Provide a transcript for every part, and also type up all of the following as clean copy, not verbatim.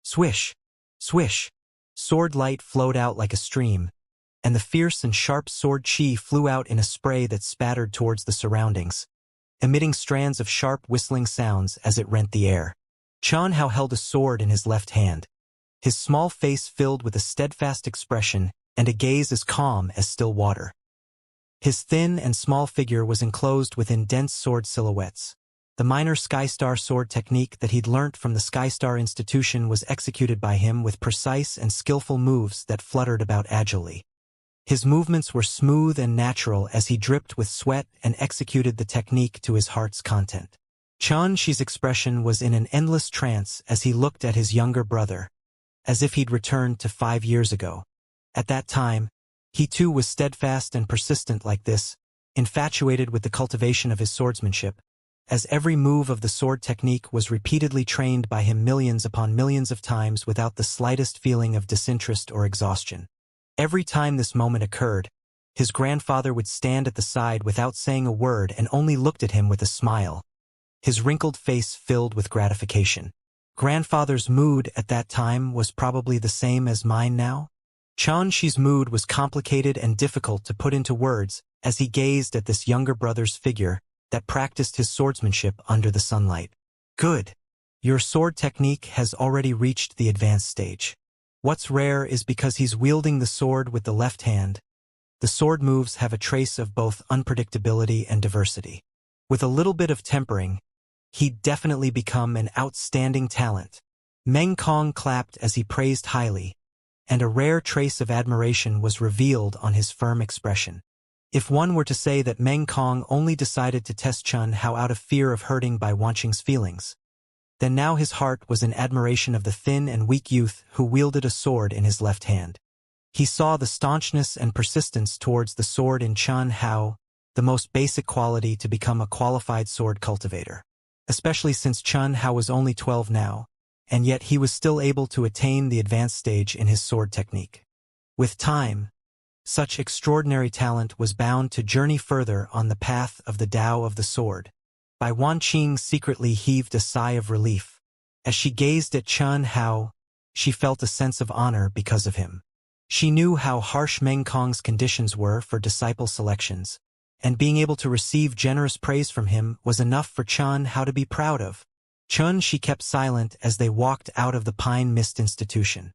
Swish! Swish! Sword light flowed out like a stream, and the fierce and sharp sword chi flew out in a spray that spattered towards the surroundings, emitting strands of sharp whistling sounds as it rent the air. Xianxia held a sword in his left hand, his small face filled with a steadfast expression and a gaze as calm as still water. His thin and small figure was enclosed within dense sword silhouettes. The minor Skystar sword technique that he'd learnt from the Skystar Institution was executed by him with precise and skillful moves that fluttered about agilely. His movements were smooth and natural as he dripped with sweat and executed the technique to his heart's content. Xianxia's expression was in an endless trance as he looked at his younger brother, as if he'd returned to 5 years ago. At that time, he too was steadfast and persistent like this, infatuated with the cultivation of his swordsmanship, as every move of the sword technique was repeatedly trained by him millions upon millions of times without the slightest feeling of disinterest or exhaustion. Every time this moment occurred, his grandfather would stand at the side without saying a word and only looked at him with a smile, his wrinkled face filled with gratification. Grandfather's mood at that time was probably the same as mine now. Xianxia's mood was complicated and difficult to put into words as he gazed at this younger brother's figure that practiced his swordsmanship under the sunlight. Good. Your sword technique has already reached the advanced stage. What's rare is because he's wielding the sword with the left hand. The sword moves have a trace of both unpredictability and diversity. With a little bit of tempering, he'd definitely become an outstanding talent. Meng Kong clapped as he praised highly, and a rare trace of admiration was revealed on his firm expression. If one were to say that Meng Kong only decided to test Xianxia out of fear of hurting by Wanqing's feelings, then now his heart was in admiration of the thin and weak youth who wielded a sword in his left hand. He saw the staunchness and persistence towards the sword in Xianxia, the most basic quality to become a qualified sword cultivator. Especially since Xianxia was only 12 now, and yet he was still able to attain the advanced stage in his sword technique. With time, such extraordinary talent was bound to journey further on the path of the Tao of the sword. Bai Wanqing secretly heaved a sigh of relief. As she gazed at Xianxia, she felt a sense of honor because of him. She knew how harsh Meng Kong's conditions were for disciple selections, and being able to receive generous praise from him was enough for Xianxia to be proud of. She kept silent as they walked out of the Pine Mist Institution.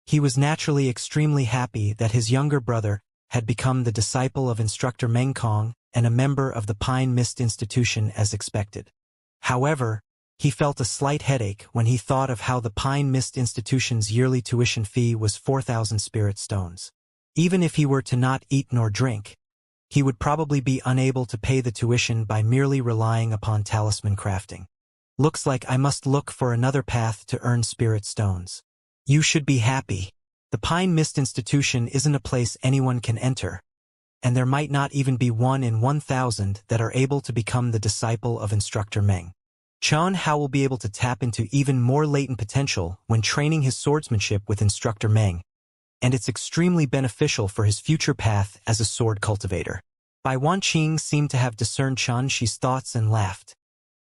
He was naturally extremely happy that his younger brother had become the disciple of instructor Meng Kong and a member of the Pine Mist Institution as expected. However, he felt a slight headache when he thought of how the Pine Mist Institution's yearly tuition fee was 4,000 spirit stones. Even if he were to not eat nor drink, he would probably be unable to pay the tuition by merely relying upon talisman crafting. Looks like I must look for another path to earn spirit stones. You should be happy. The Pine Mist Institution isn't a place anyone can enter, and there might not even be 1 in 1,000 that are able to become the disciple of Instructor Meng. Xianxia will be able to tap into even more latent potential when training his swordsmanship with Instructor Meng, and it's extremely beneficial for his future path as a sword cultivator. Bai Wanqing seemed to have discerned Xianxia's thoughts and laughed.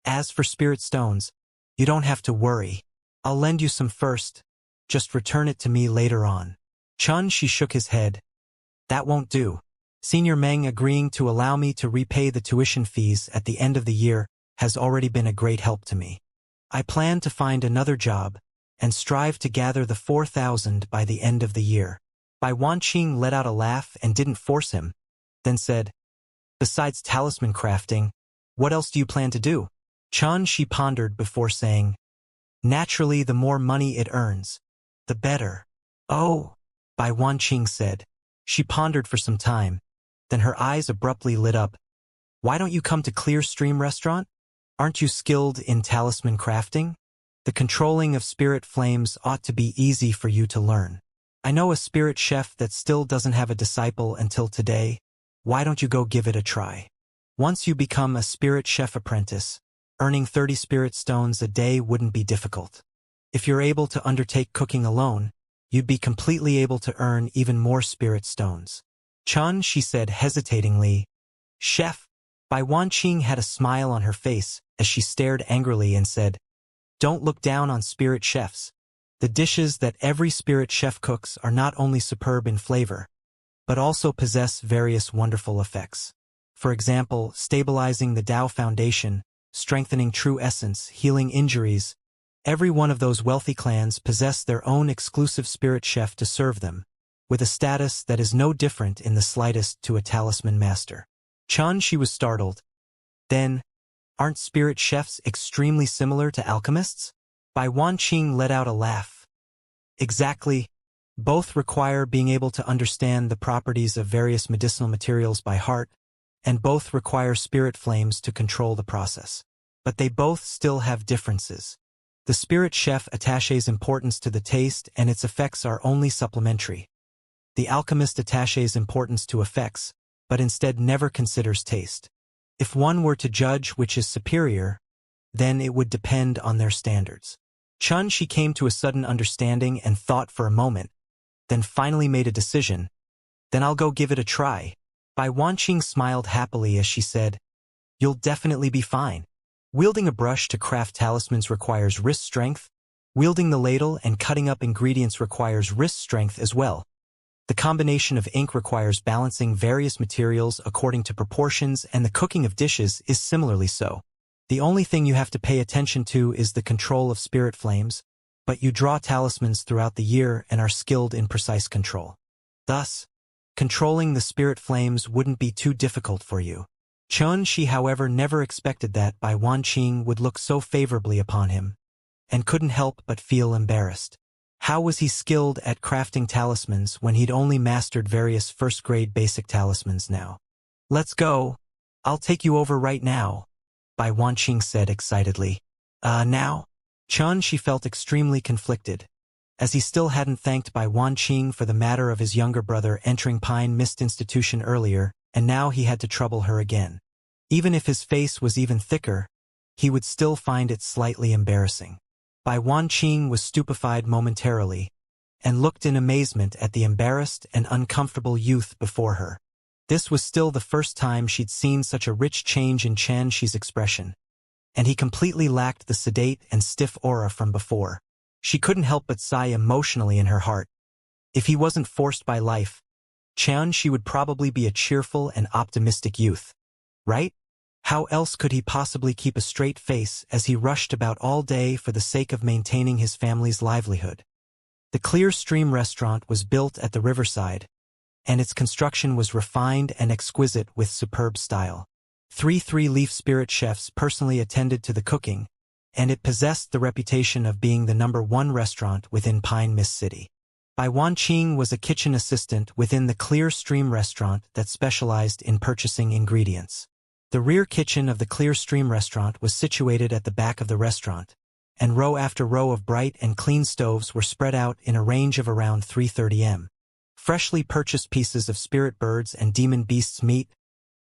As for spirit stones, you don't have to worry. I'll lend you some first. Just return it to me later on. Xianxia shook his head. That won't do. Senior Meng agreeing to allow me to repay the tuition fees at the end of the year has already been a great help to me. I plan to find another job and strive to gather the 4,000 by the end of the year. Bai Wanqing let out a laugh and didn't force him, then said, Besides talisman crafting, what else do you plan to do? Xianxia pondered before saying, Naturally, the more money it earns, the better. Oh, Bai Wanqing said. She pondered for some time, then her eyes abruptly lit up. Why don't you come to Clear Stream Restaurant? Aren't you skilled in talisman crafting? The controlling of spirit flames ought to be easy for you to learn. I know a spirit chef that still doesn't have a disciple until today. Why don't you go give it a try? Once you become a spirit chef apprentice, earning 30 spirit stones a day wouldn't be difficult. If you're able to undertake cooking alone, you'd be completely able to earn even more spirit stones. She said hesitatingly, Chef. Bai Wanqing had a smile on her face as she stared angrily and said, Don't look down on spirit chefs. The dishes that every spirit chef cooks are not only superb in flavor, but also possess various wonderful effects. For example, stabilizing the Tao foundation, strengthening true essence, healing injuries. Every one of those wealthy clans possess their own exclusive spirit chef to serve them, with a status that is no different in the slightest to a talisman master. Xianxia was startled. Then, aren't spirit chefs extremely similar to alchemists? Bai Wanqing let out a laugh. Exactly. Both require being able to understand the properties of various medicinal materials by heart, and both require spirit flames to control the process. But they both still have differences. The spirit chef attaches importance to the taste and its effects are only supplementary. The alchemist attaches importance to effects, but instead never considers taste. If one were to judge which is superior, then it would depend on their standards. Xianxia came to a sudden understanding and thought for a moment, then finally made a decision. Then I'll go give it a try. Bai Wanqing smiled happily as she said, "You'll definitely be fine. Wielding a brush to craft talismans requires wrist strength. Wielding the ladle and cutting up ingredients requires wrist strength as well. The combination of ink requires balancing various materials according to proportions, and the cooking of dishes is similarly so. The only thing you have to pay attention to is the control of spirit flames, but you draw talismans throughout the year and are skilled in precise control. Thus, controlling the spirit flames wouldn't be too difficult for you." Xianxia, however, never expected that Bai Wanqing would look so favorably upon him, and couldn't help but feel embarrassed. How was he skilled at crafting talismans when he'd only mastered various first-grade basic talismans now? "Let's go. I'll take you over right now," Bai Wanqing said excitedly. Now?" Xianxia felt extremely conflicted, as he still hadn't thanked Bai Wanqing for the matter of his younger brother entering Pine Mist Institution earlier, and now he had to trouble her again. Even if his face was even thicker, he would still find it slightly embarrassing. Bai Wanqing was stupefied momentarily, and looked in amazement at the embarrassed and uncomfortable youth before her. This was still the first time she'd seen such a rich change in Xianxia's expression, and he completely lacked the sedate and stiff aura from before. She couldn't help but sigh emotionally in her heart. If he wasn't forced by life, Xianxia would probably be a cheerful and optimistic youth. Right? How else could he possibly keep a straight face as he rushed about all day for the sake of maintaining his family's livelihood? The Clear Stream restaurant was built at the riverside, and its construction was refined and exquisite with superb style. 3 three-leaf spirit chefs personally attended to the cooking, and it possessed the reputation of being the #1 restaurant within Pine Mist City. Bai Wanqing was a kitchen assistant within the Clear Stream restaurant that specialized in purchasing ingredients. The rear kitchen of the Clear Stream restaurant was situated at the back of the restaurant, and row after row of bright and clean stoves were spread out in a range of around 330 m. Freshly purchased pieces of spirit birds and demon beasts' meat,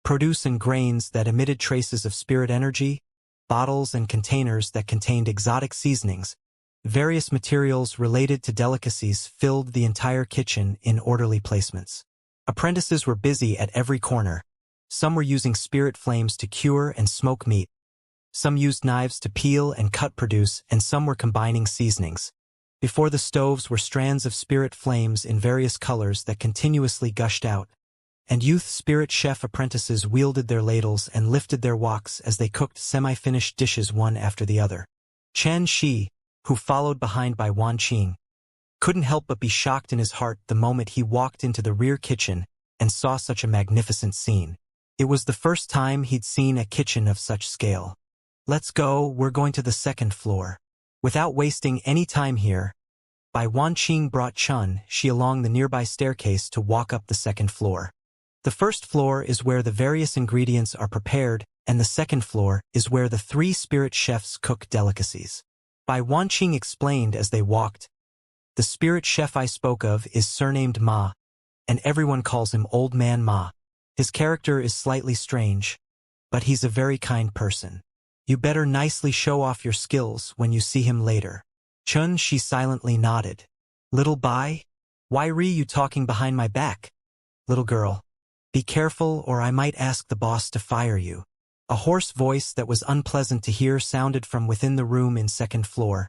produce and grains that emitted traces of spirit energy, bottles and containers that contained exotic seasonings, various materials related to delicacies filled the entire kitchen in orderly placements. Apprentices were busy at every corner. Some were using spirit flames to cure and smoke meat. Some used knives to peel and cut produce, and some were combining seasonings. Before the stoves were strands of spirit flames in various colors that continuously gushed out, and youth spirit chef apprentices wielded their ladles and lifted their woks as they cooked semi-finished dishes one after the other. Xianxia, who followed behind Bai Wanqing, couldn't help but be shocked in his heart the moment he walked into the rear kitchen and saw such a magnificent scene. It was the first time he'd seen a kitchen of such scale. "Let's go, we're going to the second floor." Without wasting any time here, Bai Wanqing brought Xianxia along the nearby staircase to walk up the second floor. The first floor is where the various ingredients are prepared, and the second floor is where the 3 spirit chefs cook delicacies. Bai Wanqing explained as they walked. "The spirit chef I spoke of is surnamed Ma, and everyone calls him Old Man Ma. His character is slightly strange, but he's a very kind person. You better nicely show off your skills when you see him later." Xianxia silently nodded. "Little Bai, why are you talking behind my back? Little girl, be careful or I might ask the boss to fire you." A hoarse voice that was unpleasant to hear sounded from within the room in second floor,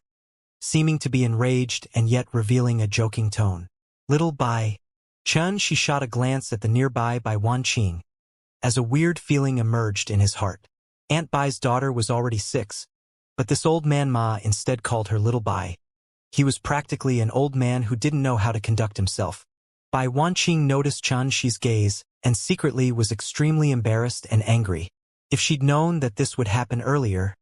seeming to be enraged and yet revealing a joking tone. Little Bai Chun, she shot a glance at the nearby Bai Wanqing, as a weird feeling emerged in his heart. Aunt Bai's daughter was already 6, but this old man Ma instead called her Little Bai. He was practically an old man who didn't know how to conduct himself. Bai Wanqing noticed Xianxia's gaze and secretly was extremely embarrassed and angry. If she'd known that this would happen earlier,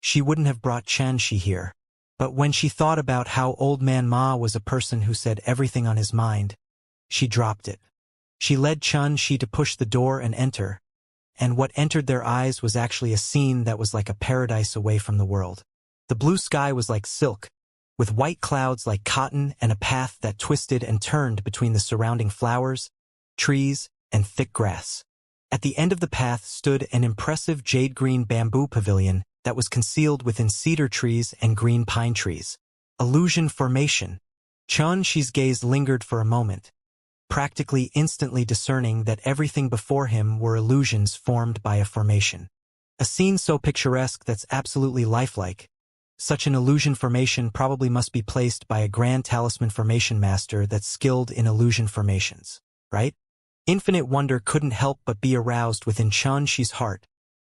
she wouldn't have brought Xianxia here. But when she thought about how old man Ma was a person who said everything on his mind, she dropped it. She led Xianxia to push the door and enter, and what entered their eyes was actually a scene that was like a paradise away from the world. The blue sky was like silk, with white clouds like cotton and a path that twisted and turned between the surrounding flowers, trees, and thick grass. At the end of the path stood an impressive jade-green bamboo pavilion that was concealed within cedar trees and green pine trees. Illusion formation. Xianxia's gaze lingered for a moment, practically instantly discerning that everything before him were illusions formed by a formation. A scene so picturesque that's absolutely lifelike. Such an illusion formation probably must be placed by a grand talisman formation master that's skilled in illusion formations, right? Infinite wonder couldn't help but be aroused within Xianxia's heart,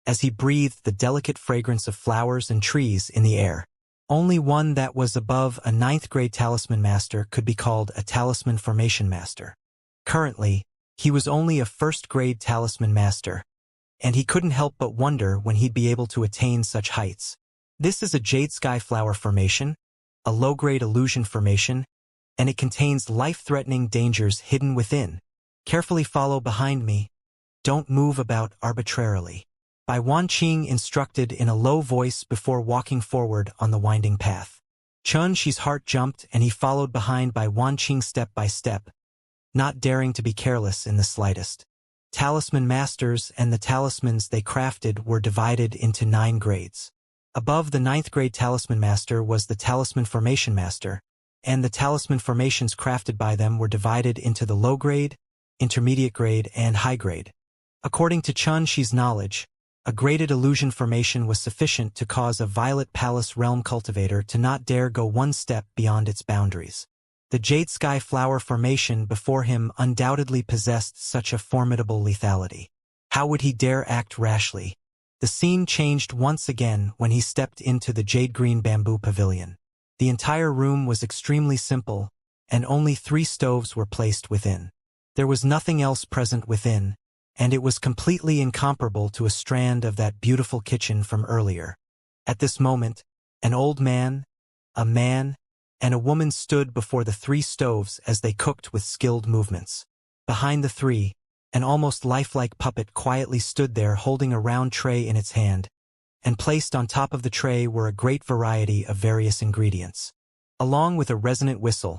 as he breathed the delicate fragrance of flowers and trees in the air. Only one that was above a 9th-grade talisman master could be called a talisman formation master. Currently, he was only a 1st-grade talisman master, and he couldn't help but wonder when he'd be able to attain such heights. This is a jade sky flower formation, a low-grade illusion formation, and it contains life-threatening dangers hidden within. Carefully follow behind me. Don't move about arbitrarily. Bai Wanqing instructed in a low voice before walking forward on the winding path. Xianxia's heart jumped and he followed behind Bai Wanqing step by step, not daring to be careless in the slightest. Talisman masters and the talismans they crafted were divided into 9 grades. Above the 9th-grade talisman master was the talisman formation master, and the talisman formations crafted by them were divided into the low-grade, intermediate grade, and high grade. According to Xianxia's knowledge, a graded illusion formation was sufficient to cause a Violet Palace realm cultivator to not dare go one step beyond its boundaries. The Jade Sky Flower formation before him undoubtedly possessed such a formidable lethality. How would he dare act rashly? The scene changed once again when he stepped into the jade-green bamboo pavilion. The entire room was extremely simple, and only 3 stoves were placed within. There was nothing else present within, and it was completely incomparable to a strand of that beautiful kitchen from earlier. At this moment, an old man, a man, and a woman stood before the 3 stoves as they cooked with skilled movements. Behind the 3, an almost lifelike puppet quietly stood there holding a round tray in its hand, and placed on top of the tray were a great variety of various ingredients. Along with a resonant whistle,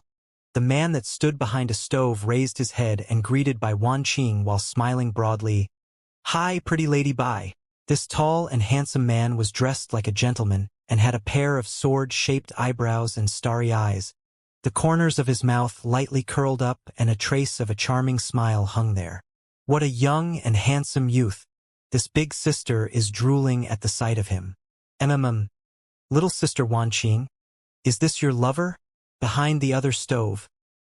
the man that stood behind a stove raised his head and greeted Bai Wanqing while smiling broadly. "Hi, pretty lady Bai." This tall and handsome man was dressed like a gentleman and had a pair of sword-shaped eyebrows and starry eyes. The corners of his mouth lightly curled up and a trace of a charming smile hung there. What a young and handsome youth. This big sister is drooling at the sight of him. Little sister Wanqing, is this your lover? Behind the other stove,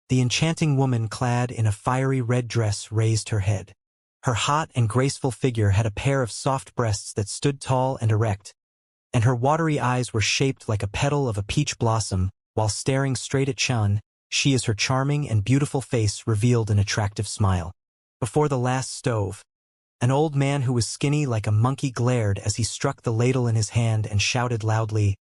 the enchanting woman clad in a fiery red dress raised her head. Her hot and graceful figure had a pair of soft breasts that stood tall and erect, and her watery eyes were shaped like a petal of a peach blossom. While staring straight at Xianxia, her charming and beautiful face revealed an attractive smile. Before the last stove, an old man who was skinny like a monkey glared as he struck the ladle in his hand and shouted loudly,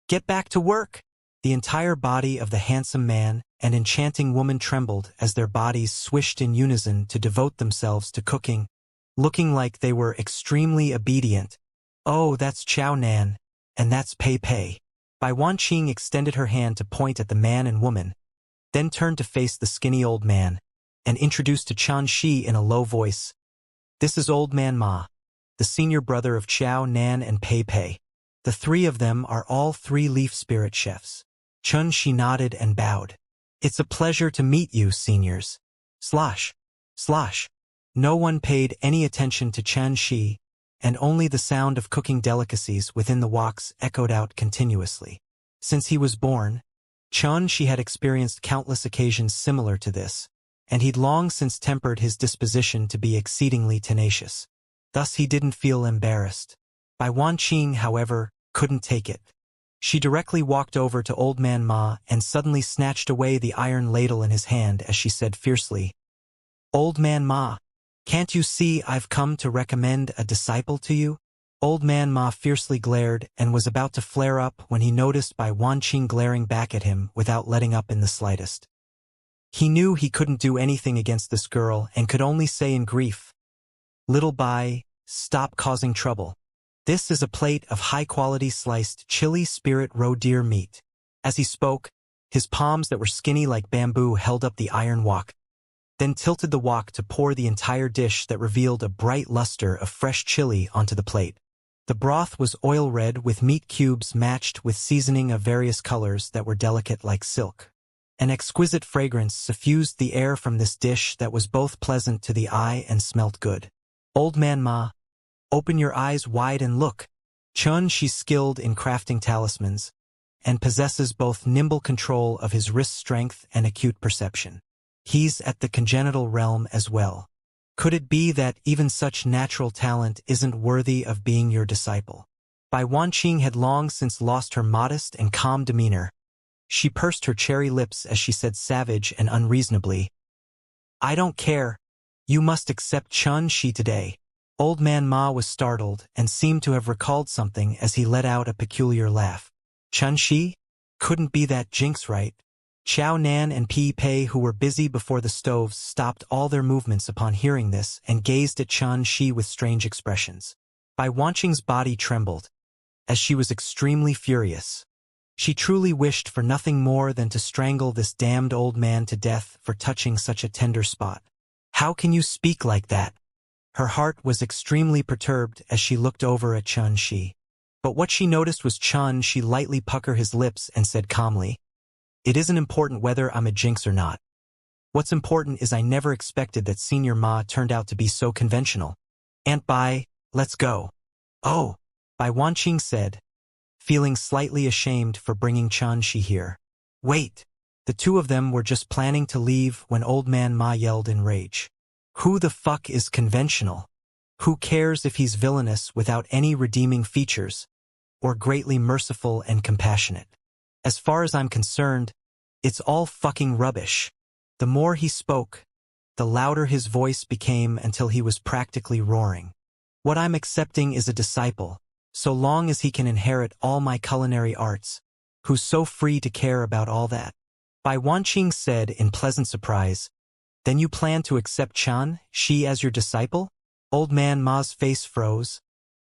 "Get back to work!" The entire body of the handsome man and enchanting woman trembled as their bodies swished in unison to devote themselves to cooking, looking like they were extremely obedient. "Oh, that's Chow Nan, and that's Pei Pei." Bai Wanqing extended her hand to point at the man and woman, then turned to face the skinny old man, and introduced to Xianxia in a low voice, "This is Old Man Ma, the senior brother of Chow Nan and Pei Pei. The 3 of them are all 3 leaf spirit chefs." Xianxia nodded and bowed. "It's a pleasure to meet you, seniors." Slosh. Slosh. No one paid any attention to Xianxia, and only the sound of cooking delicacies within the woks echoed out continuously. Since he was born, Xianxia had experienced countless occasions similar to this, and he'd long since tempered his disposition to be exceedingly tenacious. Thus he didn't feel embarrassed. Bai Wanqing, however, couldn't take it. She directly walked over to Old Man Ma and suddenly snatched away the iron ladle in his hand as she said fiercely, "Old Man Ma, can't you see I've come to recommend a disciple to you?" Old Man Ma fiercely glared and was about to flare up when he noticed Bai Wanqing glaring back at him without letting up in the slightest. He knew he couldn't do anything against this girl and could only say in grief, "Little Bai, stop causing trouble. This is a plate of high-quality sliced chili spirit roe deer meat." As he spoke, his palms that were skinny like bamboo held up the iron wok, then tilted the wok to pour the entire dish that revealed a bright luster of fresh chili onto the plate. The broth was oil red with meat cubes matched with seasoning of various colors that were delicate like silk. An exquisite fragrance suffused the air from this dish that was both pleasant to the eye and smelt good. "Old Man Ma, open your eyes wide and look." She's skilled in crafting talismans, and possesses both nimble control of his wrist strength and acute perception. He's at the congenital realm as well. Could it be that even such natural talent isn't worthy of being your disciple? Bai Wanqing had long since lost her modest and calm demeanor. She pursed her cherry lips as she said savage and unreasonably, "I don't care. You must accept Xianxia today." Old Man Ma was startled and seemed to have recalled something as he let out a peculiar laugh. "Xianxia? Couldn't be that Jinx, right?" Xiao Nan and Pi Pei, who were busy before the stoves, stopped all their movements upon hearing this and gazed at Xianxia with strange expressions. Bai Wanqing's body trembled, as she was extremely furious. She truly wished for nothing more than to strangle this damned old man to death for touching such a tender spot. "How can you speak like that?" Her heart was extremely perturbed as she looked over at Xianxia. But what she noticed was Xianxia lightly pucker his lips and said calmly, "It isn't important whether I'm a jinx or not. What's important is I never expected that Senior Ma turned out to be so conventional. Aunt Bai, let's go." "Oh," Bai Wanqing said, feeling slightly ashamed for bringing Xianxia here. "Wait." The two of them were just planning to leave when Old Man Ma yelled in rage, "Who the fuck is conventional? Who cares if he's villainous without any redeeming features, or greatly merciful and compassionate? As far as I'm concerned, it's all fucking rubbish." The more he spoke, the louder his voice became until he was practically roaring. "What I'm accepting is a disciple, so long as he can inherit all my culinary arts. Who's so free to care about all that?" Bai Wanqing said in pleasant surprise, "Then you plan to accept Xianxia as your disciple?" Old Man Ma's face froze,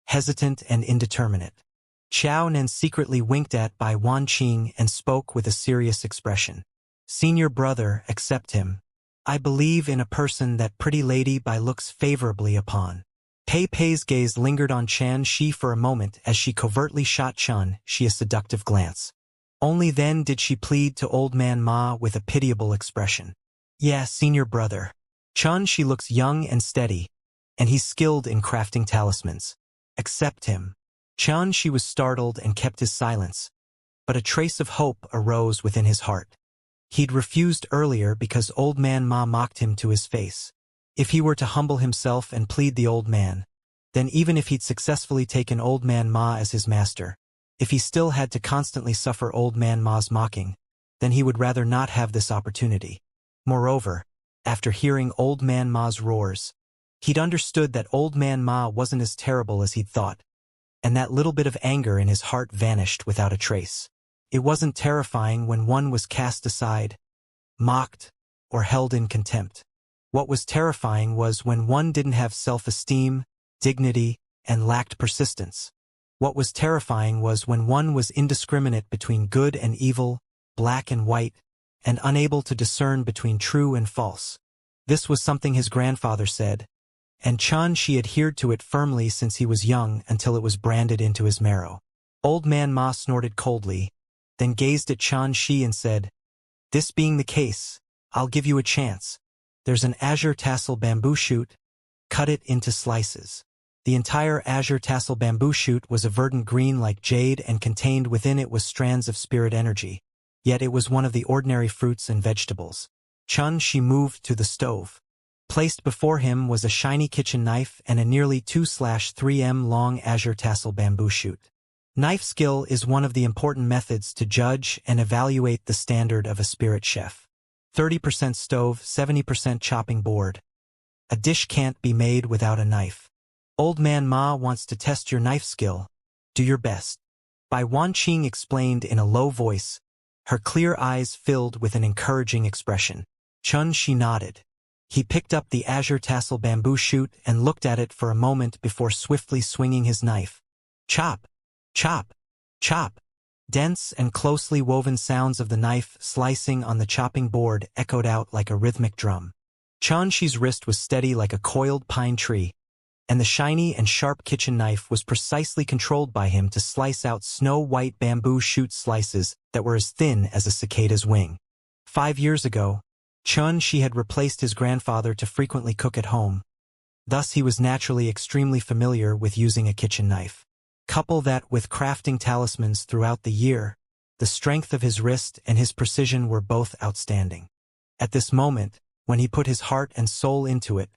hesitant and indeterminate. Xiao Nan secretly winked at Bai Wanqing and spoke with a serious expression. "Senior brother, accept him. I believe in a person that pretty lady Bai looks favorably upon." Pei Pei's gaze lingered on Xianxia for a moment as she covertly shot Xianxia a seductive glance. Only then did she plead to Old Man Ma with a pitiable expression. "Yeah, senior brother. Xianxia looks young and steady, and he's skilled in crafting talismans. Accept him." Xianxia was startled and kept his silence, but a trace of hope arose within his heart. He'd refused earlier because Old Man Ma mocked him to his face. If he were to humble himself and plead the old man, then even if he'd successfully taken Old Man Ma as his master, if he still had to constantly suffer Old Man Ma's mocking, then he would rather not have this opportunity. Moreover, after hearing Old Man Ma's roars, he'd understood that Old Man Ma wasn't as terrible as he'd thought, and that little bit of anger in his heart vanished without a trace. It wasn't terrifying when one was cast aside, mocked, or held in contempt. What was terrifying was when one didn't have self-esteem, dignity, and lacked persistence. What was terrifying was when one was indiscriminate between good and evil, black and white, and unable to discern between true and false. This was something his grandfather said, and Xianxia adhered to it firmly since he was young until it was branded into his marrow. Old Man Ma snorted coldly, then gazed at Xianxia and said, "This being the case, I'll give you a chance. There's an azure tassel bamboo shoot. Cut it into slices." The entire azure tassel bamboo shoot was a verdant green like jade, and contained within it was strands of spirit energy. Yet it was one of the ordinary fruits and vegetables. Xianxia moved to the stove. Placed before him was a shiny kitchen knife and a nearly 2/3 long azure tassel bamboo shoot. Knife skill is one of the important methods to judge and evaluate the standard of a spirit chef. 30% stove, 70% chopping board. A dish can't be made without a knife. Old Man Ma wants to test your knife skill. Do your best. Bai Wanqing explained in a low voice, her clear eyes filled with an encouraging expression. Xianxia nodded. He picked up the azure tassel bamboo shoot and looked at it for a moment before swiftly swinging his knife. Chop! Chop! Chop! Dense and closely woven sounds of the knife slicing on the chopping board echoed out like a rhythmic drum. Xianxia's wrist was steady like a coiled pine tree, and the shiny and sharp kitchen knife was precisely controlled by him to slice out snow-white bamboo shoot slices that were as thin as a cicada's wing. 5 years ago, Xianxia had replaced his grandfather to frequently cook at home. Thus he was naturally extremely familiar with using a kitchen knife. Couple that with crafting talismans throughout the year, the strength of his wrist and his precision were both outstanding. At this moment, when he put his heart and soul into it,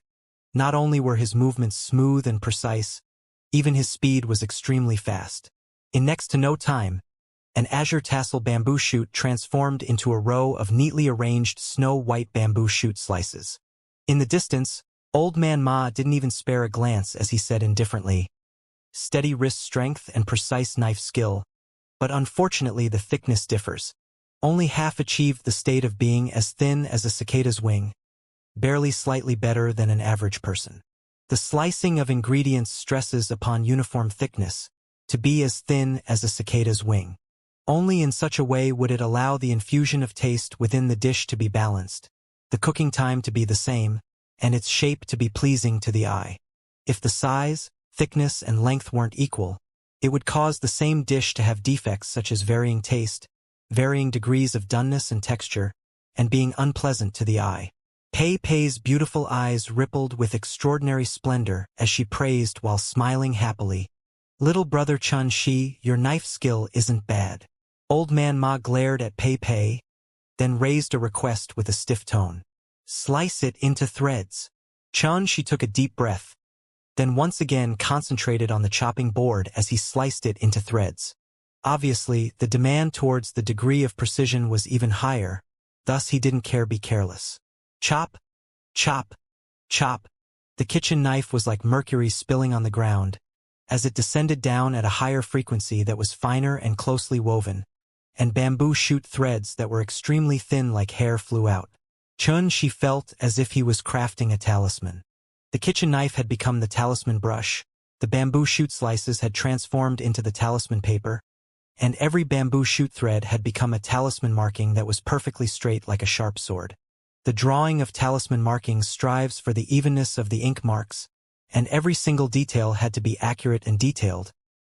not only were his movements smooth and precise, even his speed was extremely fast. In next to no time, an azure tassel bamboo shoot transformed into a row of neatly arranged snow-white bamboo shoot slices. In the distance, Old Man Ma didn't even spare a glance as he said indifferently, "Steady wrist strength and precise knife skill, but unfortunately the thickness differs. Only half achieved the state of being as thin as a cicada's wing, barely slightly better than an average person. The slicing of ingredients stresses upon uniform thickness, to be as thin as a cicada's wing. Only in such a way would it allow the infusion of taste within the dish to be balanced, the cooking time to be the same, and its shape to be pleasing to the eye. If the size, thickness, and length weren't equal, it would cause the same dish to have defects such as varying taste, varying degrees of doneness and texture, and being unpleasant to the eye." Pei Pei's beautiful eyes rippled with extraordinary splendor as she praised while smiling happily. "Little brother Xianxia, your knife skill isn't bad." Old Man Ma glared at Pei Pei, then raised a request with a stiff tone. "Slice it into threads." Xianxia took a deep breath, then once again concentrated on the chopping board as he sliced it into threads. Obviously, the demand towards the degree of precision was even higher, thus he didn't be careless. Chop, chop, chop. The kitchen knife was like mercury spilling on the ground, as it descended down at a higher frequency that was finer and closely woven, and bamboo shoot threads that were extremely thin like hair flew out. Xianxia felt as if he was crafting a talisman. The kitchen knife had become the talisman brush, the bamboo shoot slices had transformed into the talisman paper, and every bamboo shoot thread had become a talisman marking that was perfectly straight like a sharp sword. The drawing of talisman markings strives for the evenness of the ink marks, and every single detail had to be accurate and detailed,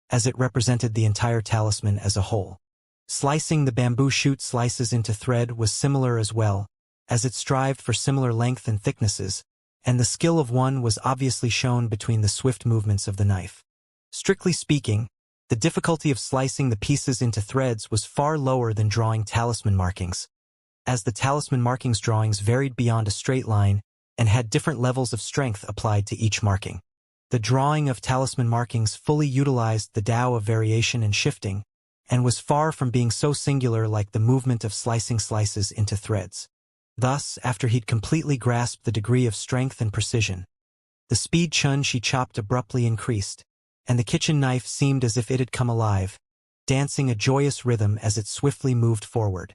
as it represented the entire talisman as a whole. Slicing the bamboo shoot slices into thread was similar as well, as it strived for similar length and thicknesses, and the skill of one was obviously shown between the swift movements of the knife. Strictly speaking, the difficulty of slicing the pieces into threads was far lower than drawing talisman markings, as the talisman markings drawings varied beyond a straight line and had different levels of strength applied to each marking. The drawing of talisman markings fully utilized the Tao of variation and shifting, and was far from being so singular like the movement of slicing slices into threads. Thus, after he'd completely grasped the degree of strength and precision, the speed Xianxia chopped abruptly increased, and the kitchen knife seemed as if it had come alive, dancing a joyous rhythm as it swiftly moved forward.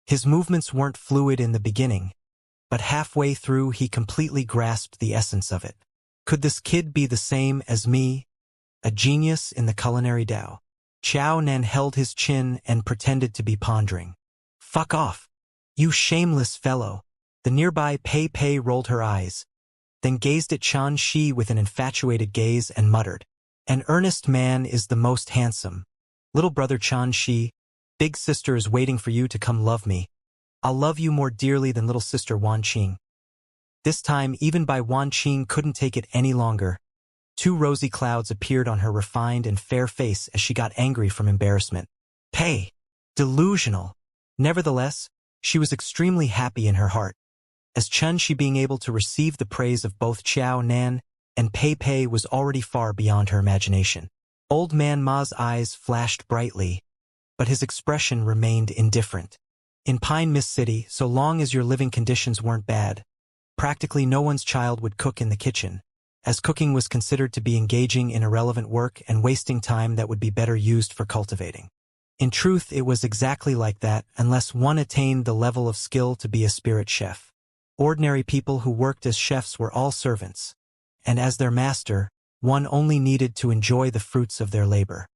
His movements weren't fluid in the beginning, but halfway through he completely grasped the essence of it. Could this kid be the same as me, a genius in the culinary Tao? Xiao Nan held his chin and pretended to be pondering. "Fuck off, you shameless fellow." The nearby Pei Pei rolled her eyes, then gazed at Xianxia with an infatuated gaze and muttered, "An earnest man is the most handsome. Little brother Xianxia, big sister is waiting for you to come love me. I'll love you more dearly than little sister Wanqing." This time even Bai Wanqing couldn't take it any longer. 2 rosy clouds appeared on her refined and fair face as she got angry from embarrassment. Pay. Delusional. Nevertheless, she was extremely happy in her heart. As Xianxia being able to receive the praise of both Xiao Nan and Pei Pei was already far beyond her imagination. Old Man Ma's eyes flashed brightly, but his expression remained indifferent. In Pine Mist City, so long as your living conditions weren't bad, practically no one's child would cook in the kitchen, as cooking was considered to be engaging in irrelevant work and wasting time that would be better used for cultivating. In truth, it was exactly like that unless one attained the level of skill to be a spirit chef. Ordinary people who worked as chefs were all servants, and as their master, one only needed to enjoy the fruits of their labor.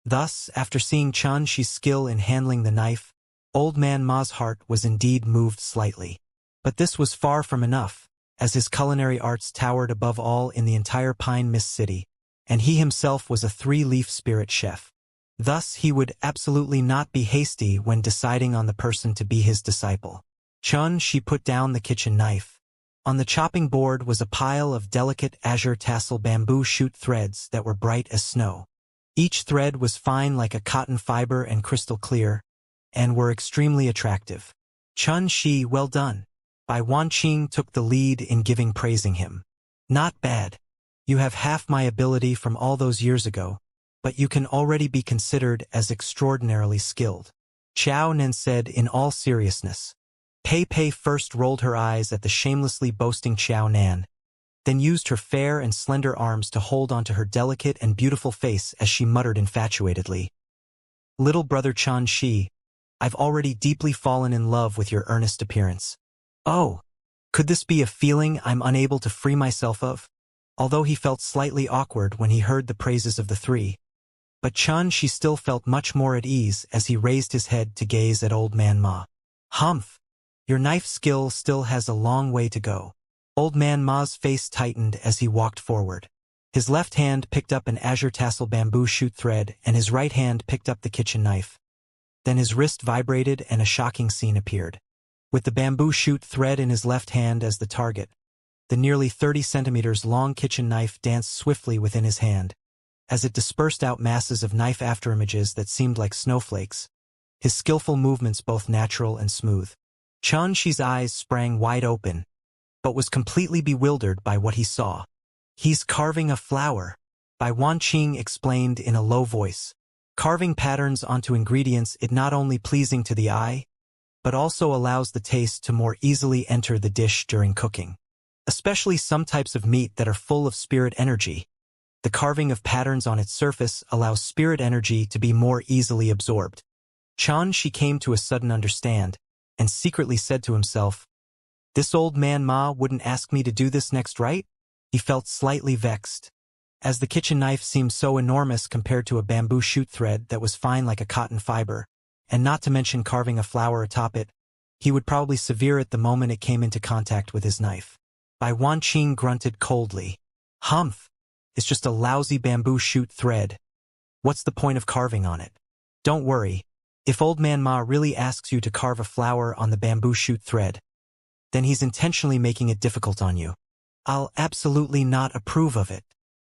Thus, after seeing Xianxia's skill in handling the knife, Old Man Ma's heart was indeed moved slightly. But this was far from enough, as his culinary arts towered above all in the entire Pine Mist City, and he himself was a 3-leaf spirit chef. Thus, he would absolutely not be hasty when deciding on the person to be his disciple. Xianxia put down the kitchen knife. On the chopping board was a pile of delicate azure tassel bamboo shoot threads that were bright as snow. Each thread was fine like a cotton fiber and crystal clear, and were extremely attractive. Xianxia, well done. Bai Wanqing took the lead in praising him. Not bad. You have half my ability from all those years ago, but you can already be considered as extraordinarily skilled. Xiao Nan said in all seriousness. Pei Pei first rolled her eyes at the shamelessly boasting Xiao Nan, then used her fair and slender arms to hold onto her delicate and beautiful face as she muttered infatuatedly. Little brother Xianxia, I've already deeply fallen in love with your earnest appearance. Oh, could this be a feeling I'm unable to free myself of? Although he felt slightly awkward when he heard the praises of the 3. But Xianxia still felt much more at ease as he raised his head to gaze at Old Man Ma. Humph! Your knife skill still has a long way to go. Old Man Ma's face tightened as he walked forward. His left hand picked up an azure tassel bamboo shoot thread and his right hand picked up the kitchen knife. Then his wrist vibrated and a shocking scene appeared. With the bamboo shoot thread in his left hand as the target, the nearly 30 centimeters long kitchen knife danced swiftly within his hand. As it dispersed out masses of knife afterimages that seemed like snowflakes, his skillful movements both natural and smooth. Xianxia's eyes sprang wide open, but was completely bewildered by what he saw. He's carving a flower, Bai Wanqing explained in a low voice. Carving patterns onto ingredients is not only pleasing to the eye, but also allows the taste to more easily enter the dish during cooking. Especially some types of meat that are full of spirit energy. The carving of patterns on its surface allows spirit energy to be more easily absorbed. Xianxia came to a sudden understand, and secretly said to himself, this Old Man Ma wouldn't ask me to do this next, right? He felt slightly vexed, as the kitchen knife seemed so enormous compared to a bamboo shoot thread that was fine like a cotton fiber, and not to mention carving a flower atop it, he would probably sever it the moment it came into contact with his knife. Bai Wanqing grunted coldly. Humph! It's just a lousy bamboo shoot thread. What's the point of carving on it? Don't worry. If Old Man Ma really asks you to carve a flower on the bamboo shoot thread, then he's intentionally making it difficult on you. I'll absolutely not approve of it.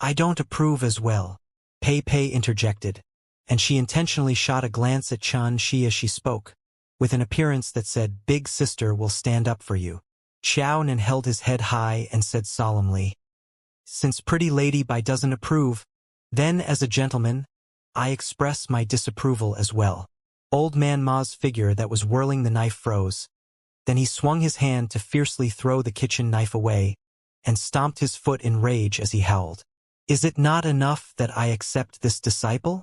I don't approve as well, Pei Pei interjected, and she intentionally shot a glance at Xianxia as she spoke, with an appearance that said, Big sister will stand up for you. Xiao Nan held his head high and said solemnly, Since pretty lady Bai doesn't approve, then as a gentleman, I express my disapproval as well. Old Man Ma's figure that was whirling the knife froze. Then he swung his hand to fiercely throw the kitchen knife away, and stomped his foot in rage as he howled. Is it not enough that I accept this disciple?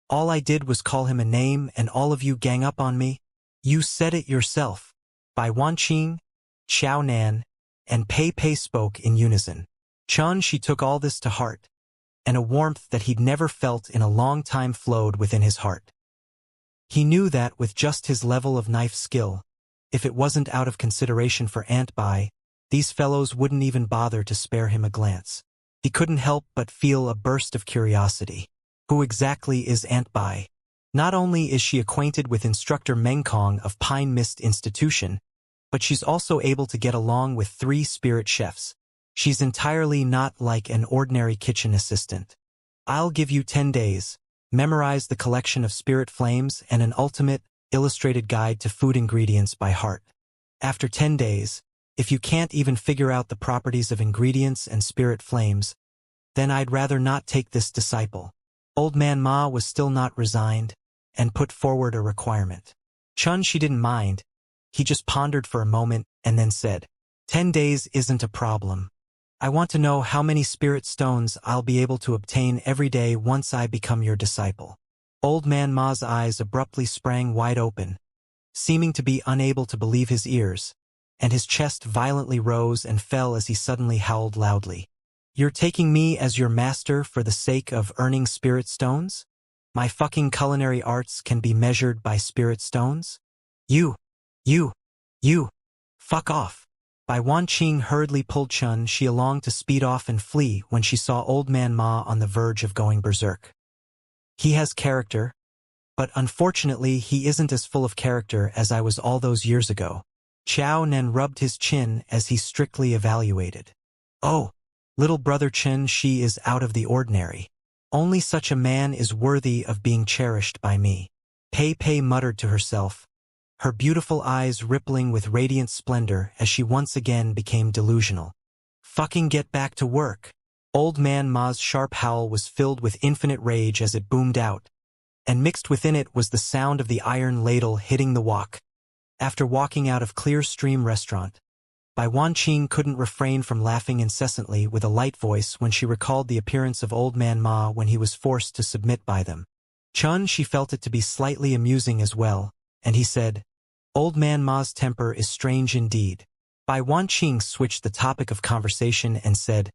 All I did was call him a name and all of you gang up on me? You said it yourself. Bai Wanqing, Xiao Nan, and Pei Pei spoke in unison. Xianxia took all this to heart, and a warmth that he'd never felt in a long time flowed within his heart. He knew that with just his level of knife skill, if it wasn't out of consideration for Aunt Bai, these fellows wouldn't even bother to spare him a glance. He couldn't help but feel a burst of curiosity. Who exactly is Aunt Bai? Not only is she acquainted with Instructor Mengkong of Pine Mist Institution, but she's also able to get along with 3 spirit chefs. She's entirely not like an ordinary kitchen assistant. I'll give you 10 days. Memorize the collection of spirit flames and an ultimate, illustrated guide to food ingredients by heart. After 10 days, if you can't even figure out the properties of ingredients and spirit flames, then I'd rather not take this disciple. Old Man Ma was still not resigned, and put forward a requirement. She didn't mind. He just pondered for a moment and then said, 10 days isn't a problem. I want to know how many spirit stones I'll be able to obtain every day once I become your disciple. Old Man Ma's eyes abruptly sprang wide open, seeming to be unable to believe his ears, and his chest violently rose and fell as he suddenly howled loudly. You're taking me as your master for the sake of earning spirit stones? My fucking culinary arts can be measured by spirit stones? You, fuck off. Bai Wanqing hurriedly pulled Xianxia along to speed off and flee when she saw Old Man Ma on the verge of going berserk. He has character, but unfortunately he isn't as full of character as I was all those years ago. Xiao Nen rubbed his chin as he strictly evaluated. Oh, little brother Chen, she is out of the ordinary. Only such a man is worthy of being cherished by me. Pei Pei muttered to herself, her beautiful eyes rippling with radiant splendor as she once again became delusional. Fucking get back to work. Old Man Ma's sharp howl was filled with infinite rage as it boomed out, and mixed within it was the sound of the iron ladle hitting the wok. After walking out of Clear Stream Restaurant, Bai Wanqing couldn't refrain from laughing incessantly with a light voice when she recalled the appearance of Old Man Ma when he was forced to submit by them. She felt it to be slightly amusing as well, and he said, Old Man Ma's temper is strange indeed. Bai Wanqing switched the topic of conversation and said,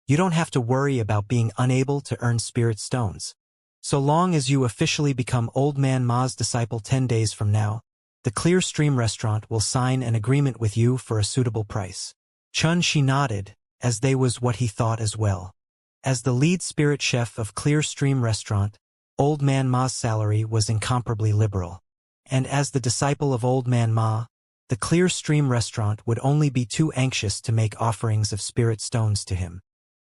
you don't have to worry about being unable to earn spirit stones. So long as you officially become Old Man Ma's disciple 10 days from now, the Clear Stream Restaurant will sign an agreement with you for a suitable price. She nodded, as they was what he thought as well. As the lead spirit chef of Clear Stream Restaurant, Old Man Ma's salary was incomparably liberal. And as the disciple of Old Man Ma, the Clear Stream Restaurant would only be too anxious to make offerings of spirit stones to him.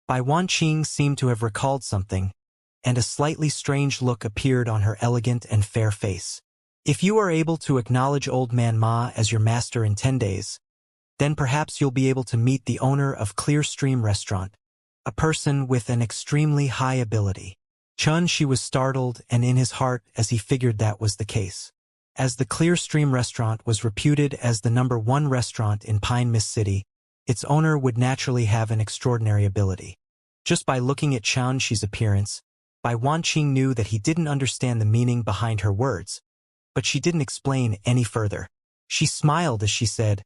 Bai Wanqing seemed to have recalled something, and a slightly strange look appeared on her elegant and fair face. If you are able to acknowledge Old Man Ma as your master in 10 days, then perhaps you'll be able to meet the owner of Clear Stream Restaurant, a person with an extremely high ability. She was startled and in his heart as he figured that was the case. As the Clear Stream Restaurant was reputed as the #1 restaurant in Pine Mist City, its owner would naturally have an extraordinary ability. Just by looking at Xianxia's appearance, Bai Wanqing knew that he didn't understand the meaning behind her words, but she didn't explain any further. She smiled as she said,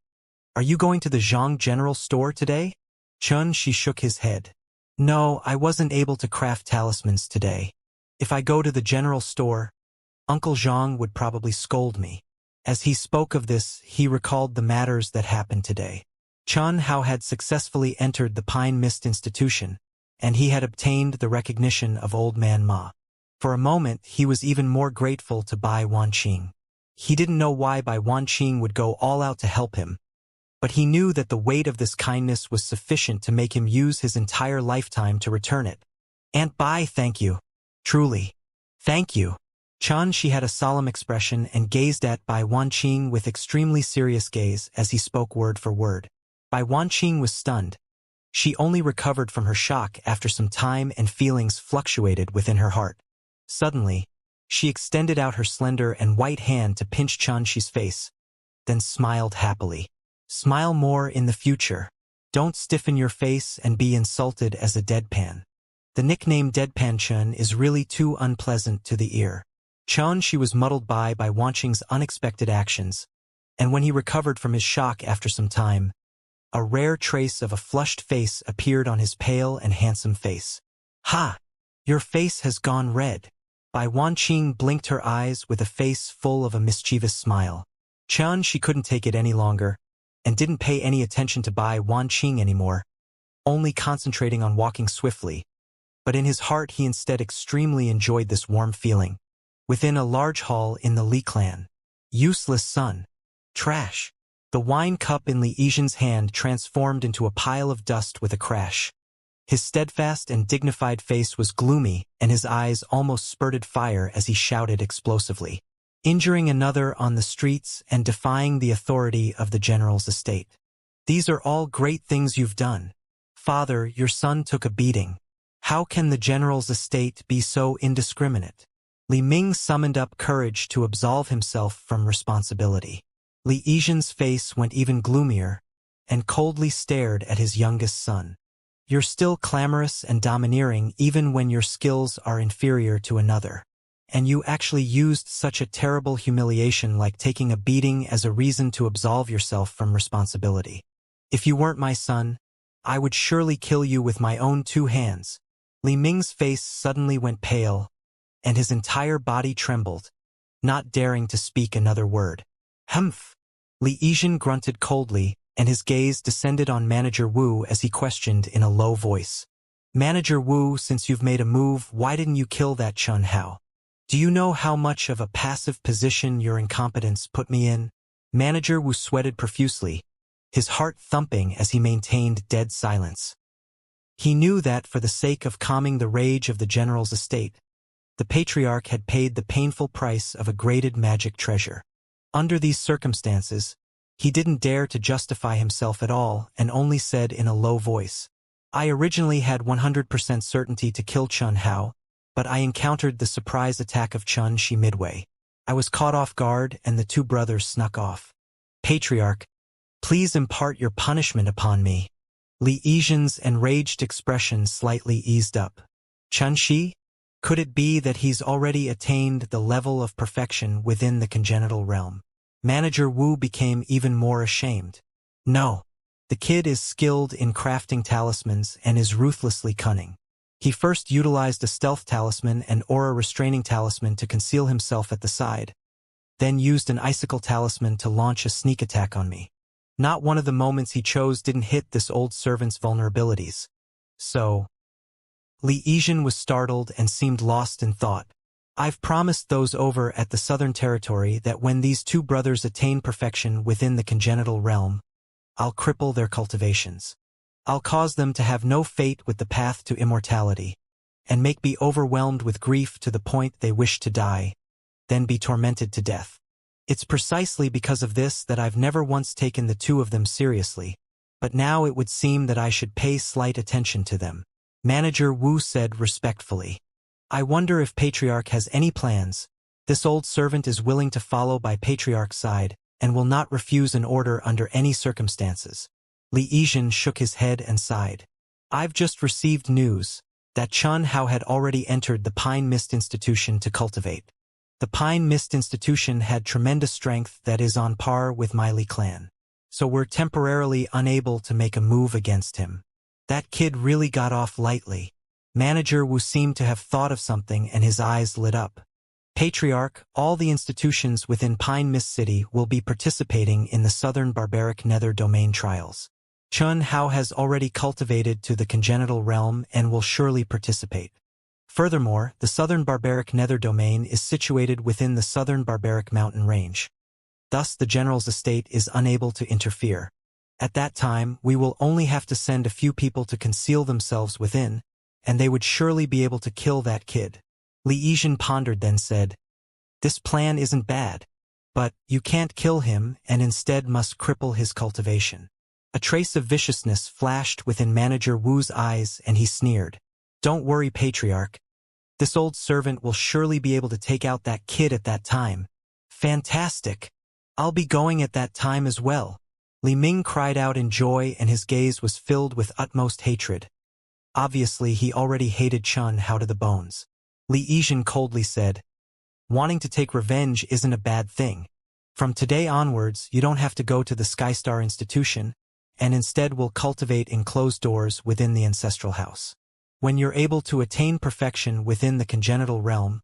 are you going to the Zhang General Store today? She shook his head. No, I wasn't able to craft talismans today. If I go to the general store, Uncle Zhang would probably scold me. As he spoke of this, he recalled the matters that happened today. Chen Hao had successfully entered the Pine Mist Institution, and he had obtained the recognition of Old Man Ma. For a moment, he was even more grateful to Bai Wanqing. He didn't know why Bai Wanqing would go all out to help him, but he knew that the weight of this kindness was sufficient to make him use his entire lifetime to return it. Aunt Bai, thank you. Truly. Thank you. She had a solemn expression and gazed at Bai Wanqing with extremely serious gaze as he spoke word for word. Bai Wanqing was stunned. She only recovered from her shock after some time and feelings fluctuated within her heart. Suddenly, she extended out her slender and white hand to pinch Xianxia's face, then smiled happily. Smile more in the future. Don't stiffen your face and be insulted as a deadpan. The nickname Deadpan Chen is really too unpleasant to the ear. She was muddled by Wanqing's unexpected actions, and when he recovered from his shock after some time, a rare trace of a flushed face appeared on his pale and handsome face. Ha! Your face has gone red. Bai Wanqing blinked her eyes with a face full of a mischievous smile. She couldn't take it any longer, and didn't pay any attention to Bai Wanqing anymore, only concentrating on walking swiftly. But in his heart he instead extremely enjoyed this warm feeling. Within a large hall in the Li clan. Useless son. Trash. The wine cup in Li Yizhen's hand transformed into a pile of dust with a crash. His steadfast and dignified face was gloomy, and his eyes almost spurted fire as he shouted explosively, injuring another on the streets and defying the authority of the general's estate. These are all great things you've done. Father, your son took a beating. How can the general's estate be so indiscriminate? Li Ming summoned up courage to absolve himself from responsibility. Li Yizhen's face went even gloomier, and coldly stared at his youngest son. You're still clamorous and domineering even when your skills are inferior to another. And you actually used such a terrible humiliation like taking a beating as a reason to absolve yourself from responsibility. If you weren't my son, I would surely kill you with my own 2 hands. Li Ming's face suddenly went pale, and his entire body trembled, not daring to speak another word. Humph! Li Yizhen grunted coldly, and his gaze descended on Manager Wu as he questioned in a low voice. Manager Wu, since you've made a move, why didn't you kill that Chun Hao? Do you know how much of a passive position your incompetence put me in? Manager Wu sweated profusely, his heart thumping as he maintained dead silence. He knew that for the sake of calming the rage of the general's estate, the patriarch had paid the painful price of a graded magic treasure. Under these circumstances, he didn't dare to justify himself at all and only said in a low voice, I originally had 100% certainty to kill Chun Hao, but I encountered the surprise attack of Chun Shi midway. I was caught off guard and the 2 brothers snuck off. Patriarch, please impart your punishment upon me. Li Yizhen's enraged expression slightly eased up. Chun Shi? Could it be that he's already attained the level of perfection within the congenital realm? Manager Wu became even more ashamed. No. The kid is skilled in crafting talismans and is ruthlessly cunning. He first utilized a stealth talisman and aura restraining talisman to conceal himself at the side, then used an icicle talisman to launch a sneak attack on me. Not one of the moments he chose didn't hit this old servant's vulnerabilities. So, Li Yizhen was startled and seemed lost in thought. I've promised those over at the Southern Territory that when these 2 brothers attain perfection within the congenital realm, I'll cripple their cultivations. I'll cause them to have no fate with the path to immortality, and make me overwhelmed with grief to the point they wish to die, then be tormented to death. It's precisely because of this that I've never once taken the 2 of them seriously, but now it would seem that I should pay slight attention to them. Manager Wu said respectfully. I wonder if Patriarch has any plans. This old servant is willing to follow by Patriarch's side, and will not refuse an order under any circumstances. Li Yizhen shook his head and sighed. I've just received news that Chun Hao had already entered the Pine Mist Institution to cultivate. The Pine Mist Institution had tremendous strength that is on par with my Li clan. So we're temporarily unable to make a move against him. That kid really got off lightly. Manager Wu seemed to have thought of something and his eyes lit up. Patriarch, all the institutions within Pine Mist City will be participating in the Southern Barbaric Nether Domain trials. Chun Hao has already cultivated to the congenital realm and will surely participate. Furthermore, the Southern Barbaric Nether Domain is situated within the Southern Barbaric Mountain Range. Thus the general's estate is unable to interfere. At that time, we will only have to send a few people to conceal themselves within, and they would surely be able to kill that kid. Li Yizhen pondered then said, This plan isn't bad, but you can't kill him and instead must cripple his cultivation. A trace of viciousness flashed within Manager Wu's eyes and he sneered. Don't worry, Patriarch. This old servant will surely be able to take out that kid at that time. Fantastic! I'll be going at that time as well. Li Ming cried out in joy and his gaze was filled with utmost hatred. Obviously, he already hated Chun Hao to the bones. Li Yizhen coldly said, Wanting to take revenge isn't a bad thing. From today onwards, you don't have to go to the Skystar Institution, and instead will cultivate in closed doors within the ancestral house. When you're able to attain perfection within the congenital realm,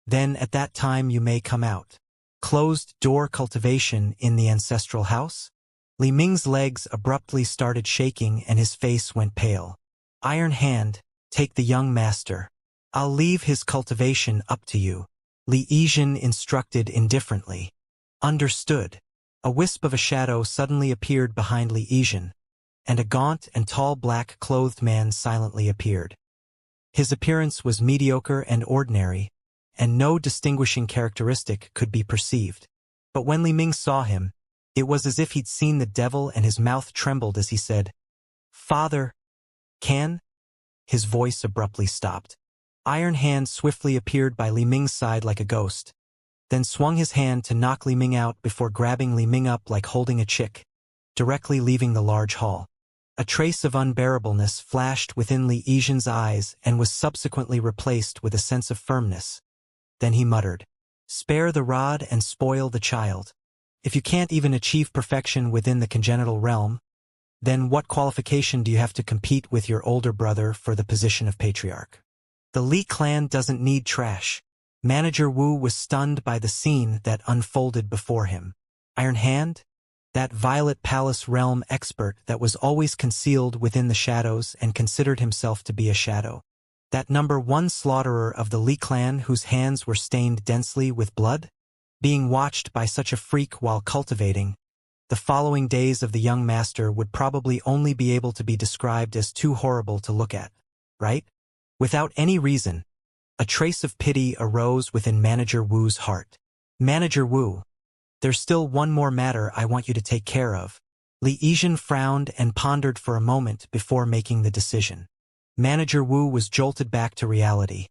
then at that time you may come out. Closed door cultivation in the ancestral house? Li Ming's legs abruptly started shaking and his face went pale. Iron Hand, take the young master. I'll leave his cultivation up to you. Li Yizhen instructed indifferently. Understood. A wisp of a shadow suddenly appeared behind Li Yizhen, and a gaunt and tall black-clothed man silently appeared. His appearance was mediocre and ordinary, and no distinguishing characteristic could be perceived. But when Li Ming saw him, it was as if he'd seen the devil, and his mouth trembled as he said, "Father, can?" His voice abruptly stopped. Iron Hand swiftly appeared by Li Ming's side like a ghost, then swung his hand to knock Li Ming out before grabbing Li Ming up like holding a chick, directly leaving the large hall. A trace of unbearableness flashed within Li Yizhen's eyes and was subsequently replaced with a sense of firmness. Then he muttered, "Spare the rod and spoil the child. If you can't even achieve perfection within the congenital realm, then what qualification do you have to compete with your older brother for the position of patriarch?" The Li clan doesn't need trash. Manager Wu was stunned by the scene that unfolded before him. Iron Hand? That Violet Palace realm expert that was always concealed within the shadows and considered himself to be a shadow. That #1 slaughterer of the Li clan whose hands were stained densely with blood? Being watched by such a freak while cultivating, the following days of the young master would probably only be able to be described as too horrible to look at, right? Without any reason, a trace of pity arose within Manager Wu's heart. "Manager Wu, there's still one more matter I want you to take care of." Li Yizhen frowned and pondered for a moment before making the decision. Manager Wu was jolted back to reality,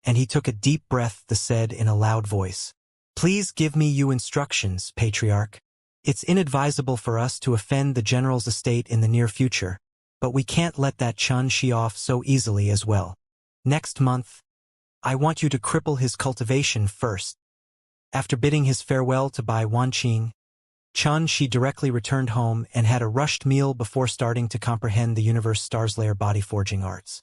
and he took a deep breath and said in a loud voice, "Please give me you instructions, Patriarch. It's inadvisable for us to offend the general's estate in the near future, but we can't let that Xianxia off so easily as well. Next month, I want you to cripple his cultivation first." After bidding his farewell to Bai Wanqing, Xianxia directly returned home and had a rushed meal before starting to comprehend the universe stars layer body forging arts.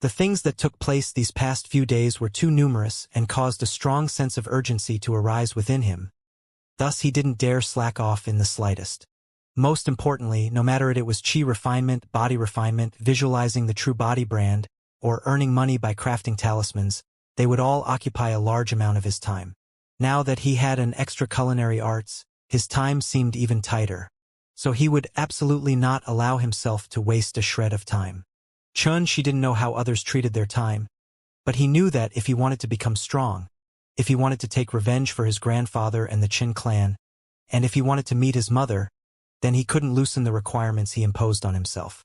The things that took place these past few days were too numerous and caused a strong sense of urgency to arise within him. Thus he didn't dare slack off in the slightest. Most importantly, no matter it was chi refinement, body refinement, visualizing the true body brand, or earning money by crafting talismans, they would all occupy a large amount of his time. Now that he had an extra culinary arts, his time seemed even tighter. So he would absolutely not allow himself to waste a shred of time. She didn't know how others treated their time, but he knew that if he wanted to become strong, if he wanted to take revenge for his grandfather and the Qin clan, and if he wanted to meet his mother, then he couldn't loosen the requirements he imposed on himself.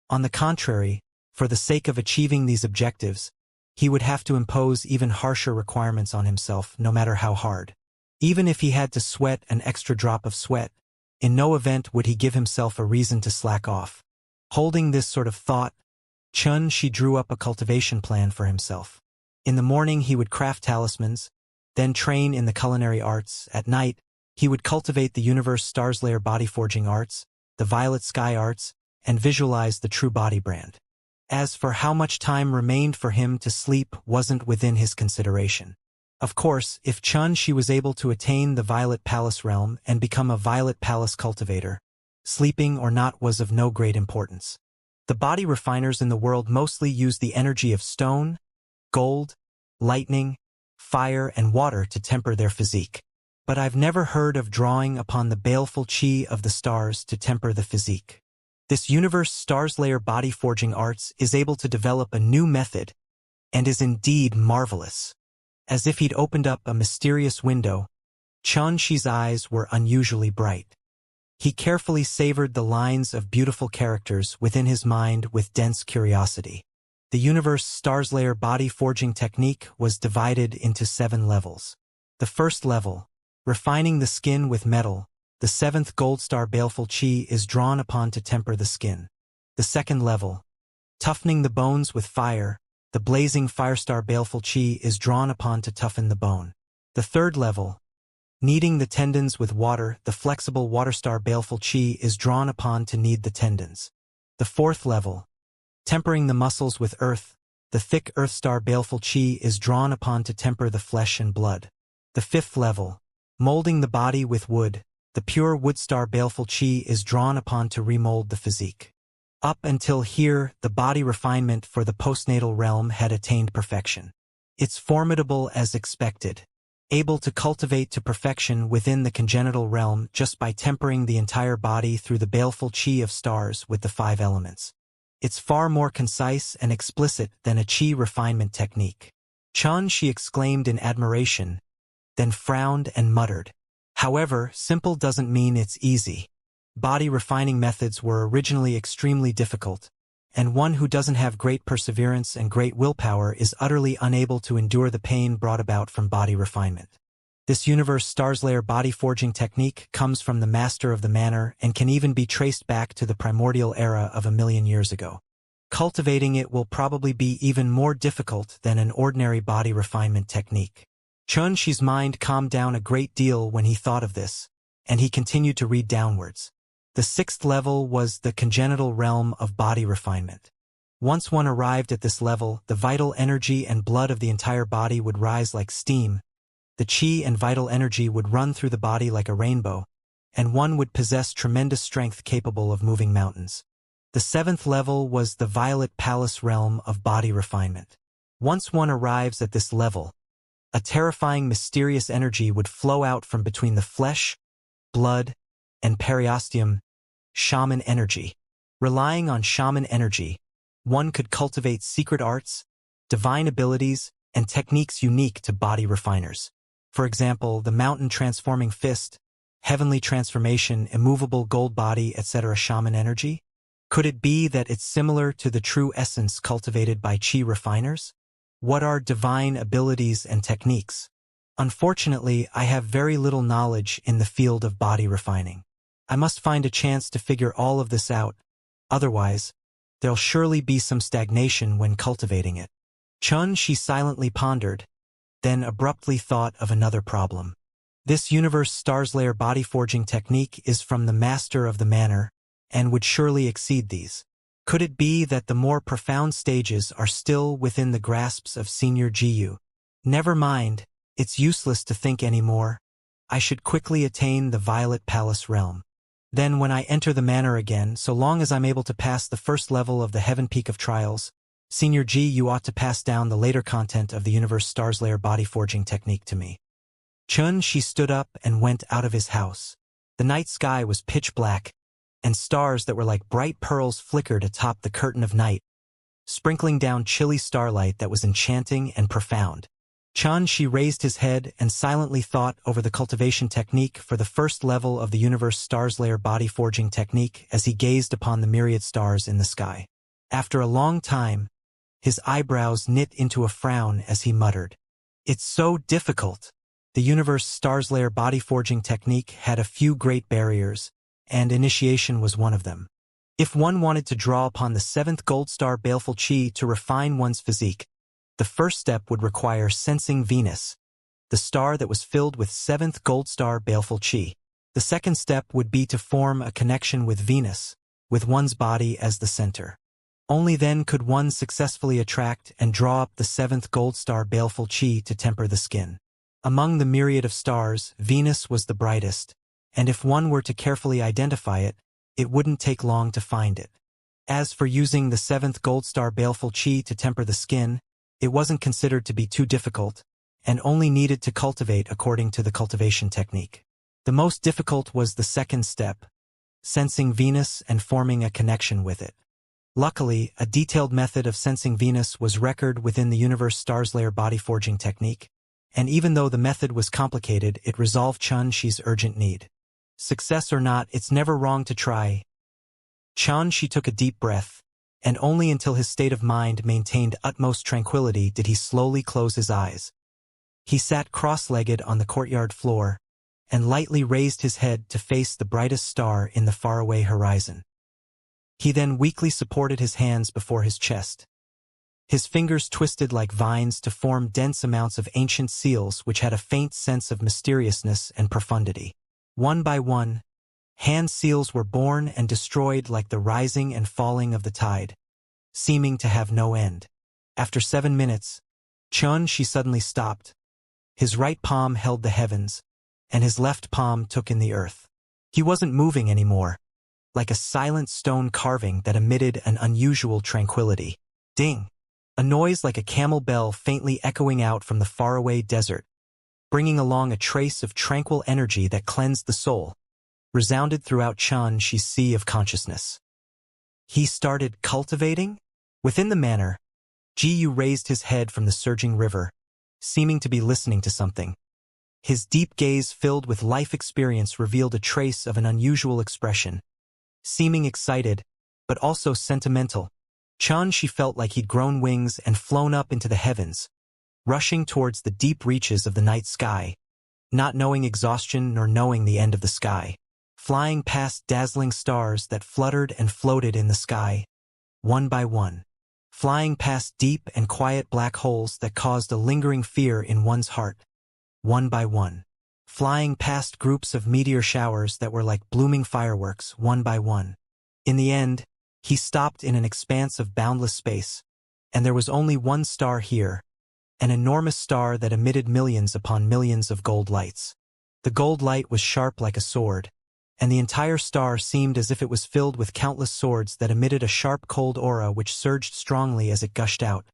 On the contrary, for the sake of achieving these objectives, he would have to impose even harsher requirements on himself, no matter how hard. Even if he had to sweat an extra drop of sweat, in no event would he give himself a reason to slack off. Holding this sort of thought, she drew up a cultivation plan for himself. In the morning he would craft talismans, then train in the culinary arts. At night, he would cultivate the universe stars layer body forging arts, the violet sky arts, and visualize the true body brand. As for how much time remained for him to sleep wasn't within his consideration. Of course, if she was able to attain the Violet Palace realm and become a Violet Palace cultivator, sleeping or not was of no great importance. The body refiners in the world mostly use the energy of stone, gold, lightning, fire, and water to temper their physique. But I've never heard of drawing upon the baleful chi of the stars to temper the physique. This universe stars layer body forging arts is able to develop a new method, and is indeed marvelous. As if he'd opened up a mysterious window, Xianxi's eyes were unusually bright. He carefully savored the lines of beautiful characters within his mind with dense curiosity. The universe stars layer body forging technique was divided into 7 levels. The first level, refining the skin with metal, the 7th gold star baleful chi is drawn upon to temper the skin. The second level, toughening the bones with fire, the blazing firestar baleful chi is drawn upon to toughen the bone. The third level, kneading the tendons with water, the flexible waterstar baleful chi is drawn upon to knead the tendons. The fourth level, tempering the muscles with earth, the thick earthstar baleful chi is drawn upon to temper the flesh and blood. The fifth level, molding the body with wood, the pure woodstar baleful chi is drawn upon to remold the physique. Up until here, the body refinement for the postnatal realm had attained perfection. It's formidable as expected. able to cultivate to perfection within the congenital realm just by tempering the entire body through the baleful qi of stars with the 5 elements. It's far more concise and explicit than a qi refinement technique. Xianxia exclaimed in admiration, then frowned and muttered. However, simple doesn't mean it's easy. Body refining methods were originally extremely difficult, and one who doesn't have great perseverance and great willpower is utterly unable to endure the pain brought about from body refinement. This universe stars layer body forging technique comes from the master of the manner and can even be traced back to the primordial era of 1,000,000 years ago. Cultivating it will probably be even more difficult than an ordinary body refinement technique. Xianxia's mind calmed down a great deal when he thought of this, and he continued to read downwards. The 6th level was the congenital realm of body refinement. Once one arrived at this level, the vital energy and blood of the entire body would rise like steam, the qi and vital energy would run through the body like a rainbow, and one would possess tremendous strength capable of moving mountains. The 7th level was the violet palace realm of body refinement. Once one arrives at this level, a terrifying mysterious energy would flow out from between the flesh, blood, and periosteum, shaman energy. Relying on shaman energy, one could cultivate secret arts, divine abilities, and techniques unique to body refiners. For example, the mountain transforming fist, heavenly transformation, immovable gold body, etc. Shaman energy? Could it be that it's similar to the true essence cultivated by qi refiners? What are divine abilities and techniques? Unfortunately, I have very little knowledge in the field of body refining. I must find a chance to figure all of this out, otherwise, there'll surely be some stagnation when cultivating it. Xianxia silently pondered, then abruptly thought of another problem. This universe stars layer body forging technique is from the master of the manner, and would surely exceed these. Could it be that the more profound stages are still within the grasps of Senior Jiyu? Never mind, it's useless to think anymore. I should quickly attain the Violet Palace realm. Then when I enter the manor again, so long as I'm able to pass the first level of the Heaven Peak of Trials, Senior Jiyu ought to pass down the later content of the Universe Stars Layer body forging technique to me. Xianxia stood up and went out of his house. The night sky was pitch black, and stars that were like bright pearls flickered atop the curtain of night, sprinkling down chilly starlight that was enchanting and profound. Xianxia raised his head and silently thought over the cultivation technique for the first level of the Universe Stars Layer body forging technique as he gazed upon the myriad stars in the sky. After a long time, his eyebrows knit into a frown as he muttered, "It's so difficult." The Universe Stars Layer body forging technique had a few great barriers, and initiation was one of them. If one wanted to draw upon the 7th gold star baleful qi to refine one's physique, the first step would require sensing Venus, the star that was filled with 7th gold star baleful qi. The second step would be to form a connection with Venus, with one's body as the center. Only then could one successfully attract and draw up the 7th gold star baleful qi to temper the skin. Among the myriad of stars, Venus was the brightest, and if one were to carefully identify it, it wouldn't take long to find it. As for using the 7th gold star baleful qi to temper the skin, it wasn't considered to be too difficult, and only needed to cultivate according to the cultivation technique. The most difficult was the second step, sensing Venus and forming a connection with it. Luckily, a detailed method of sensing Venus was recorded within the Universe Stars Layer body forging technique, and even though the method was complicated, it resolved Xianxia's urgent need. Success or not, it's never wrong to try. Xianxia took a deep breath, and only until his state of mind maintained utmost tranquility did he slowly close his eyes. He sat cross-legged on the courtyard floor, and lightly raised his head to face the brightest star in the faraway horizon. He then weakly supported his hands before his chest. His fingers twisted like vines to form dense amounts of ancient seals which had a faint sense of mysteriousness and profundity. One by one, hand seals were born and destroyed like the rising and falling of the tide, seeming to have no end. After 7 minutes, Xianxia suddenly stopped. His right palm held the heavens, and his left palm took in the earth. He wasn't moving anymore, like a silent stone carving that emitted an unusual tranquility. Ding! A noise like a camel bell faintly echoing out from the faraway desert bringing along a trace of tranquil energy that cleansed the soul, resounded throughout Xianxia's sea of consciousness. He started cultivating? Within the manor, Jiyu raised his head from the surging river, seeming to be listening to something. His deep gaze filled with life experience revealed a trace of an unusual expression. Seeming excited, but also sentimental, Xianxia felt like he'd grown wings and flown up into the heavens, rushing towards the deep reaches of the night sky, not knowing exhaustion nor knowing the end of the sky, flying past dazzling stars that fluttered and floated in the sky, one by one, flying past deep and quiet black holes that caused a lingering fear in one's heart, one by one, flying past groups of meteor showers that were like blooming fireworks, one by one. In the end, he stopped in an expanse of boundless space, and there was only one star here, an enormous star that emitted millions upon millions of gold lights. The gold light was sharp like a sword, and the entire star seemed as if it was filled with countless swords that emitted a sharp cold aura which surged strongly as it gushed out,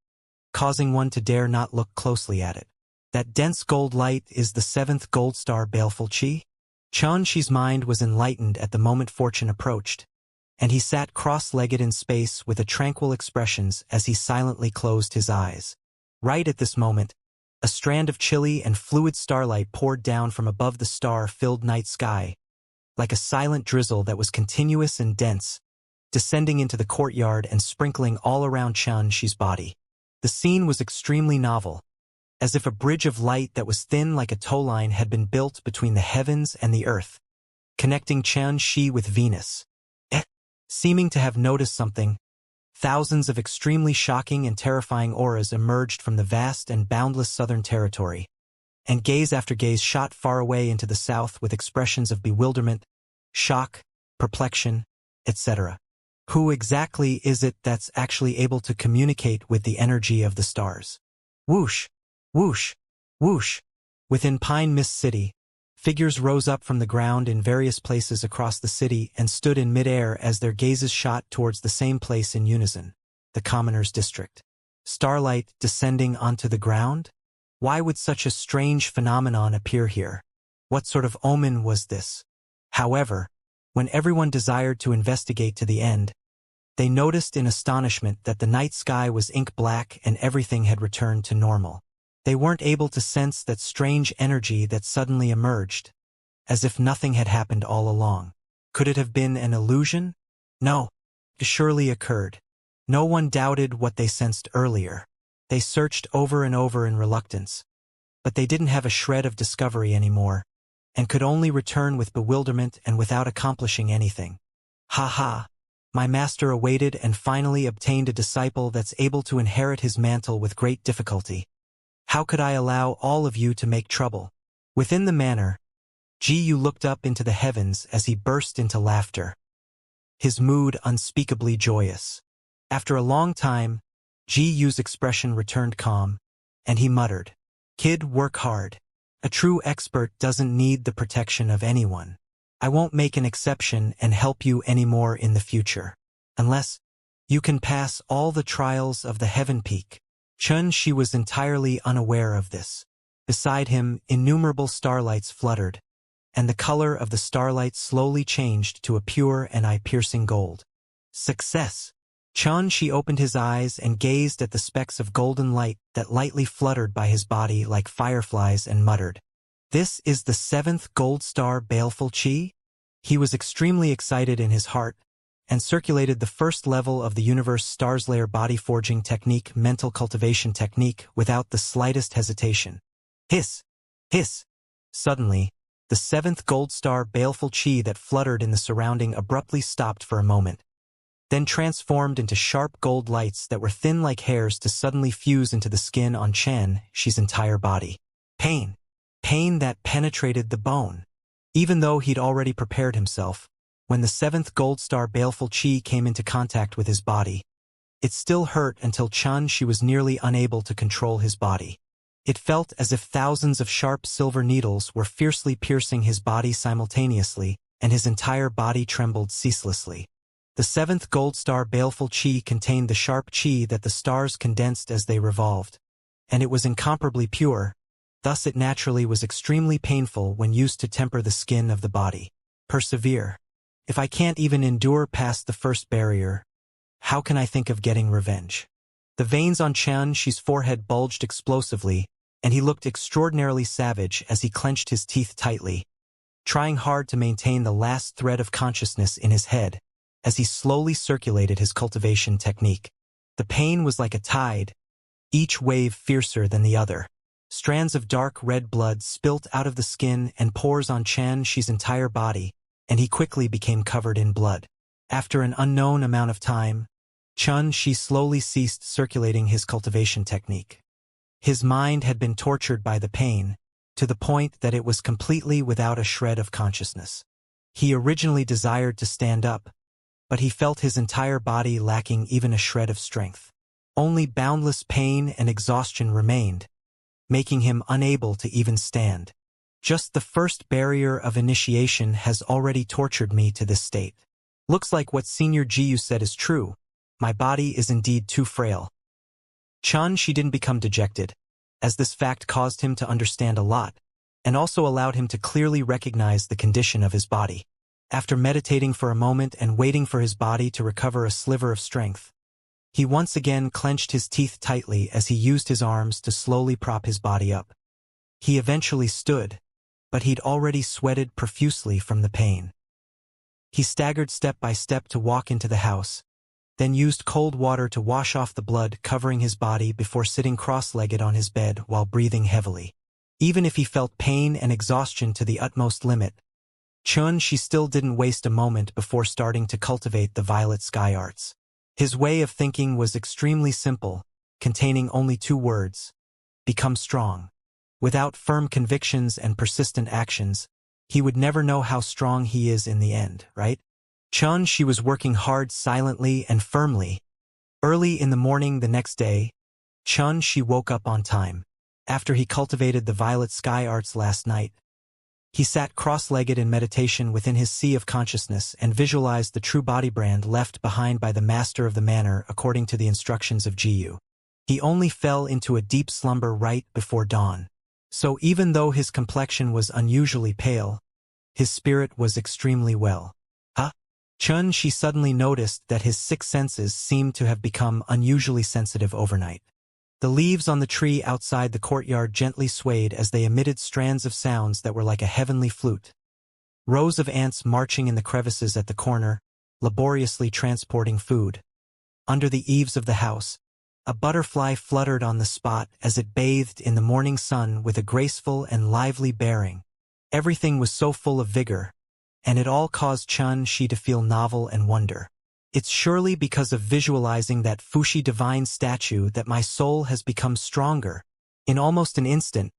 causing one to dare not look closely at it. That dense gold light is the seventh gold star baleful chi? Xianxi's mind was enlightened at the moment fortune approached, and he sat cross-legged in space with a tranquil expression as he silently closed his eyes. Right at this moment, a strand of chilly and fluid starlight poured down from above the star-filled night sky, like a silent drizzle that was continuous and dense, descending into the courtyard and sprinkling all around Xianxi's body. The scene was extremely novel, as if a bridge of light that was thin like a tow line had been built between the heavens and the earth, connecting Xianxia with Venus. Seeming to have noticed something, thousands of extremely shocking and terrifying auras emerged from the vast and boundless southern territory, and gaze after gaze shot far away into the south with expressions of bewilderment, shock, perplexion, etc. Who exactly is it that's actually able to communicate with the energy of the stars? Whoosh, whoosh, whoosh. Within Pine Mist City, figures rose up from the ground in various places across the city and stood in midair as their gazes shot towards the same place in unison, the Commoners' District. Starlight descending onto the ground? Why would such a strange phenomenon appear here? What sort of omen was this? However, when everyone desired to investigate to the end, they noticed in astonishment that the night sky was ink black and everything had returned to normal. They weren't able to sense that strange energy that suddenly emerged, as if nothing had happened all along. Could it have been an illusion? No, it surely occurred. No one doubted what they sensed earlier. They searched over and over in reluctance, but they didn't have a shred of discovery anymore, and could only return with bewilderment and without accomplishing anything. Ha ha! My master awaited and finally obtained a disciple that's able to inherit his mantle with great difficulty. How could I allow all of you to make trouble? Within the manor, Jiyu looked up into the heavens as he burst into laughter, his mood unspeakably joyous. After a long time, Jiyu's expression returned calm, and he muttered, "Kid, work hard. A true expert doesn't need the protection of anyone. I won't make an exception and help you anymore in the future, unless you can pass all the trials of the Heaven Peak." Xianxia was entirely unaware of this. Beside him, innumerable starlights fluttered, and the color of the starlight slowly changed to a pure and eye-piercing gold. Success! Xianxia opened his eyes and gazed at the specks of golden light that lightly fluttered by his body like fireflies and muttered, "This is the seventh gold star baleful chi?" He was extremely excited in his heart, and circulated the first level of the universe stars layer body forging technique mental cultivation technique without the slightest hesitation. Hiss! Hiss! Suddenly, the seventh gold star baleful chi that fluttered in the surrounding abruptly stopped for a moment, then transformed into sharp gold lights that were thin like hairs to suddenly fuse into the skin on Xianxia's entire body. Pain! Pain that penetrated the bone. Even though he'd already prepared himself, when the seventh gold star baleful chi came into contact with his body, it still hurt until Xianxia was nearly unable to control his body. It felt as if thousands of sharp silver needles were fiercely piercing his body simultaneously, and his entire body trembled ceaselessly. The seventh gold star baleful chi contained the sharp chi that the stars condensed as they revolved, and it was incomparably pure, Thus it naturally was extremely painful when used to temper the skin of the body. Persevere. If I can't even endure past the first barrier, how can I think of getting revenge? The veins on Xianxi's forehead bulged explosively, and he looked extraordinarily savage as he clenched his teeth tightly, trying hard to maintain the last thread of consciousness in his head as he slowly circulated his cultivation technique. The pain was like a tide, each wave fiercer than the other. Strands of dark red blood spilt out of the skin and pores on Xianxi's entire body, and he quickly became covered in blood. After an unknown amount of time, Xianxia slowly ceased circulating his cultivation technique. His mind had been tortured by the pain, to the point that it was completely without a shred of consciousness. He originally desired to stand up, but he felt his entire body lacking even a shred of strength. Only boundless pain and exhaustion remained, making him unable to even stand. Just the first barrier of initiation has already tortured me to this state. Looks like what Senior Jiyu said is true. My body is indeed too frail. Xianxia didn't become dejected, as this fact caused him to understand a lot, and also allowed him to clearly recognize the condition of his body. After meditating for a moment and waiting for his body to recover a sliver of strength, he once again clenched his teeth tightly as he used his arms to slowly prop his body up. He eventually stood, but he'd already sweated profusely from the pain. He staggered step by step to walk into the house, then used cold water to wash off the blood covering his body before sitting cross-legged on his bed while breathing heavily. Even if he felt pain and exhaustion to the utmost limit, Xianxia still didn't waste a moment before starting to cultivate the violet sky arts. His way of thinking was extremely simple, containing only 2 words: become strong. Without firm convictions and persistent actions, he would never know how strong he is in the end, right? Xianxia was working hard silently and firmly. Early in the morning the next day, Xianxia woke up on time. After he cultivated the violet sky arts last night, he sat cross-legged in meditation within his sea of consciousness and visualized the true body brand left behind by the master of the manor according to the instructions of Jiyu. He only fell into a deep slumber right before dawn. So even though his complexion was unusually pale, his spirit was extremely well. Xianxia suddenly noticed that his 6 senses seemed to have become unusually sensitive overnight. The leaves on the tree outside the courtyard gently swayed as they emitted strands of sounds that were like a heavenly flute. Rows of ants marching in the crevices at the corner, laboriously transporting food. Under the eaves of the house, a butterfly fluttered on the spot as it bathed in the morning sun with a graceful and lively bearing. Everything was so full of vigor, and it all caused Xianxia to feel novel and wonder. It's surely because of visualizing that Fuxi divine statue that my soul has become stronger. In almost an instant,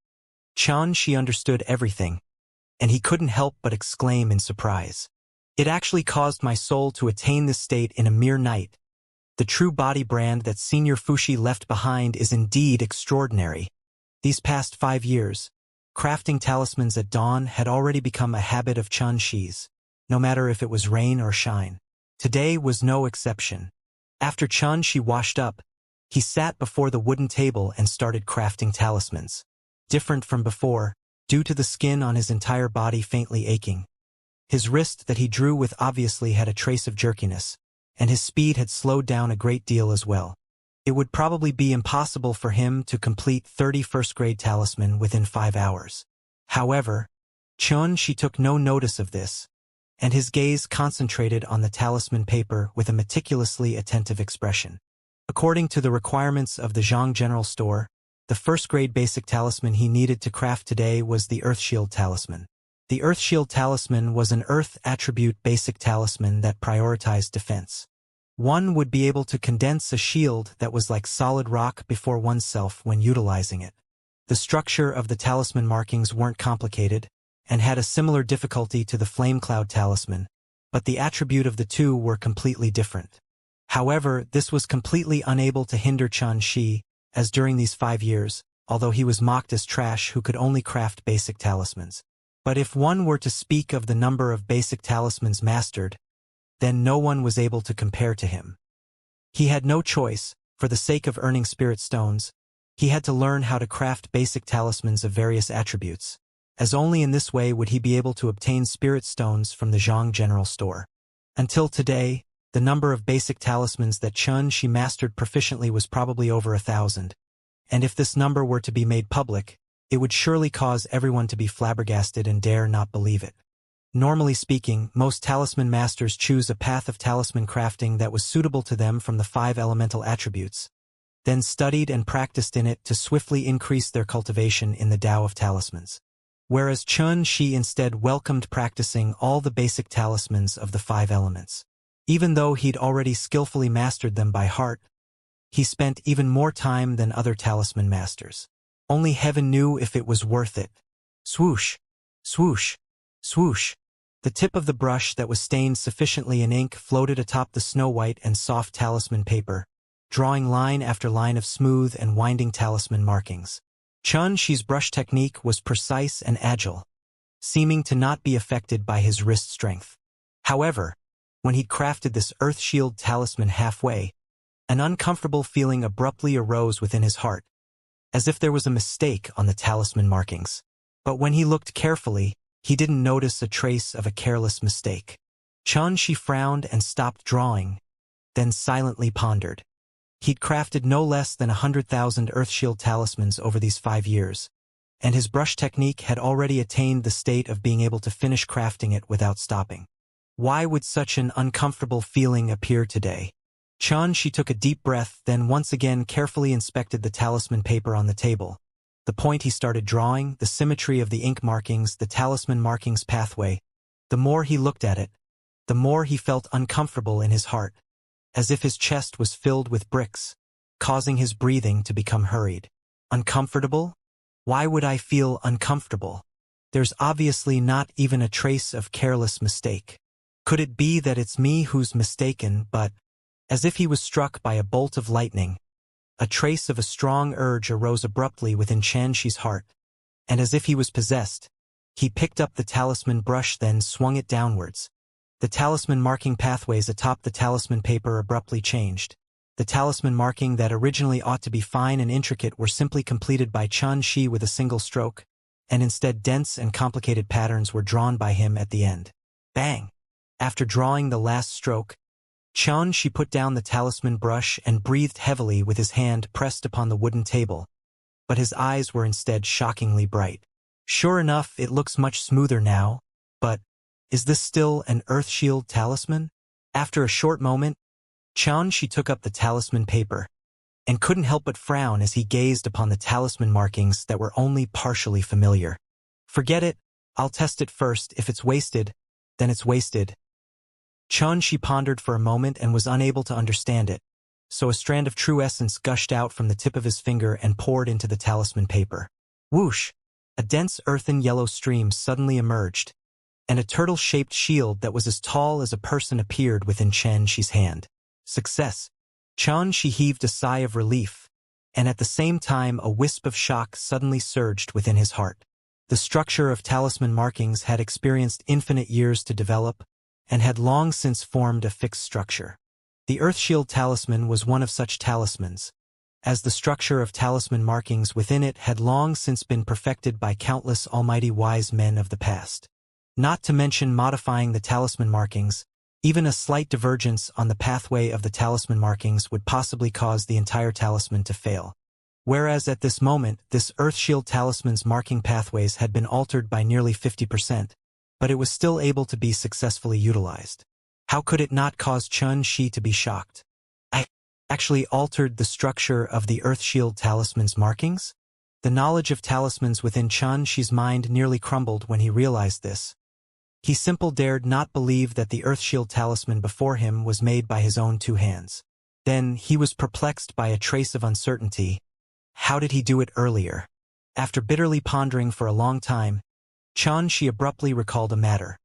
Xianxia understood everything, and he couldn't help but exclaim in surprise. It actually caused my soul to attain this state in a mere night. The true body brand that Senior Fuxi left behind is indeed extraordinary. These past 5 years, crafting talismans at dawn had already become a habit of Xianxi's, no matter if it was rain or shine. Today was no exception. After Xianxia washed up, he sat before the wooden table and started crafting talismans. Different from before, due to the skin on his entire body faintly aching. His wrist that he drew with obviously had a trace of jerkiness, and his speed had slowed down a great deal as well. It would probably be impossible for him to complete 30 first-grade talisman within 5 hours. However, Xianxia took no notice of this, and his gaze concentrated on the talisman paper with a meticulously attentive expression. According to the requirements of the Zhang General Store, the first-grade basic talisman he needed to craft today was the Earth Shield Talisman. The Earth Shield Talisman was an Earth attribute basic talisman that prioritized defense. One would be able to condense a shield that was like solid rock before oneself when utilizing it. The structure of the talisman markings weren't complicated, and had a similar difficulty to the Flame Cloud Talisman, but the attribute of the two were completely different. However, this was completely unable to hinder Xianxia, as during these 5 years, although he was mocked as trash who could only craft basic talismans. But if one were to speak of the number of basic talismans mastered, then no one was able to compare to him. He had no choice, for the sake of earning spirit stones, He had to learn how to craft basic talismans of various attributes, as only in this way would he be able to obtain spirit stones from the Zhang General Store. Until today, the number of basic talismans that Xianxia mastered proficiently was probably over 1,000. And if this number were to be made public, it would surely cause everyone to be flabbergasted and dare not believe it. Normally speaking, most talisman masters choose a path of talisman crafting that was suitable to them from the 5 elemental attributes, then studied and practiced in it to swiftly increase their cultivation in the Tao of talismans. Whereas Xianxia instead welcomed practicing all the basic talismans of the 5 elements. Even though he'd already skillfully mastered them by heart, he spent even more time than other talisman masters. Only heaven knew if it was worth it. Swoosh, swoosh, swoosh. The tip of the brush that was stained sufficiently in ink floated atop the snow-white and soft talisman paper, drawing line after line of smooth and winding talisman markings. Xianxia's brush technique was precise and agile, seeming to not be affected by his wrist strength. However, when he'd crafted this earth shield talisman halfway, an uncomfortable feeling abruptly arose within his heart, as if there was a mistake on the talisman markings. But when he looked carefully, he didn't notice a trace of a careless mistake. Xianxia frowned and stopped drawing, then silently pondered. He'd crafted no less than 100,000 Earthshield talismans over these 5 years, and his brush technique had already attained the state of being able to finish crafting it without stopping. Why would such an uncomfortable feeling appear today? Xianxia took a deep breath, then once again carefully inspected the talisman paper on the table. The point he started drawing, the symmetry of the ink markings, the talisman markings pathway. The more he looked at it, the more he felt uncomfortable in his heart, as if his chest was filled with bricks, causing his breathing to become hurried. Uncomfortable? Why would I feel uncomfortable? There's obviously not even a trace of careless mistake. Could it be that it's me who's mistaken? But, as if he was struck by a bolt of lightning, a trace of a strong urge arose abruptly within Xianxia's heart, and as if he was possessed, he picked up the talisman brush, then swung it downwards. The talisman marking pathways atop the talisman paper abruptly changed. The talisman marking that originally ought to be fine and intricate were simply completed by Xianxia with a single stroke, and instead dense and complicated patterns were drawn by him at the end. Bang! After drawing the last stroke, Xianxia put down the talisman brush and breathed heavily with his hand pressed upon the wooden table, but his eyes were instead shockingly bright. Sure enough, it looks much smoother now, but is this still an Earthshield talisman? After a short moment, Xianxia took up the talisman paper, and couldn't help but frown as he gazed upon the talisman markings that were only partially familiar. Forget it, I'll test it first. If it's wasted, then it's wasted. Xianxia pondered for a moment and was unable to understand it, so a strand of true essence gushed out from the tip of his finger and poured into the talisman paper. Whoosh! A dense earthen yellow stream suddenly emerged, and a turtle-shaped shield that was as tall as a person appeared within Xianxia's hand. Success! Xianxia heaved a sigh of relief, and at the same time a wisp of shock suddenly surged within his heart. The structure of talisman markings had experienced infinite years to develop, and had long since formed a fixed structure. The Earthshield talisman was one of such talismans, as the structure of talisman markings within it had long since been perfected by countless almighty wise men of the past. Not to mention modifying the talisman markings, even a slight divergence on the pathway of the talisman markings would possibly cause the entire talisman to fail. Whereas at this moment, this Earthshield talisman's marking pathways had been altered by nearly 50%, but it was still able to be successfully utilized. How could it not cause Xianxia to be shocked? I actually altered the structure of the Earthshield talisman's markings? The knowledge of talismans within Xianxia's mind nearly crumbled when he realized this. He simply dared not believe that the Earthshield talisman before him was made by his own 2 hands. Then he was perplexed by a trace of uncertainty. How did he do it earlier? After bitterly pondering for a long time, Xianxia abruptly recalled a matter.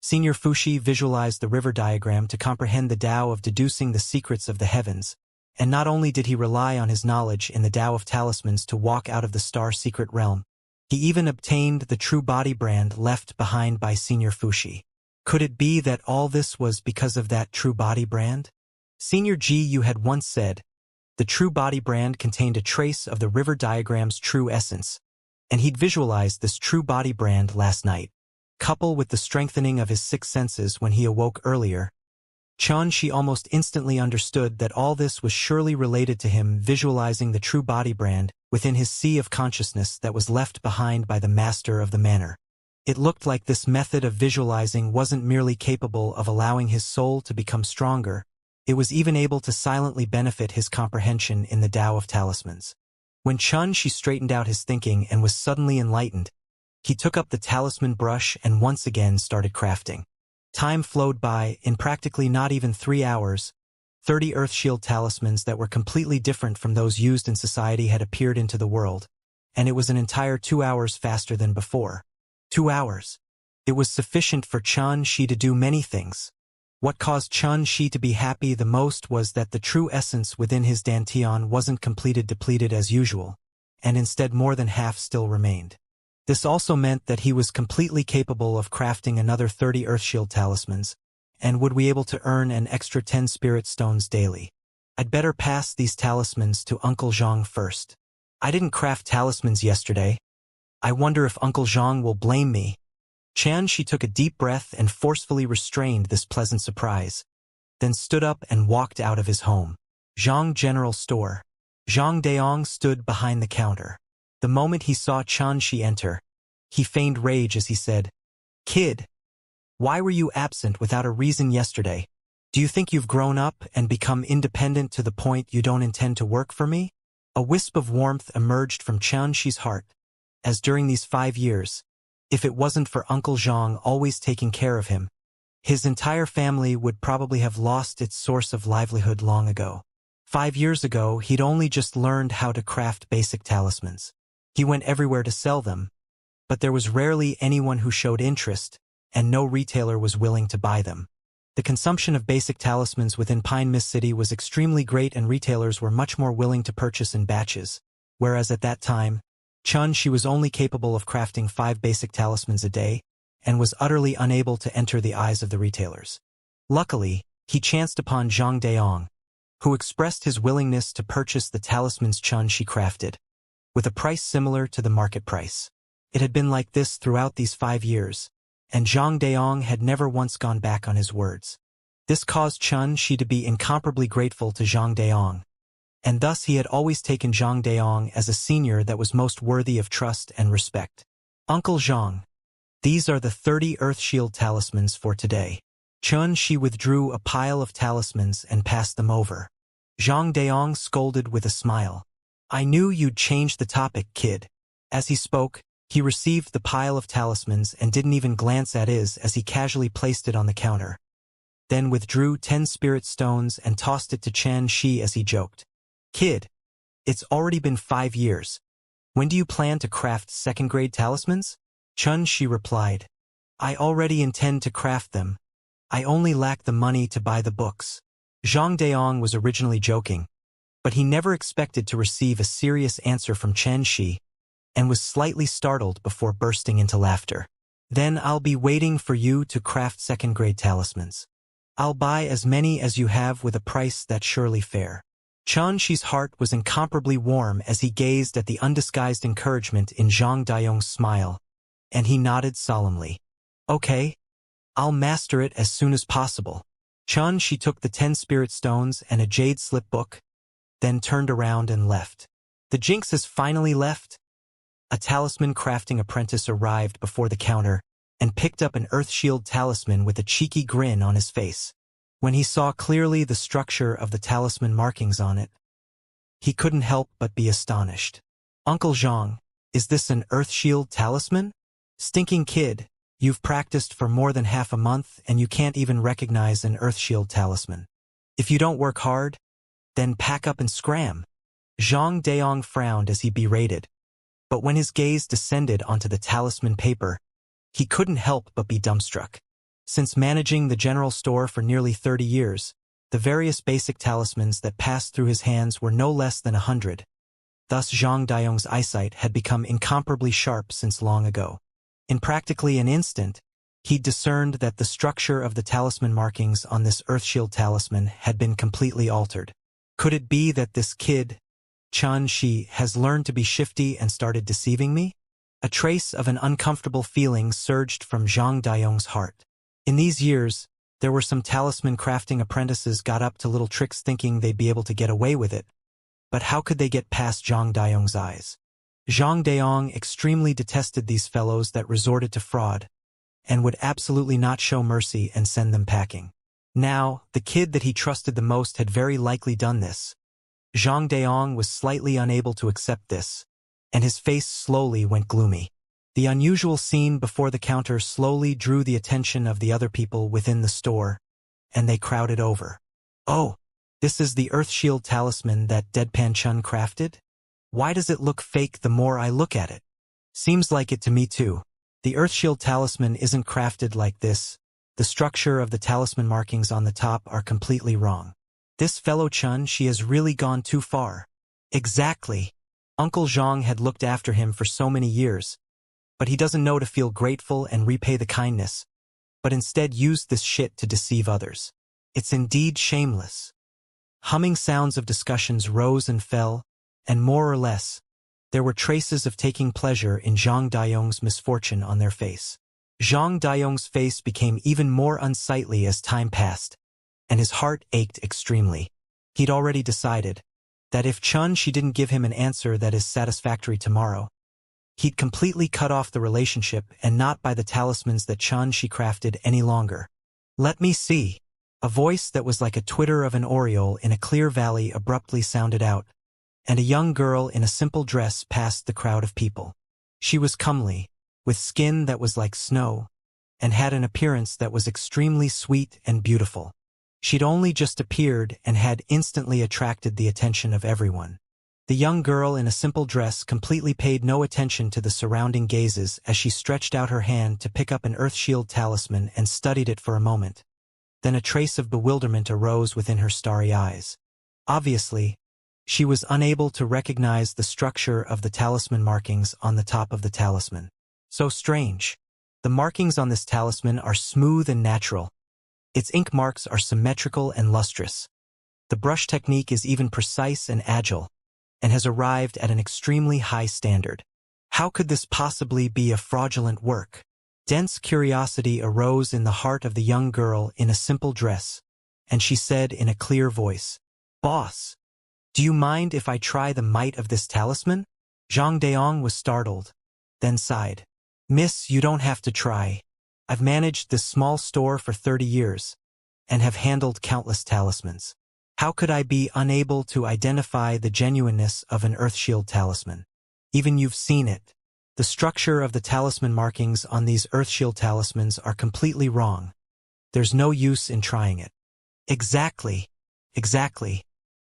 Senior Fuxi visualized the river diagram to comprehend the Tao of deducing the secrets of the heavens, and not only did he rely on his knowledge in the Tao of talismans to walk out of the star secret realm, he even obtained the true body brand left behind by Senior Fuxi. Could it be that all this was because of that true body brand? Senior Ji, you had once said The true body brand contained a trace of the river diagram's true essence, and he'd visualized this true body brand last night. Coupled with the strengthening of his sixth senses when he awoke earlier, Xianxia almost instantly understood that all this was surely related to him visualizing the true body brand within his sea of consciousness that was left behind by the master of the manor. It looked like this method of visualizing wasn't merely capable of allowing his soul to become stronger, it was even able to silently benefit his comprehension in the Tao of talismans. When Xianxia straightened out his thinking and was suddenly enlightened, he took up the talisman brush and once again started crafting. Time flowed by, in practically not even 3 hours. 30 Earthshield talismans that were completely different from those used in society had appeared into the world, and it was an entire 2 hours faster than before. 2 hours. It was sufficient for Xianxia to do many things. What caused Xianxia to be happy the most was that the true essence within his dantian wasn't depleted as usual, and instead more than half still remained. This also meant that he was completely capable of crafting another 30 Earthshield talismans, and would be able to earn an extra 10 spirit stones daily. I'd better pass these talismans to Uncle Zhang first. I didn't craft talismans yesterday. I wonder if Uncle Zhang will blame me. Xianxia took a deep breath and forcefully restrained this pleasant surprise, then stood up and walked out of his home. Zhang General Store. Zhang Daong stood behind the counter. The moment he saw Xianxia enter, he feigned rage as he said, "Kid, why were you absent without a reason yesterday? Do you think you've grown up and become independent to the point you don't intend to work for me?" A wisp of warmth emerged from Xianxia's heart, as during these 5 years, if it wasn't for Uncle Zhang always taking care of him, his entire family would probably have lost its source of livelihood long ago. 5 years ago, he'd only just learned how to craft basic talismans. He went everywhere to sell them, but there was rarely anyone who showed interest, and no retailer was willing to buy them. The consumption of basic talismans within Pine Mist City was extremely great and retailers were much more willing to purchase in batches, whereas at that time, Xianxia was only capable of crafting 5 basic talismans a day, and was utterly unable to enter the eyes of the retailers. Luckily, he chanced upon Zhang Daong, who expressed his willingness to purchase the talismans Xianxia crafted, with a price similar to the market price. It had been like this throughout these 5 years, and Zhang Daong had never once gone back on his words. This caused Xianxia to be incomparably grateful to Zhang Daong, and thus he had always taken Zhang Daong as a senior that was most worthy of trust and respect. "Uncle Zhang, these are the 30 Earthshield talismans for today." Xianxia withdrew a pile of talismans and passed them over. Zhang Daong scolded with a smile. "I knew you'd change the topic, kid." As he spoke, he received the pile of talismans and didn't even glance at his as he casually placed it on the counter, then withdrew 10 spirit stones and tossed it to Xianxia as he joked. "Kid, it's already been 5 years. When do you plan to craft second-grade talismans?" Xianxia replied, "I already intend to craft them. I only lack the money to buy the books." Zhang Daong was originally joking, but he never expected to receive a serious answer from Xianxia, and was slightly startled before bursting into laughter. "Then I'll be waiting for you to craft second-grade talismans. I'll buy as many as you have with a price that's surely fair." Xianxia's heart was incomparably warm as he gazed at the undisguised encouragement in Zhang Daong's smile, and he nodded solemnly. "Okay, I'll master it as soon as possible." Xianxia took the 10 spirit stones and a jade slip book, then turned around and left. "The jinx has finally left." A talisman crafting apprentice arrived before the counter and picked up an Earthshield talisman with a cheeky grin on his face. When he saw clearly the structure of the talisman markings on it, he couldn't help but be astonished. "Uncle Zhang, is this an Earthshield talisman? Stinking kid, you've practiced for more than half a month and you can't even recognize an Earthshield talisman. If you don't work hard, then pack up and scram." Zhang Daong frowned as he berated, but when his gaze descended onto the talisman paper, he couldn't help but be dumbstruck. Since managing the general store for nearly 30 years, the various basic talismans that passed through his hands were no less than 100. Thus Zhang Daong's eyesight had become incomparably sharp since long ago. In practically an instant, he discerned that the structure of the talisman markings on this Earthshield talisman had been completely altered. Could it be that this kid, Xianxia, has learned to be shifty and started deceiving me? A trace of an uncomfortable feeling surged from Zhang Daiyong's heart. In these years, there were some talisman crafting apprentices got up to little tricks thinking they'd be able to get away with it. But how could they get past Zhang Daiyong's eyes? Zhang Daiyong extremely detested these fellows that resorted to fraud, and would absolutely not show mercy and send them packing. Now, the kid that he trusted the most had very likely done this. Zhang Daiyong was slightly unable to accept this, and his face slowly went gloomy. The unusual scene before the counter slowly drew the attention of the other people within the store, and they crowded over. Oh, this is the Earthshield talisman that Deadpan Chun crafted? Why does it look fake the more I look at it? Seems like it to me too. The Earthshield talisman isn't crafted like this. The structure of the talisman markings on the top are completely wrong. This fellow Chun, she has really gone too far. Exactly. Uncle Zhang had looked after him for so many years, but he doesn't know to feel grateful and repay the kindness, but instead used this shit to deceive others. It's indeed shameless. Humming sounds of discussions rose and fell, and more or less, there were traces of taking pleasure in Zhang Daiyong's misfortune on their face. Zhang Daiyong's face became even more unsightly as time passed, and his heart ached extremely. He'd already decided that if she didn't give him an answer that is satisfactory tomorrow, he'd completely cut off the relationship and not buy the talismans that she crafted any longer. Let me see. A voice that was like a twitter of an oriole in a clear valley abruptly sounded out, and a young girl in a simple dress passed the crowd of people. She was comely, with skin that was like snow, and had an appearance that was extremely sweet and beautiful. She'd only just appeared and had instantly attracted the attention of everyone. The young girl in a simple dress completely paid no attention to the surrounding gazes as she stretched out her hand to pick up an Earthshield talisman and studied it for a moment. Then a trace of bewilderment arose within her starry eyes. Obviously, she was unable to recognize the structure of the talisman markings on the top of the talisman. So strange. The markings on this talisman are smooth and natural. Its ink marks are symmetrical and lustrous. The brush technique is even precise and agile, and has arrived at an extremely high standard. How could this possibly be a fraudulent work? Dense curiosity arose in the heart of the young girl in a simple dress, and she said in a clear voice, "Boss, do you mind if I try the might of this talisman?" Zhang Daiyong was startled, then sighed. "Miss, you don't have to try. I've managed this small store for 30 years, and have handled countless talismans. How could I be unable to identify the genuineness of an Earthshield talisman? Even you've seen it. The structure of the talisman markings on these Earthshield talismans are completely wrong. There's no use in trying it." Exactly.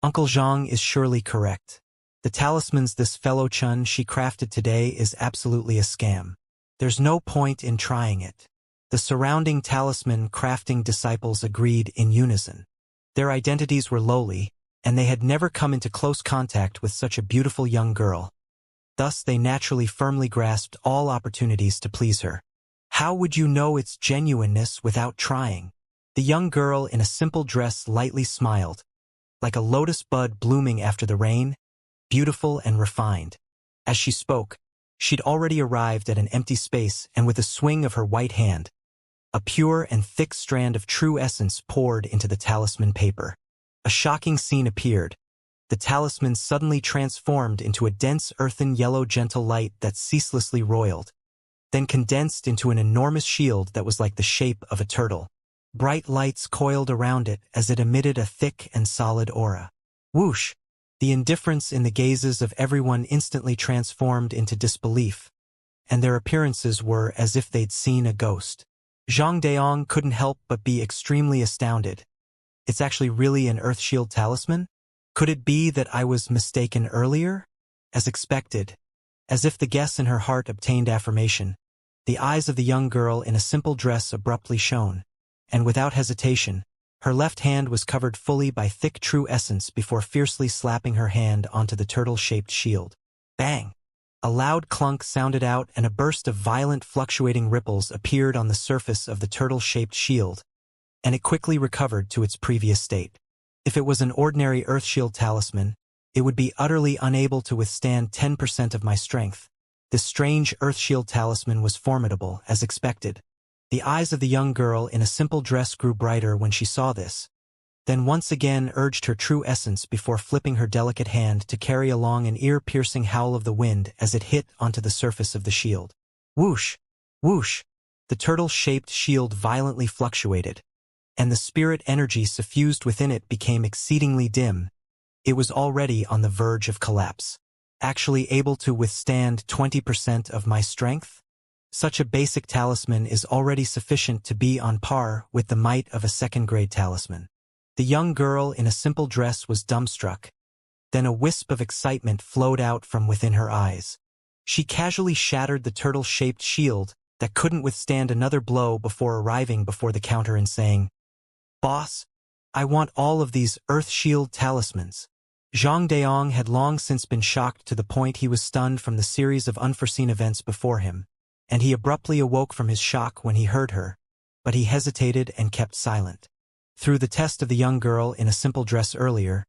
Uncle Zhang is surely correct. The talismans this fellow Chun she crafted today is absolutely a scam. There's no point in trying it. The surrounding talisman crafting disciples agreed in unison. Their identities were lowly, and they had never come into close contact with such a beautiful young girl. Thus they naturally firmly grasped all opportunities to please her. How would you know its genuineness without trying? The young girl in a simple dress lightly smiled, like a lotus bud blooming after the rain, beautiful and refined. As she spoke, she'd already arrived at an empty space, and with a swing of her white hand, a pure and thick strand of true essence poured into the talisman paper. A shocking scene appeared. The talisman suddenly transformed into a dense earthen yellow gentle light that ceaselessly roiled, then condensed into an enormous shield that was like the shape of a turtle. Bright lights coiled around it as it emitted a thick and solid aura. Whoosh! The indifference in the gazes of everyone instantly transformed into disbelief, and their appearances were as if they'd seen a ghost. Zhang Daiyong couldn't help but be extremely astounded. It's actually really an Earthshield talisman? Could it be that I was mistaken earlier? As expected, as if the guess in her heart obtained affirmation, the eyes of the young girl in a simple dress abruptly shone, and without hesitation, her left hand was covered fully by thick true essence before fiercely slapping her hand onto the turtle-shaped shield. Bang! A loud clunk sounded out and a burst of violent fluctuating ripples appeared on the surface of the turtle-shaped shield, and it quickly recovered to its previous state. If it was an ordinary Earth Shield talisman, it would be utterly unable to withstand 10% of my strength. This strange Earth Shield talisman was formidable, as expected. The eyes of the young girl in a simple dress grew brighter when she saw this, then once again urged her true essence before flipping her delicate hand to carry along an ear-piercing howl of the wind as it hit onto the surface of the shield. Whoosh! Whoosh! The turtle-shaped shield violently fluctuated, and the spirit energy suffused within it became exceedingly dim. It was already on the verge of collapse. Actually able to withstand 20% of my strength? Such a basic talisman is already sufficient to be on par with the might of a second-grade talisman. The young girl in a simple dress was dumbstruck. Then a wisp of excitement flowed out from within her eyes. She casually shattered the turtle-shaped shield that couldn't withstand another blow before arriving before the counter and saying, "Boss, I want all of these Earth Shield talismans." Zhang Daong had long since been shocked to the point he was stunned from the series of unforeseen events before him, and he abruptly awoke from his shock when he heard her, but he hesitated and kept silent. Through the test of the young girl in a simple dress earlier,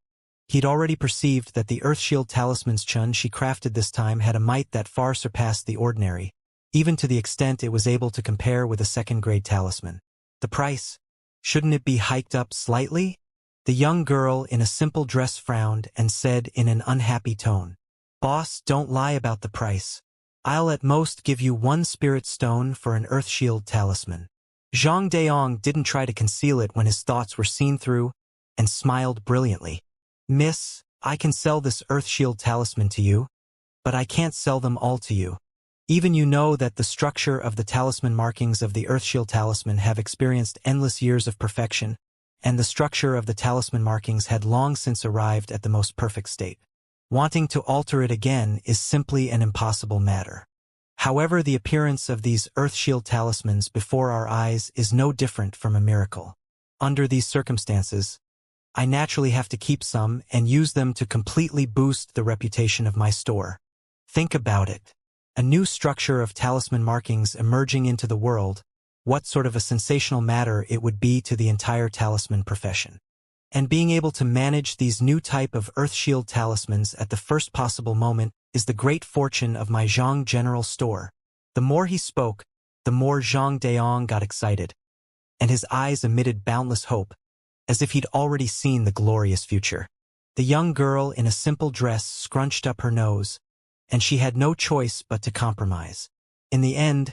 he'd already perceived that the Earthshield talisman's chun she crafted this time had a might that far surpassed the ordinary, even to the extent it was able to compare with a second-grade talisman. The price? Shouldn't it be hiked up slightly? The young girl in a simple dress frowned and said in an unhappy tone, "Boss, don't lie about the price. I'll at most give you 1 spirit stone for an Earthshield talisman." Zhang Daong didn't try to conceal it when his thoughts were seen through, and smiled brilliantly. "Miss, I can sell this Earthshield talisman to you, but I can't sell them all to you. Even you know that the structure of the talisman markings of the Earthshield talisman have experienced endless years of perfection, and the structure of the talisman markings had long since arrived at the most perfect state. Wanting to alter it again is simply an impossible matter. However, the appearance of these Earthshield talismans before our eyes is no different from a miracle. Under these circumstances, I naturally have to keep some and use them to completely boost the reputation of my store. Think about it. A new structure of talisman markings emerging into the world, what sort of a sensational matter it would be to the entire talisman profession. And being able to manage these new type of Earthshield talismans at the first possible moment is the great fortune of my Zhang General Store. The more he spoke, the more Zhang Daong got excited, and his eyes emitted boundless hope, as if he'd already seen the glorious future. The young girl in a simple dress scrunched up her nose, and she had no choice but to compromise. In the end,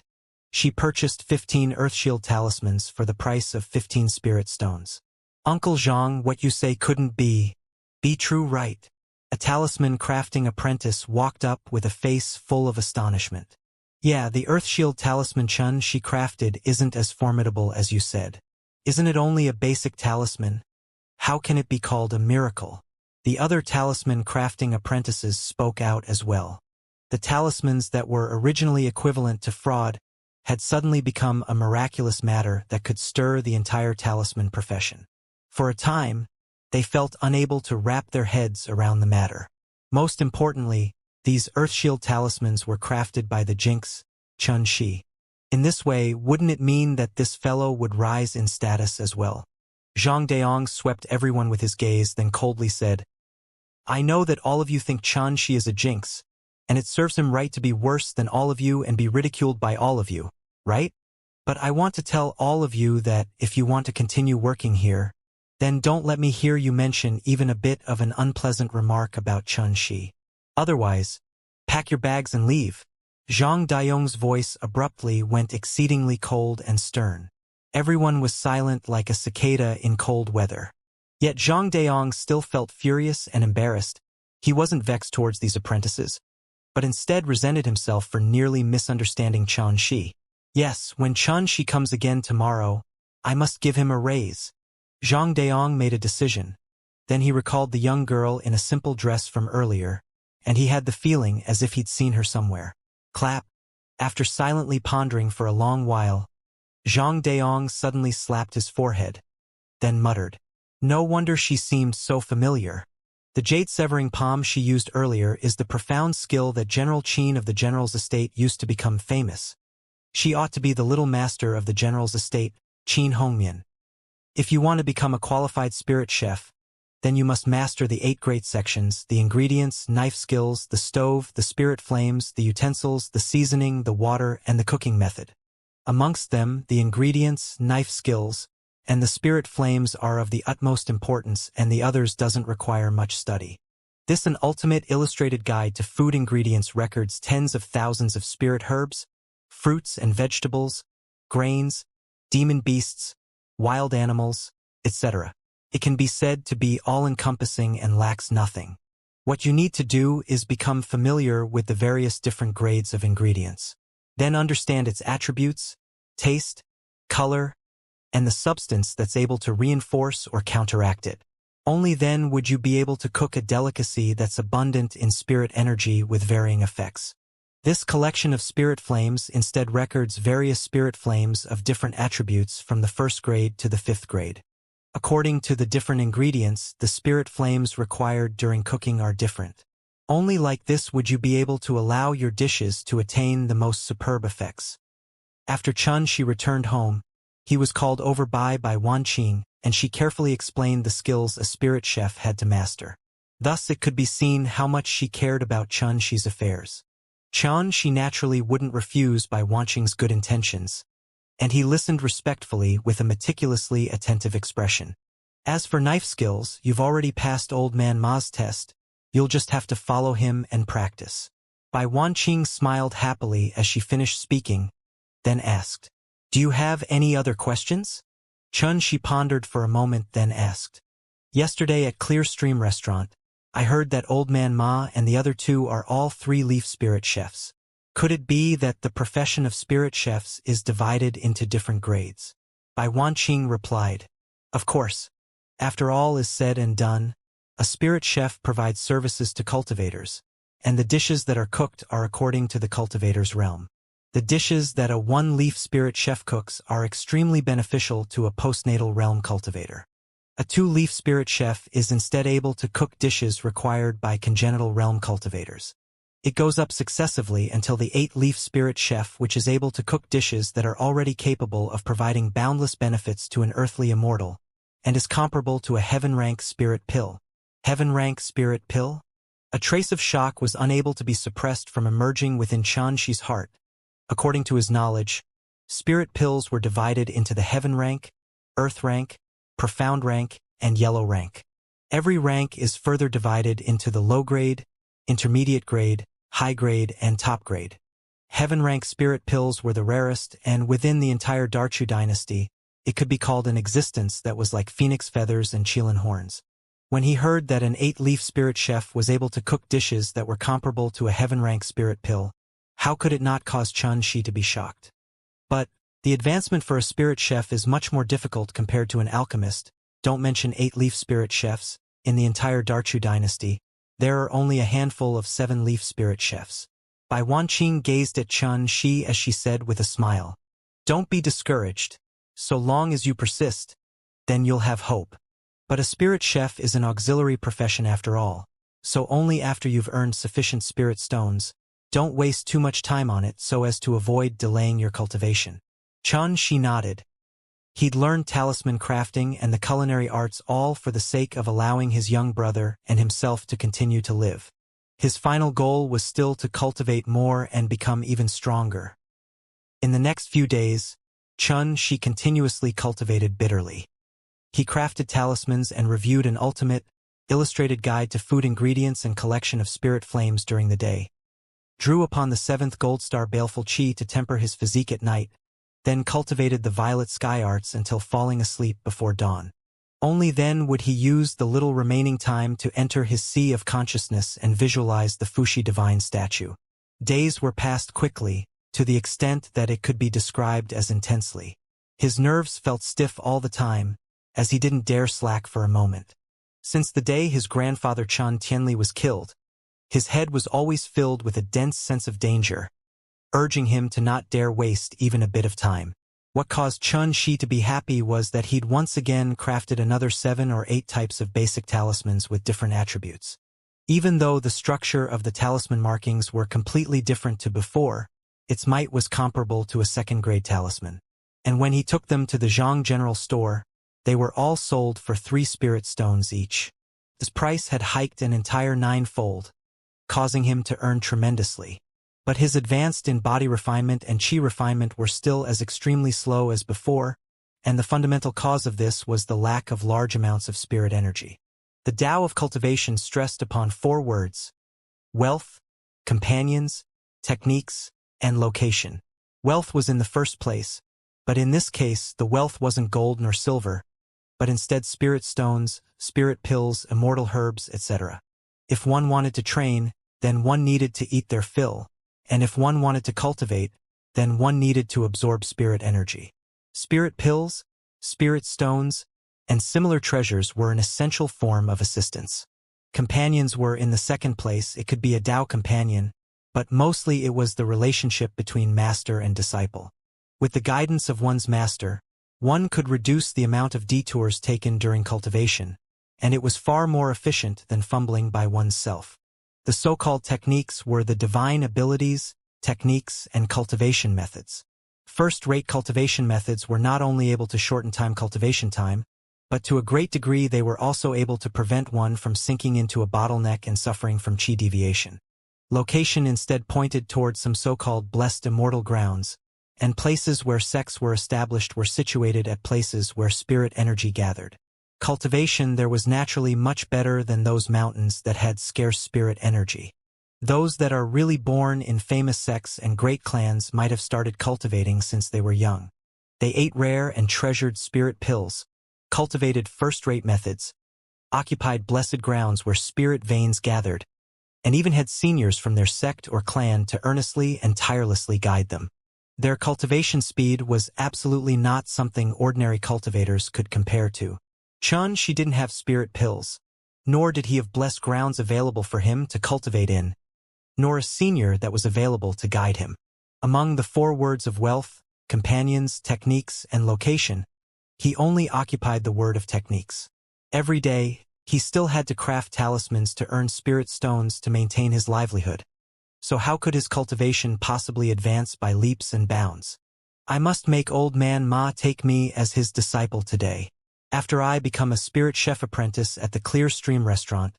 she purchased 15 Earthshield talismans for the price of 15 spirit stones. "Uncle Zhang, what you say couldn't be true, right?" A talisman crafting apprentice walked up with a face full of astonishment. "Yeah, the Earthshield talisman chun she crafted isn't as formidable as you said. Isn't it only a basic talisman? How can it be called a miracle?" The other talisman crafting apprentices spoke out as well. The talismans that were originally equivalent to fraud had suddenly become a miraculous matter that could stir the entire talisman profession. For a time, they felt unable to wrap their heads around the matter. Most importantly, these Earthshield talismans were crafted by the Jinx, Chun Shi. In this way, wouldn't it mean that this fellow would rise in status as well? Zhang Daong swept everyone with his gaze, then coldly said, "I know that all of you think Chun Shi is a jinx, and it serves him right to be worse than all of you and be ridiculed by all of you, right? But I want to tell all of you that if you want to continue working here, then don't let me hear you mention even a bit of an unpleasant remark about Chun Shi. Otherwise, pack your bags and leave." Zhang Daong's voice abruptly went exceedingly cold and stern. Everyone was silent like a cicada in cold weather. Yet Zhang Daong still felt furious and embarrassed. He wasn't vexed towards these apprentices, but instead resented himself for nearly misunderstanding Chun Shi. "Yes, when Chun Shi comes again tomorrow, I must give him a raise." Zhang Daong made a decision. Then he recalled the young girl in a simple dress from earlier, and he had the feeling as if he'd seen her somewhere. Clap. After silently pondering for a long while, Zhang Daong suddenly slapped his forehead, then muttered, "No wonder she seemed so familiar. The jade-severing palm she used earlier is the profound skill that General Qin of the General's estate used to become famous. She ought to be the little master of the General's estate, Qin Hongmian. If you want to become a qualified spirit chef, Then you must master the 8 great sections: the ingredients, knife skills, the stove, the spirit flames, the utensils, the seasoning, the water, and the cooking method. Amongst them, the ingredients, knife skills, and the spirit flames are of the utmost importance, and the others doesn't require much study. This an ultimate illustrated guide to food ingredients records tens of thousands of spirit herbs, fruits and vegetables, grains, demon beasts, wild animals, etc. It can be said to be all-encompassing and lacks nothing. What you need to do is become familiar with the various different grades of ingredients. Then understand its attributes, taste, color, and the substance that's able to reinforce or counteract it. Only then would you be able to cook a delicacy that's abundant in spirit energy with varying effects. This collection of spirit flames instead records various spirit flames of different attributes from the 1st grade to the 5th grade. According to the different ingredients, the spirit flames required during cooking are different. Only like this would you be able to allow your dishes to attain the most superb effects. After Xianxia returned home, he was called over by Wanqing, and she carefully explained the skills a spirit chef had to master. Thus it could be seen how much she cared about Xianxia's affairs. Xianxia naturally wouldn't refuse Wanqing's good intentions, and he listened respectfully with a meticulously attentive expression. As for knife skills, you've already passed Old Man Ma's test. You'll just have to follow him and practice. Wanqing smiled happily as she finished speaking, then asked, "Do you have any other questions?" Xianxia pondered for a moment, then asked, "Yesterday at Clear Stream Restaurant, I heard that Old Man Ma and the other 2 are all 3-leaf spirit chefs. Could it be that the profession of spirit chefs is divided into different grades?" Wanqing replied, "Of course. After all is said and done, a spirit chef provides services to cultivators, and the dishes that are cooked are according to the cultivator's realm. The dishes that a 1-leaf spirit chef cooks are extremely beneficial to a postnatal realm cultivator. A 2-leaf spirit chef is instead able to cook dishes required by congenital realm cultivators. It goes up successively until the 8-leaf spirit chef, which is able to cook dishes that are already capable of providing boundless benefits to an earthly immortal, and is comparable to a heaven-rank spirit pill. Heaven-rank spirit pill? A trace of shock was unable to be suppressed from emerging within Xianxia's heart. According to his knowledge, spirit pills were divided into the heaven rank, earth rank, profound rank, and yellow rank. Every rank is further divided into the low grade, intermediate grade, high grade, and top grade. Heaven rank spirit pills were the rarest, and within the entire Darchu dynasty, it could be called an existence that was like phoenix feathers and Qilin horns. When he heard that an 8-leaf spirit chef was able to cook dishes that were comparable to a heaven rank spirit pill, how could it not cause Xianxia to be shocked? But the advancement for a spirit chef is much more difficult compared to an alchemist. Don't mention 8-leaf spirit chefs. In the entire Darchu dynasty, there are only a handful of 7-leaf spirit chefs. Wanqing gazed at Xianxia as she said with a smile, "Don't be discouraged. So long as you persist, then you'll have hope. But a spirit chef is an auxiliary profession after all, so only after you've earned sufficient spirit stones. Don't waste too much time on it so as to avoid delaying your cultivation." Xianxia nodded. He'd learned talisman crafting and the culinary arts all for the sake of allowing his young brother and himself to continue to live. His final goal was still to cultivate more and become even stronger. In the next few days, Xianxia continuously cultivated bitterly. He crafted talismans and reviewed an ultimate, illustrated guide to food ingredients and collection of spirit flames during the day. Drew upon the 7th gold star baleful chi to temper his physique at night, then cultivated the violet sky arts until falling asleep before dawn. Only then would he use the little remaining time to enter his sea of consciousness and visualize the Fuxi divine statue. Days were passed quickly, to the extent that it could be described as intensely. His nerves felt stiff all the time, as he didn't dare slack for a moment. Since the day his grandfather Chan Tianli was killed, his head was always filled with a dense sense of danger, urging him to not dare waste even a bit of time. What caused Xianxia to be happy was that he'd once again crafted another 7 or 8 types of basic talismans with different attributes. Even though the structure of the talisman markings were completely different to before, its might was comparable to a 2nd-grade talisman. And when he took them to the Zhang General Store, they were all sold for 3 spirit stones each. His price had hiked an entire 9-fold, causing him to earn tremendously. But his advanced in body refinement and chi refinement were still as extremely slow as before, and the fundamental cause of this was the lack of large amounts of spirit energy. The Tao of cultivation stressed upon 4 words: wealth, companions, techniques, and location. Wealth was in the first place, but in this case the wealth wasn't gold nor silver, but instead spirit stones, spirit pills, immortal herbs, etc. If one wanted to train, then one needed to eat their fill, and if one wanted to cultivate, then one needed to absorb spirit energy. Spirit pills, spirit stones, and similar treasures were an essential form of assistance. Companions were in the second place. It could be a Tao companion, but mostly it was the relationship between master and disciple. With the guidance of one's master, one could reduce the amount of detours taken during cultivation, and it was far more efficient than fumbling by one's self. The so-called techniques were the divine abilities, techniques, and cultivation methods. First-rate cultivation methods were not only able to shorten cultivation time, but to a great degree they were also able to prevent one from sinking into a bottleneck and suffering from chi deviation. Location instead pointed towards some so-called blessed immortal grounds, and places where sects were established were situated at places where spirit energy gathered. Cultivation there was naturally much better than those mountains that had scarce spirit energy. Those that are really born in famous sects and great clans might have started cultivating since they were young. They ate rare and treasured spirit pills, cultivated first-rate methods, occupied blessed grounds where spirit veins gathered, and even had seniors from their sect or clan to earnestly and tirelessly guide them. Their cultivation speed was absolutely not something ordinary cultivators could compare to. She didn't have spirit pills, nor did he have blessed grounds available for him to cultivate in, nor a senior that was available to guide him. Among the 4 words of wealth, companions, techniques, and location, he only occupied the word of techniques. Every day, he still had to craft talismans to earn spirit stones to maintain his livelihood. So how could his cultivation possibly advance by leaps and bounds? I must make old man Ma take me as his disciple today. After I become a spirit chef apprentice at the Clear Stream restaurant,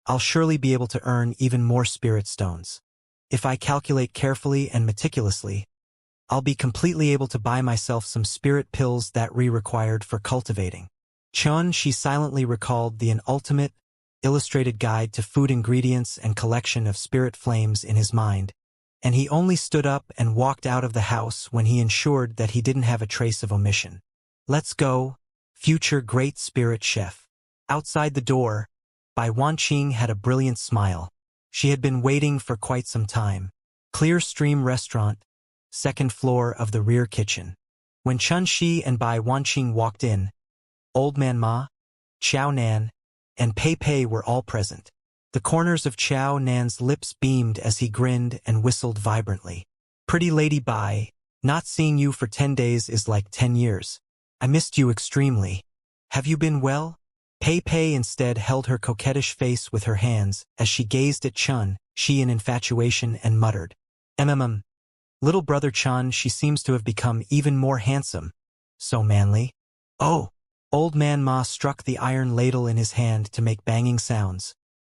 I'll surely be able to earn even more spirit stones. If I calculate carefully and meticulously, I'll be completely able to buy myself some spirit pills that required for cultivating. She silently recalled the ultimate, illustrated guide to food ingredients and collection of spirit flames in his mind, and he only stood up and walked out of the house when he ensured that he didn't have a trace of omission. Let's go, future great spirit chef. Outside the door, Bai Wanqing had a brilliant smile. She had been waiting for quite some time. Clear Stream restaurant, 2nd floor of the rear kitchen. When Chun Shi and Bai Wanqing walked in, Old Man Ma, Chao Nan, and Pei Pei were all present. The corners of Chao Nan's lips beamed as he grinned and whistled vibrantly. Pretty Lady Bai, not seeing you for 10 days is like 10 years. I missed you extremely. Have you been well? Pei Pei instead held her coquettish face with her hands as she gazed at Chun Shi in infatuation and muttered, Little brother Chun, she seems to have become even more handsome. So manly. Oh! Old Man Ma struck the iron ladle in his hand to make banging sounds,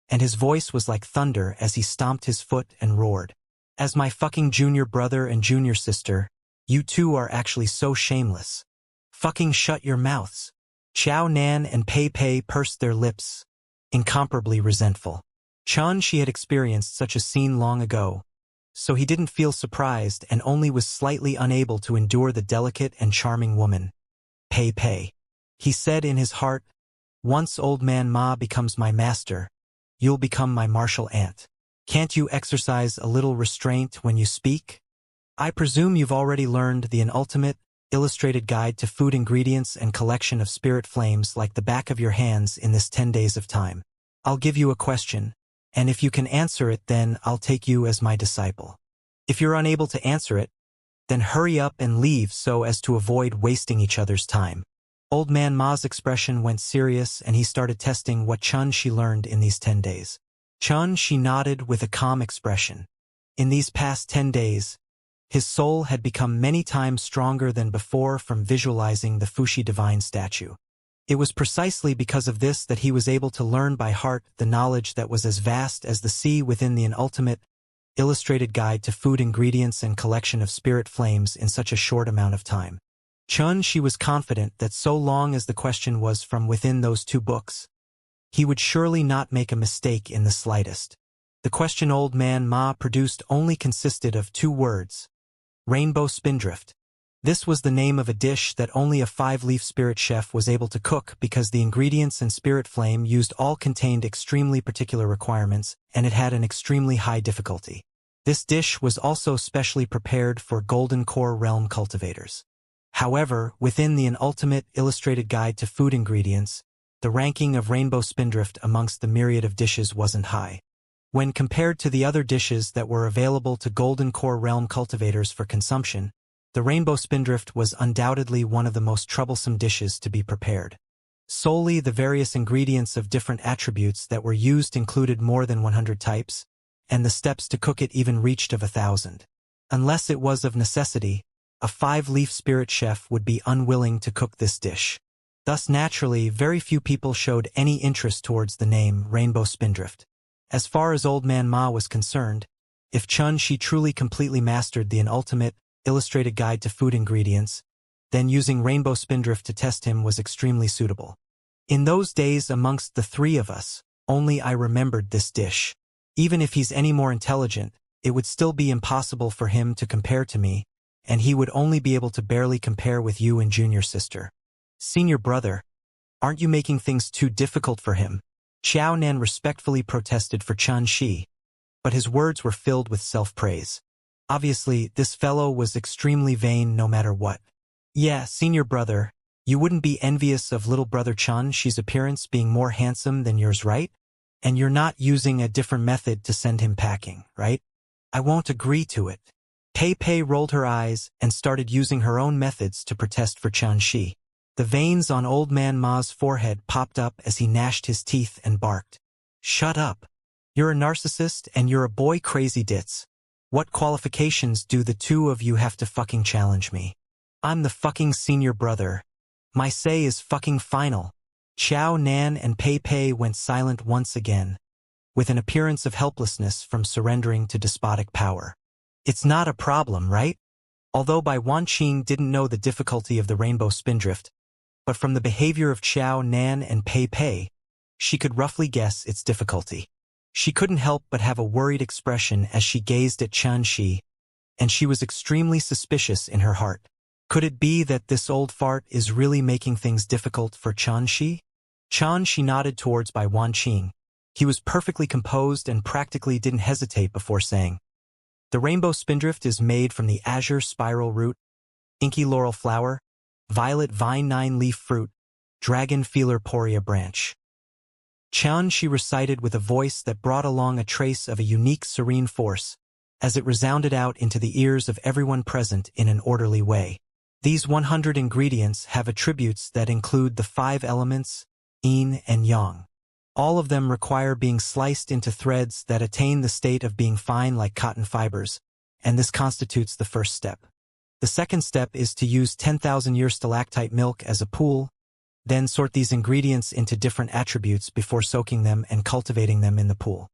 and his voice was like thunder as he stomped his foot and roared. As my fucking junior brother and junior sister, you two are actually so shameless. Fucking shut your mouths. Chao Nan and Pei Pei pursed their lips, incomparably resentful. Chun Shi had experienced such a scene long ago, so he didn't feel surprised and only was slightly unable to endure the delicate and charming woman, Pei Pei. He said in his heart, once Old Man Ma becomes my master, you'll become my martial aunt. Can't you exercise a little restraint when you speak? I presume you've already learned the ultimate, illustrated guide to food ingredients and collection of spirit flames like the back of your hands in this 10 days of time. I'll give you a question, and if you can answer it, then I'll take you as my disciple. If you're unable to answer it, then hurry up and leave so as to avoid wasting each other's time. Old Man Ma's expression went serious and he started testing what Chun Shi learned in these 10 days. Chun Shi nodded with a calm expression. In these past 10 days, his soul had become many times stronger than before from visualizing the Fuxi divine statue. It was precisely because of this that he was able to learn by heart the knowledge that was as vast as the sea within the ultimate, illustrated guide to food ingredients and collection of spirit flames in such a short amount of time. Xianxia was confident that so long as the question was from within those 2 books, he would surely not make a mistake in the slightest. The question Old Man Ma produced only consisted of 2 words: rainbow spindrift. This was the name of a dish that only a 5-leaf spirit chef was able to cook because the ingredients and spirit flame used all contained extremely particular requirements, and it had an extremely high difficulty. This dish was also specially prepared for Golden Core realm cultivators. However, within the ultimate illustrated guide to food ingredients, the ranking of rainbow spindrift amongst the myriad of dishes wasn't high. When compared to the other dishes that were available to Golden Core realm cultivators for consumption, the rainbow spindrift was undoubtedly one of the most troublesome dishes to be prepared. Solely the various ingredients of different attributes that were used included more than 100 types, and the steps to cook it even reached of 1,000. Unless it was of necessity, a 5-leaf spirit chef would be unwilling to cook this dish. Thus naturally, very few people showed any interest towards the name rainbow spindrift. As far as Old Man Ma was concerned, if Xianxia truly completely mastered the ultimate, illustrated guide to food ingredients, then using rainbow spindrift to test him was extremely suitable. In those days amongst the 3 of us, only I remembered this dish. Even if he's any more intelligent, it would still be impossible for him to compare to me, and he would only be able to barely compare with you and junior sister. Senior brother, aren't you making things too difficult for him? Xiao Nan respectfully protested for Xianxia, but his words were filled with self-praise. Obviously, this fellow was extremely vain no matter what. Yeah, senior brother, you wouldn't be envious of little brother Xianxia's appearance being more handsome than yours, right? And you're not using a different method to send him packing, right? I won't agree to it. Pei Pei rolled her eyes and started using her own methods to protest for Xianxia. The veins on Old Man Ma's forehead popped up as he gnashed his teeth and barked. Shut up. You're a narcissist and you're a boy crazy ditz. What qualifications do the 2 of you have to fucking challenge me? I'm the fucking senior brother. My say is fucking final. Xiao Nan and Pei Pei went silent once again, with an appearance of helplessness from surrendering to despotic power. It's not a problem, right? Although Bai Wanqing didn't know the difficulty of the rainbow spindrift, but from the behavior of Xiao Nan and Pei Pei, she could roughly guess its difficulty. She couldn't help but have a worried expression as she gazed at Xianxia, and she was extremely suspicious in her heart. Could it be that this old fart is really making things difficult for Xianxia? Xianxia nodded towards Bai Wanqing. He was perfectly composed and practically didn't hesitate before saying, the rainbow spindrift is made from the azure spiral root, inky laurel flower, violet vine 9-leaf fruit, dragon feeler poria branch. Xianxia recited with a voice that brought along a trace of a unique serene force, as it resounded out into the ears of everyone present in an orderly way. These 100 ingredients have attributes that include the 5 elements, yin and yang. All of them require being sliced into threads that attain the state of being fine like cotton fibers, and this constitutes the first step. The second step is to use 10,000-year stalactite milk as a pool, then sort these ingredients into different attributes before soaking them and cultivating them in the pool.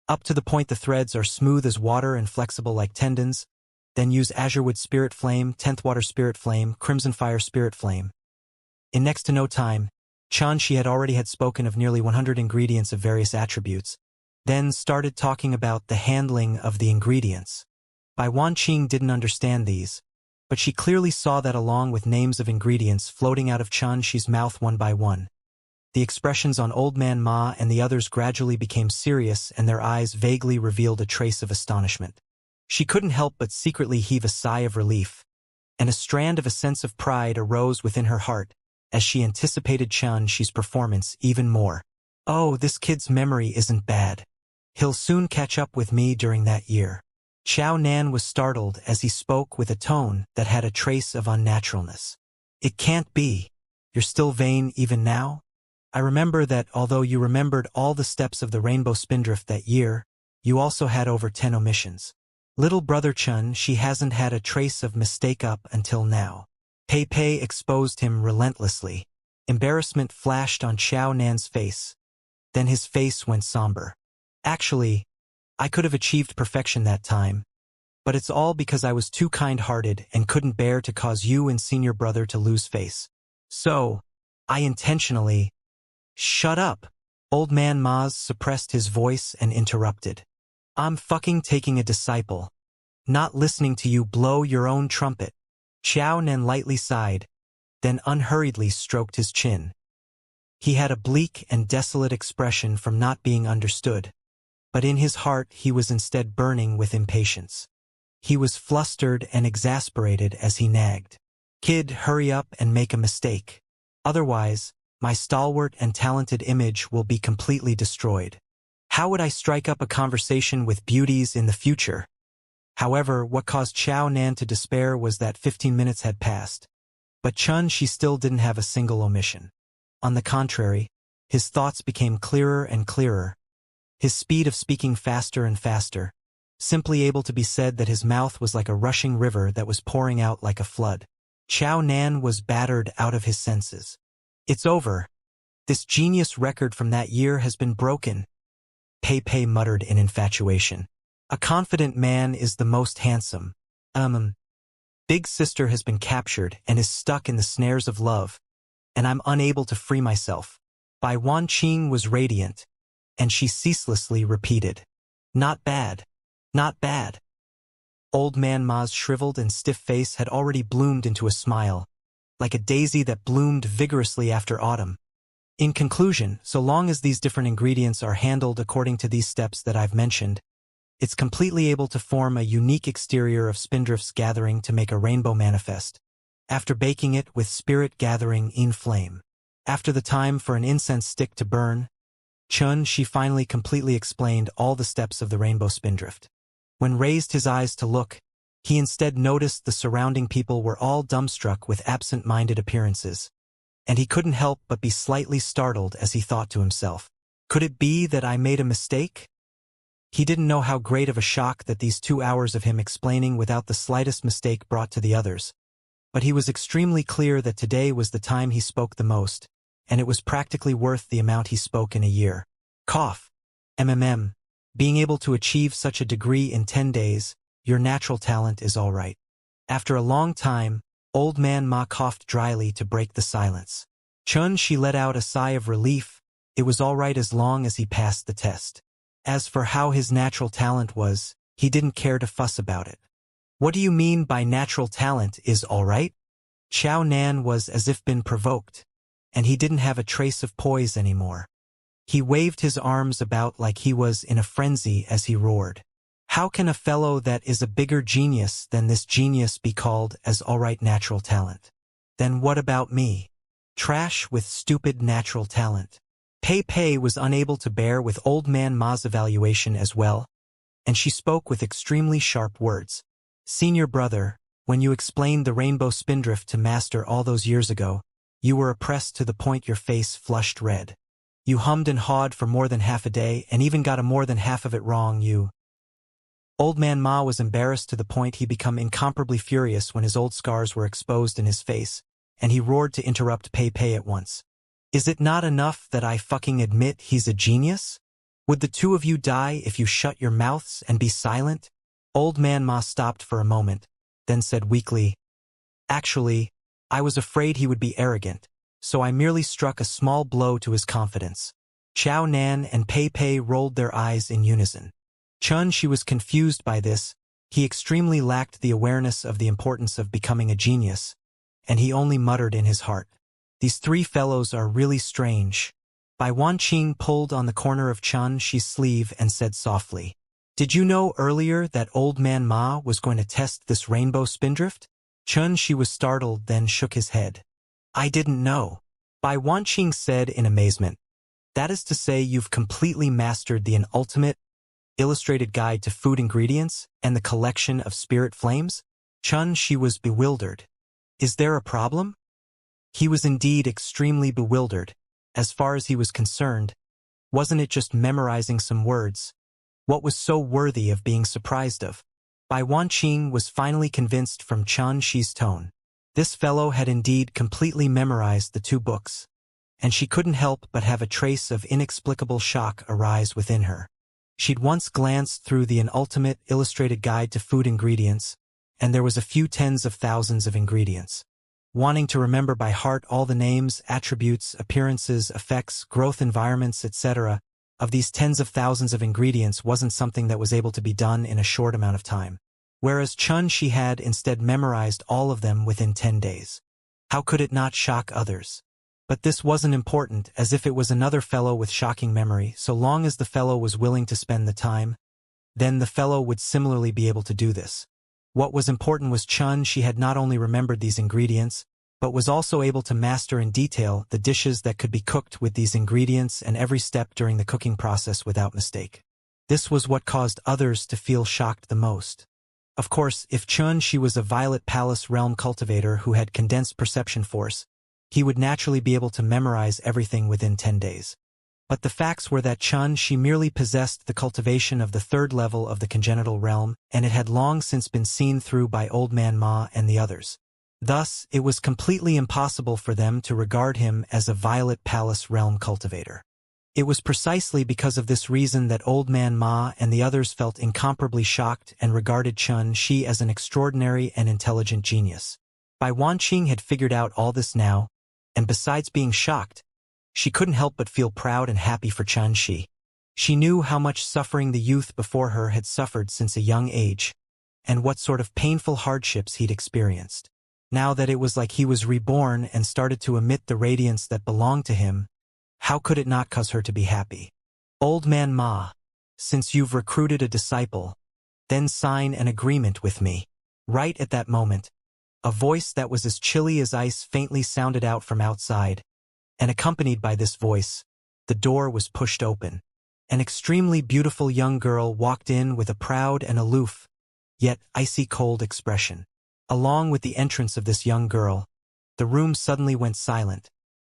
Up to the point the threads are smooth as water and flexible like tendons, then use azurewood spirit flame, 10th water spirit flame, crimson fire spirit flame. In next to no time, Xianxia had spoken of nearly 100 ingredients of various attributes, then started talking about the handling of the ingredients. Bai Wanqing didn't understand these, but she clearly saw that along with names of ingredients floating out of Xianxia's mouth one by one. The expressions on Old Man Ma and the others gradually became serious and their eyes vaguely revealed a trace of astonishment. She couldn't help but secretly heave a sigh of relief, and a strand of a sense of pride arose within her heart as she anticipated Xianxia's performance even more. Oh, this kid's memory isn't bad. He'll soon catch up with me during that year. Xiao Nan was startled as he spoke with a tone that had a trace of unnaturalness. It can't be. You're still vain even now? I remember that although you remembered all the steps of the rainbow spindrift that year, you also had over 10 omissions. Little brother Chun, she hasn't had a trace of mistake up until now. Pei Pei exposed him relentlessly. Embarrassment flashed on Xiao Nan's face. Then his face went somber. Actually, I could have achieved perfection that time, but it's all because I was too kind-hearted and couldn't bear to cause you and senior brother to lose face. So, I intentionally— Shut up! Old man Maz suppressed his voice and interrupted. I'm fucking taking a disciple. Not listening to you blow your own trumpet. Xiao Nan lightly sighed, then unhurriedly stroked his chin. He had a bleak and desolate expression from not being understood, but in his heart he was instead burning with impatience. He was flustered and exasperated as he nagged. Kid, hurry up and make a mistake. Otherwise, my stalwart and talented image will be completely destroyed. How would I strike up a conversation with beauties in the future? However, what caused Xiao Nan to despair was that 15 minutes had passed. But she still didn't have a single omission. On the contrary, his thoughts became clearer and clearer, his speed of speaking faster and faster, simply able to be said that his mouth was like a rushing river that was pouring out like a flood. Xiao Nan was battered out of his senses. It's over. This genius record from that year has been broken. Pei Pei muttered in infatuation. A confident man is the most handsome. Big sister has been captured and is stuck in the snares of love, and I'm unable to free myself. Bai Wanqing was radiant, and she ceaselessly repeated, Not bad. Not bad. Old man Ma's shriveled and stiff face had already bloomed into a smile, like a daisy that bloomed vigorously after autumn. In conclusion, so long as these different ingredients are handled according to these steps that I've mentioned, it's completely able to form a unique exterior of spindrifts gathering to make a rainbow manifest, after baking it with spirit gathering in flame. After the time for an incense stick to burn, she finally completely explained all the steps of the rainbow spindrift. When raised his eyes to look, he instead noticed the surrounding people were all dumbstruck with absent-minded appearances, and he couldn't help but be slightly startled as he thought to himself, could it be that I made a mistake? He didn't know how great of a shock that these 2 hours of him explaining without the slightest mistake brought to the others, but he was extremely clear that today was the time he spoke the most, and it was practically worth the amount he spoke in a year. Cough. Being able to achieve such a degree in 10 days, your natural talent is all right. After a long time, old man Ma coughed dryly to break the silence. She let out a sigh of relief. It was all right as long as he passed the test. As for how his natural talent was, he didn't care to fuss about it. What do you mean by natural talent is all right? Xiao Nan was as if been provoked, and he didn't have a trace of poise anymore. He waved his arms about like he was in a frenzy as he roared. How can a fellow that is a bigger genius than this genius be called as all right natural talent? Then what about me? Trash with stupid natural talent. Pei Pei was unable to bear with old man Ma's evaluation as well, and she spoke with extremely sharp words. Senior brother, when you explained the rainbow spindrift to master all those years ago, you were oppressed to the point your face flushed red. You hummed and hawed for more than half a day and even got a more than half of it wrong. Old man Ma was embarrassed to the point he became incomparably furious when his old scars were exposed in his face, and he roared to interrupt Pei Pei at once. Is it not enough that I fucking admit he's a genius? Would the two of you die if you shut your mouths and be silent? Old man Ma stopped for a moment, then said weakly, Actually, I was afraid he would be arrogant, so I merely struck a small blow to his confidence. Xiao Nan and Pei Pei rolled their eyes in unison. She was confused by this. He extremely lacked the awareness of the importance of becoming a genius, and he only muttered in his heart, These three fellows are really strange. Bai Wanqing pulled on the corner of She's sleeve and said softly, Did you know earlier that old man Ma was going to test this rainbow spindrift? She was startled, then shook his head. I didn't know. Bai Wanqing said in amazement. That is to say you've completely mastered the ultimate illustrated guide to food ingredients and the collection of spirit flames? She was bewildered. Is there a problem? He was indeed extremely bewildered. As far as he was concerned, wasn't it just memorizing some words? What was so worthy of being surprised of? Bai Wanqing was finally convinced from Shi's tone. This fellow had indeed completely memorized the 2 books. and she couldn't help but have a trace of inexplicable shock arise within her. She'd once glanced through the An Ultimate Illustrated Guide to Food Ingredients, and there was a few tens of thousands of ingredients. Wanting to remember by heart all the names, attributes, appearances, effects, growth environments, etc., of these tens of thousands of ingredients wasn't something that was able to be done in a short amount of time. Whereas Xianxia had instead memorized all of them within 10 days. How could it not shock others? But this wasn't important, as if it was another fellow with shocking memory. So long as the fellow was willing to spend the time, then the fellow would similarly be able to do this. What was important was Xianxia had not only remembered these ingredients, but was also able to master in detail the dishes that could be cooked with these ingredients and every step during the cooking process without mistake. This was what caused others to feel shocked the most. Of course, if Xianxia was a Violet Palace realm cultivator who had condensed perception force, he would naturally be able to memorize everything within 10 days. But the facts were that Xianxia merely possessed the cultivation of the third level of the congenital realm, and it had long since been seen through by Old Man Ma and the others. Thus, it was completely impossible for them to regard him as a Violet Palace realm cultivator. It was precisely because of this reason that Old Man Ma and the others felt incomparably shocked and regarded Xianxia as an extraordinary and intelligent genius. Bai Wanqing had figured out all this now, and besides being shocked, she couldn't help but feel proud and happy for Xianxia. She knew how much suffering the youth before her had suffered since a young age, and what sort of painful hardships he'd experienced. Now that it was like he was reborn and started to emit the radiance that belonged to him, how could it not cause her to be happy? Old Man Ma, since you've recruited a disciple, then sign an agreement with me. Right at that moment, a voice that was as chilly as ice faintly sounded out from outside, and accompanied by this voice, the door was pushed open. An extremely beautiful young girl walked in with a proud and aloof, yet icy cold expression. Along with the entrance of this young girl, the room suddenly went silent,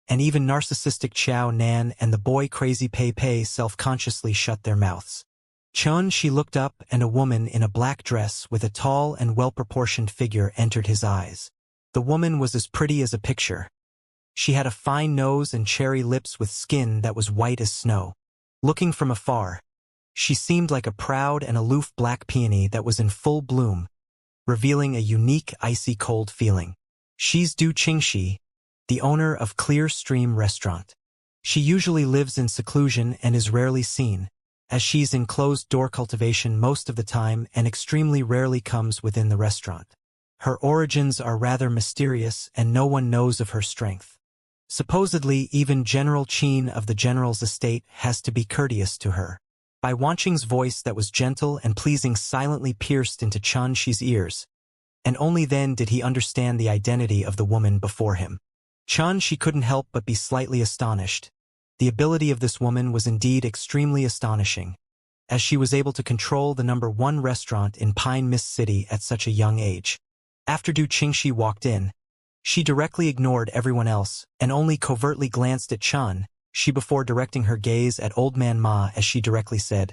and even narcissistic Xiao Nan and the boy crazy Pei Pei self-consciously shut their mouths. She looked up, and a woman in a black dress with a tall and well-proportioned figure entered his eyes. The woman was as pretty as a picture. She had a fine nose and cherry lips with skin that was white as snow. Looking from afar, she seemed like a proud and aloof black peony that was in full bloom, revealing a unique icy cold feeling. She's Du Qingxi, the owner of Clear Stream Restaurant. She usually lives in seclusion and is rarely seen, as she's in closed-door cultivation most of the time and extremely rarely comes within the restaurant. Her origins are rather mysterious and no one knows of her strength. Supposedly, even General Qin of the general's estate has to be courteous to her. Bai Wanqing's voice that was gentle and pleasing silently pierced into Xianxi's ears, and only then did he understand the identity of the woman before him. Xianxia couldn't help but be slightly astonished. The ability of this woman was indeed extremely astonishing, as she was able to control the #1 restaurant in Pine Mist City at such a young age. After Du Qingxi walked in, she directly ignored everyone else and only covertly glanced at Xianxia before directing her gaze at Old Man Ma as she directly said,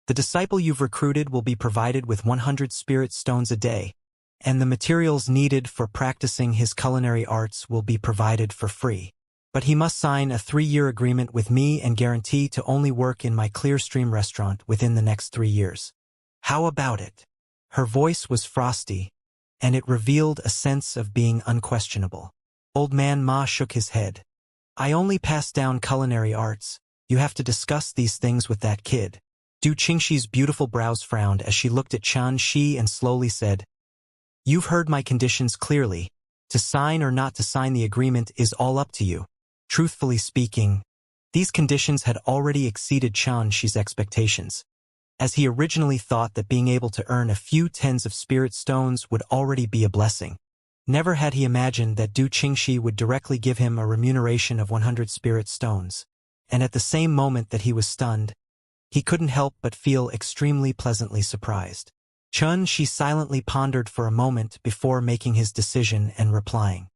"The disciple you've recruited will be provided with 100 spirit stones a day, and the materials needed for practicing his culinary arts will be provided for free. But he must sign a 3-year agreement with me and guarantee to only work in my Clearstream restaurant within the next 3 years. How about it?" Her voice was frosty, and it revealed a sense of being unquestionable. Old Man Ma shook his head. "I only pass down culinary arts. You have to discuss these things with that kid." Du Qingxi's beautiful brows frowned as she looked at Xianxia and slowly said, "You've heard my conditions clearly. To sign or not to sign the agreement is all up to you." Truthfully speaking, these conditions had already exceeded Xianxi's expectations, as he originally thought that being able to earn a few tens of spirit stones would already be a blessing. Never had he imagined that Du Qingxi would directly give him a remuneration of 100 spirit stones, and at the same moment that he was stunned, he couldn't help but feel extremely pleasantly surprised. Xianxia silently pondered for a moment before making his decision and replying,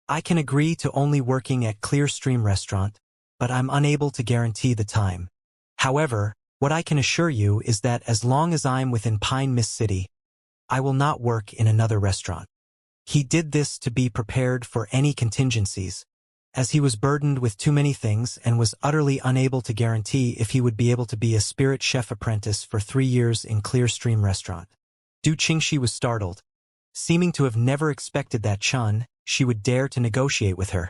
"I can agree to only working at Clearstream Restaurant, but I'm unable to guarantee the time. However, what I can assure you is that as long as I'm within Pine Mist City, I will not work in another restaurant." He did this to be prepared for any contingencies, as he was burdened with too many things and was utterly unable to guarantee if he would be able to be a spirit chef apprentice for 3 years in Clearstream Restaurant. Du Qingxi was startled, seeming to have never expected that she would dare to negotiate with her,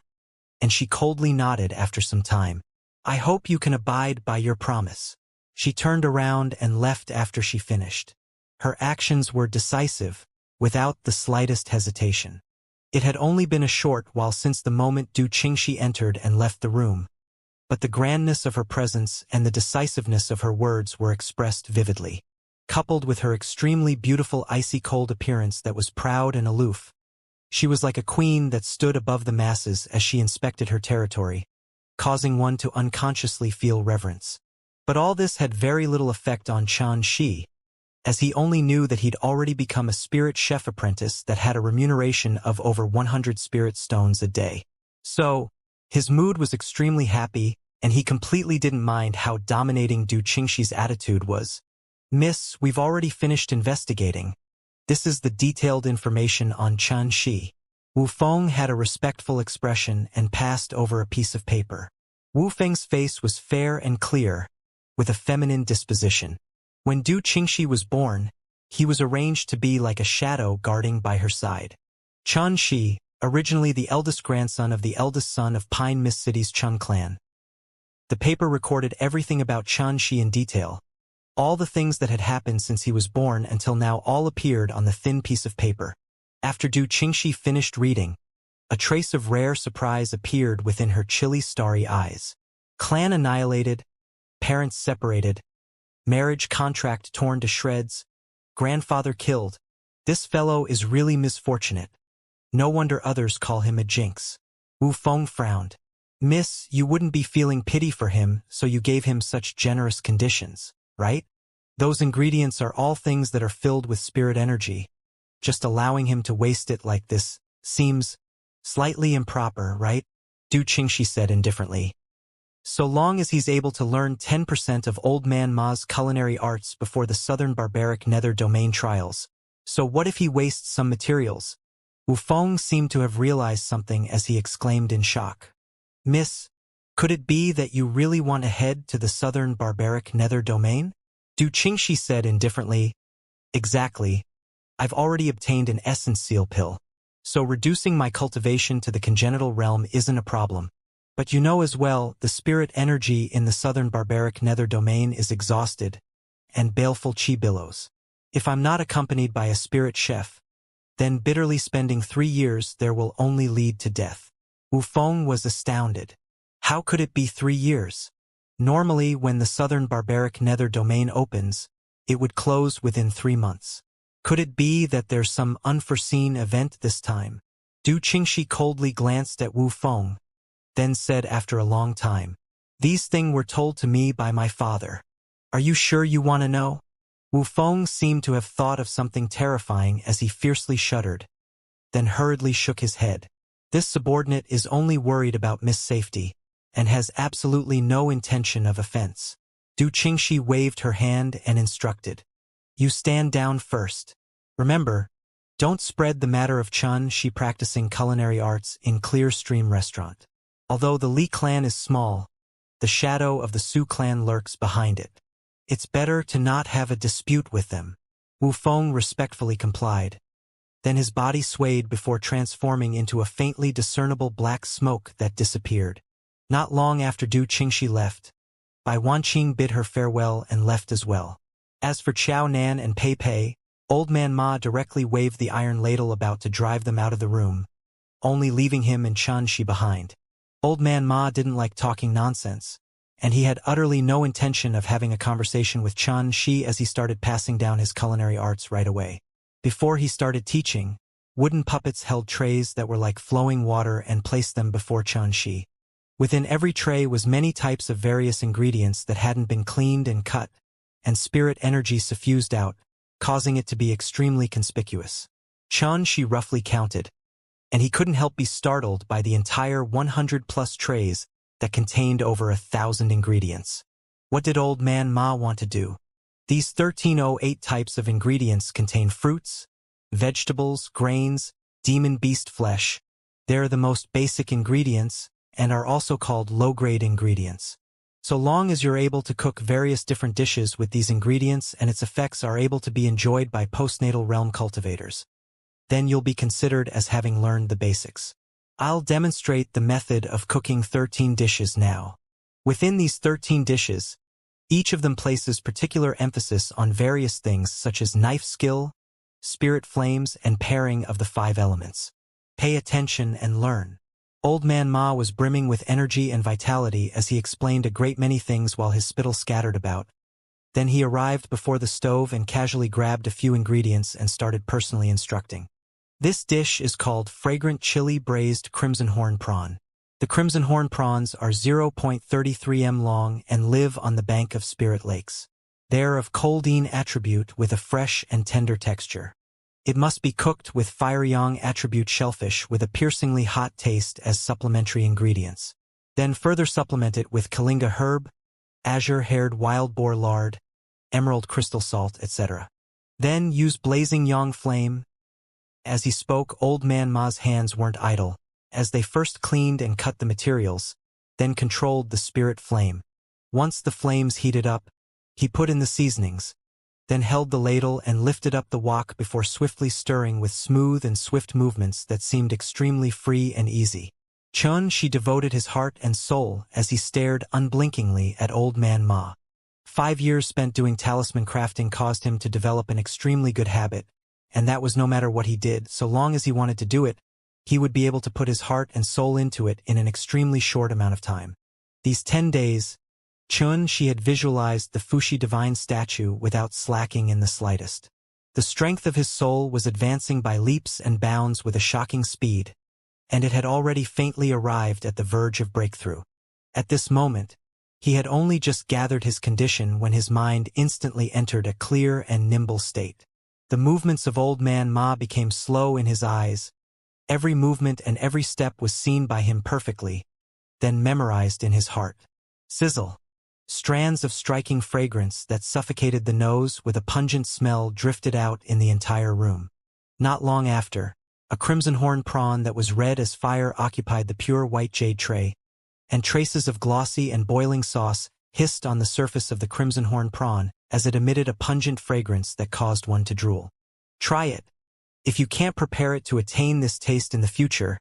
and she coldly nodded after some time. I hope you can abide by your promise. She turned around and left after she finished. Her actions were decisive, without the slightest hesitation. It had only been a short while since the moment Du Qingxi entered and left the room, but the grandness of her presence and the decisiveness of her words were expressed vividly. Coupled with her extremely beautiful icy-cold appearance that was proud and aloof, she was like a queen that stood above the masses as she inspected her territory, causing one to unconsciously feel reverence. But all this had very little effect on Xianxia, as he only knew that he'd already become a spirit chef apprentice that had a remuneration of over 100 spirit stones a day. So, his mood was extremely happy, and he completely didn't mind how dominating Du Qingxi's attitude was. Miss, we've already finished investigating. This is the detailed information on Xianxia. Wu Feng had a respectful expression and passed over a piece of paper. Wu Feng's face was fair and clear, with a feminine disposition. When Du Qingxi was born, he was arranged to be like a shadow guarding by her side. Xianxia, originally the eldest grandson of the eldest son of Pine Mist City's Chun clan. The paper recorded everything about Xianxia in detail. All the things that had happened since he was born until now all appeared on the thin piece of paper. After Du Qingxi finished reading, a trace of rare surprise appeared within her chilly starry eyes. Clan annihilated, parents separated, marriage contract torn to shreds, grandfather killed. This fellow is really misfortunate. No wonder others call him a jinx. Wu Feng frowned. Miss, you wouldn't be feeling pity for him, so you gave him such generous conditions, right? Those ingredients are all things that are filled with spirit energy. Just allowing him to waste it like this seems slightly improper, right? Du Qingxi said indifferently. So long as he's able to learn 10% of Old Man Ma's culinary arts before the Southern Barbaric Nether Domain trials. So what if he wastes some materials? Wu Feng seemed to have realized something as he exclaimed in shock. Miss, could it be that you really want to head to the Southern Barbaric Nether Domain? Du Qingxi said indifferently. Exactly. I've already obtained an essence seal pill, so reducing my cultivation to the congenital realm isn't a problem. But you know as well, the spirit energy in the Southern Barbaric Nether Domain is exhausted, and baleful chi billows. If I'm not accompanied by a spirit chef, then bitterly spending 3 years there will only lead to death. Wu Feng was astounded. How could it be 3 years? Normally, when the Southern Barbaric Nether Domain opens, it would close within 3 months. Could it be that there's some unforeseen event this time? Du Qingxi coldly glanced at Wu Feng, then said after a long time, These things were told to me by my father. Are you sure you want to know? Wu Feng seemed to have thought of something terrifying as he fiercely shuddered, then hurriedly shook his head. This subordinate is only worried about Miss Safety, and has absolutely no intention of offense. Du Qingxi waved her hand and instructed. You stand down first. Remember, don't spread the matter of Xianxia practicing culinary arts in Clearstream Restaurant. Although the Li clan is small, the shadow of the Su clan lurks behind it. It's better to not have a dispute with them. Wu Feng respectfully complied. Then his body swayed before transforming into a faintly discernible black smoke that disappeared. Not long after Du Qingxi left, Bai Wanqing bid her farewell and left as well. As for Chao Nan and Pei Pei, Old Man Ma directly waved the iron ladle about to drive them out of the room, only leaving him and Xianxia behind. Old Man Ma didn't like talking nonsense, and he had utterly no intention of having a conversation with Xianxia as he started passing down his culinary arts right away. Before he started teaching, wooden puppets held trays that were like flowing water and placed them before Xianxia. Within every tray was many types of various ingredients that hadn't been cleaned and cut, and spirit energy suffused out, causing it to be extremely conspicuous. Xianxia roughly counted, and he couldn't help be startled by the entire 100+ trays that contained over 1,000 ingredients. What did Old Man Ma want to do? These 1308 types of ingredients contain fruits, vegetables, grains, demon beast flesh. They're the most basic ingredients, and are also called low-grade ingredients. So long as you're able to cook various different dishes with these ingredients and its effects are able to be enjoyed by postnatal realm cultivators, then you'll be considered as having learned the basics. I'll demonstrate the method of cooking 13 dishes now. Within these 13 dishes, each of them places particular emphasis on various things such as knife skill, spirit flames, and pairing of the 5 elements. Pay attention and learn. Old Man Ma was brimming with energy and vitality as he explained a great many things while his spittle scattered about. Then he arrived before the stove and casually grabbed a few ingredients and started personally instructing. This dish is called fragrant chili braised crimson horn prawn. The crimson horn prawns are 0.33 m long and live on the bank of spirit lakes. They are of coldine attribute with a fresh and tender texture. It must be cooked with fire-yang attribute shellfish with a piercingly hot taste as supplementary ingredients. Then further supplement it with kalinga herb, azure-haired wild boar lard, emerald crystal salt, etc. Then use blazing yang flame. As he spoke, Old Man Ma's hands weren't idle, as they first cleaned and cut the materials, then controlled the spirit flame. Once the flames heated up, he put in the seasonings, then held the ladle and lifted up the wok before swiftly stirring with smooth and swift movements that seemed extremely free and easy. Xianxia devoted his heart and soul as he stared unblinkingly at Old Man Ma. 5 years spent doing talisman crafting caused him to develop an extremely good habit, and that was no matter what he did, so long as he wanted to do it, he would be able to put his heart and soul into it in an extremely short amount of time. These 10 days, Xianxia had visualized the Fuxi divine statue without slacking in the slightest. The strength of his soul was advancing by leaps and bounds with a shocking speed, and it had already faintly arrived at the verge of breakthrough. At this moment, he had only just gathered his condition when his mind instantly entered a clear and nimble state. The movements of Old Man Ma became slow in his eyes. Every movement and every step was seen by him perfectly, then memorized in his heart. Sizzle. Strands of striking fragrance that suffocated the nose with a pungent smell drifted out in the entire room. Not long after, a crimson horn prawn that was red as fire occupied the pure white jade tray, and traces of glossy and boiling sauce hissed on the surface of the crimson horn prawn as it emitted a pungent fragrance that caused one to drool. Try it. If you can't prepare it to attain this taste in the future,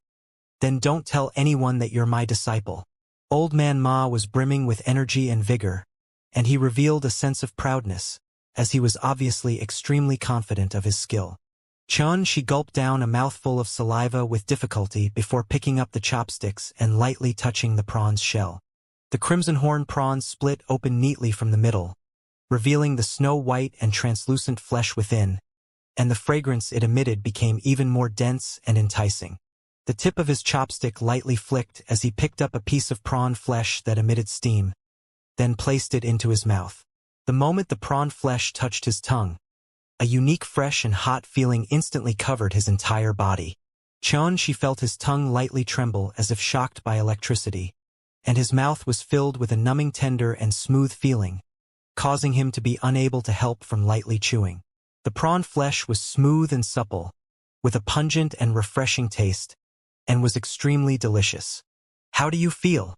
then don't tell anyone that you're my disciple. Old Man Ma was brimming with energy and vigor, and he revealed a sense of proudness, as he was obviously extremely confident of his skill. Xianxia gulped down a mouthful of saliva with difficulty before picking up the chopsticks and lightly touching the prawn's shell. The crimson horn prawn split open neatly from the middle, revealing the snow-white and translucent flesh within, and the fragrance it emitted became even more dense and enticing. The tip of his chopstick lightly flicked as he picked up a piece of prawn flesh that emitted steam, then placed it into his mouth. The moment the prawn flesh touched his tongue, a unique fresh and hot feeling instantly covered his entire body. Xianxia felt his tongue lightly tremble as if shocked by electricity, and his mouth was filled with a numbing tender and smooth feeling, causing him to be unable to help from lightly chewing. The prawn flesh was smooth and supple, with a pungent and refreshing taste, and was extremely delicious. How do you feel?